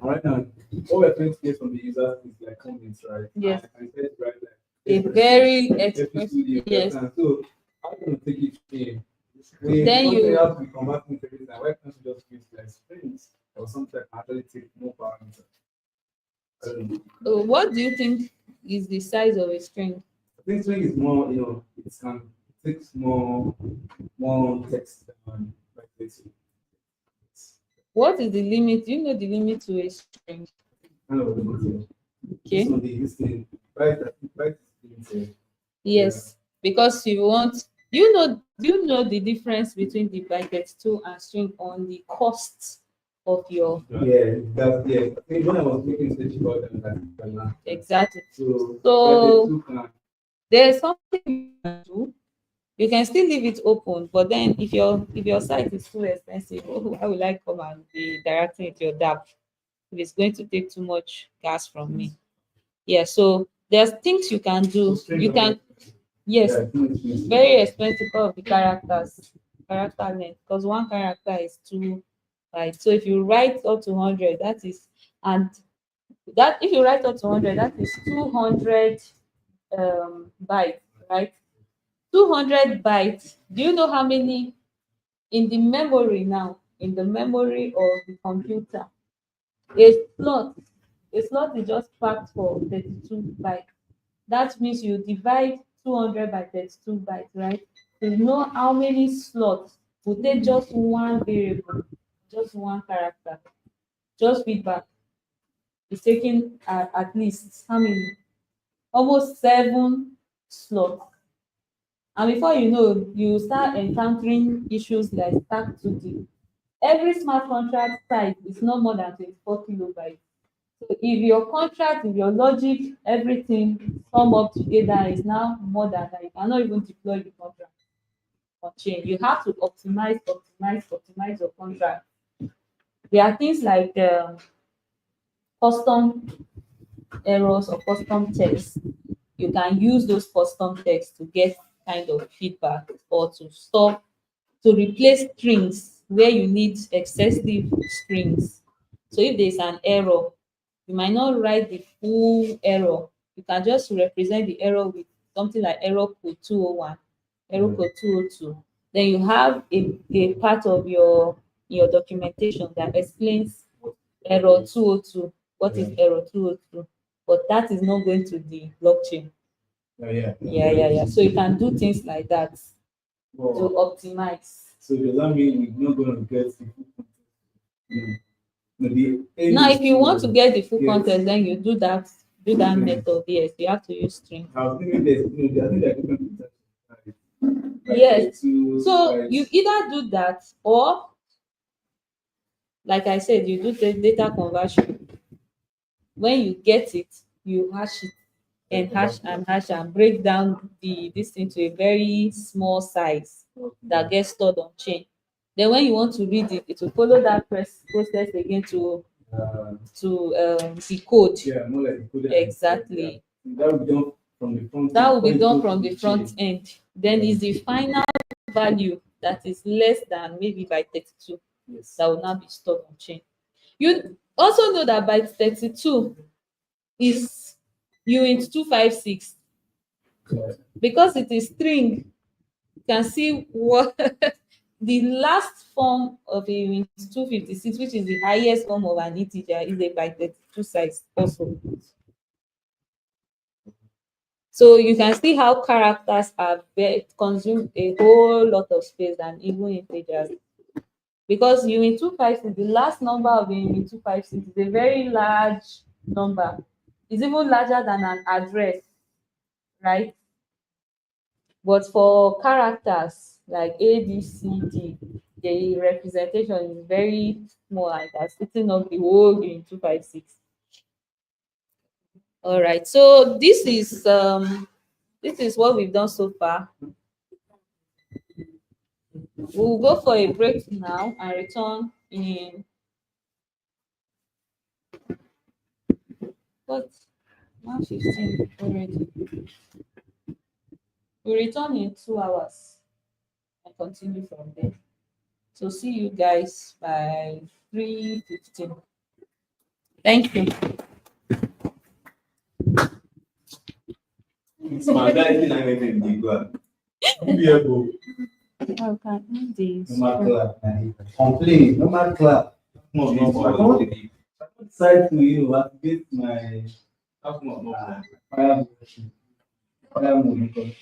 Right now, what we're trying to get from the users is like comments, right? Yes. And it's right like A very expressive, yes. So I'm going to take it in. Then you have to be converting to everything. Why can't you just use like strings or something that actually take more parameters? What do you think is the size of a string? I think string is more, it can take more text than like this. What is the limit? Do you know the limit to a string? Kind of limited. Okay. So this thing, right is limited. Yes, because you want, do you know the difference between the byte 2 and string on the cost of your? Yeah, that's I think when I was making such about that, Exactly. So So there's something you can do You can still leave it open, but then if your site is too expensive, why will I come and be directing it to your dApp if it's going to take too much gas from me? Yeah, so there's things you can do. You can, yes, very expensive because of the character length, because one character is 2 bytes. So if you write up to 100, that is, and that if you write up to 100, that is 200 bytes, right? 200 bytes. Do you know how many in the memory now? In the memory of the computer, a slot, a slot is just packed for 32 bytes. That means you divide 200 by 32 bytes, right? To know how many slots will take just one variable, just one character, just feedback is taking at least how many? Almost 7 slots. And before you know, you start encountering issues like stack 2D. Every smart contract size is not more than 24 kilobytes. So if your contract, if your logic, everything sum up together is now more than that, you cannot even deploy the contract on chain. You have to optimize your contract. There are things like custom errors or custom text. You can use those custom text to get kind of feedback or to stop, to replace strings where you need excessive strings. So if there's an error, you might not write the full error. You can just represent the error with something like error code 201, error code 202. Then you have a part of your documentation that explains error 202. What is error 202? But that is not going to the blockchain. Yeah. So you can do things like that to optimize. So does that mean we're not going to get Now, if you want to get the full content, then you do that method. Yes, you have to use string. I was thinking there's, I think there are different types. Yes. So you either do that, or like I said, you do the data conversion. When you get it, you hash it and hash and break down this into a very small size that gets stored on chain. Then when you want to read it, it will follow that process again to decode. Yeah, more like decoded. Exactly. That will be done from the front. That will be done from the front end. Then is the final value that is less than maybe by 32. Yes. That will now be stored on chain. You also know that by 32 is uint 256. Yeah. Because it is string, you can see what the last form of a uint 256, which is the highest form of an integer, is a by 32 size also. So you can see how characters are consume a whole lot of space than even integers. Because uint 256, the last number of uint 256 is a very large number. It's even larger than an address, right? But for characters like A, B, C, D, the representation is very small, and that's splitting up the whole uint 256. All right, so this is what we've done so far. We'll go for a break now and return in what 1:15 already. We'll return in 2 hours and continue from there. So see you guys by 3:15. Thank you. My guy is not even the go. Be able. How can I do this? Normal clap. Complain. Normal clap. No, I decide to activate my fire mode because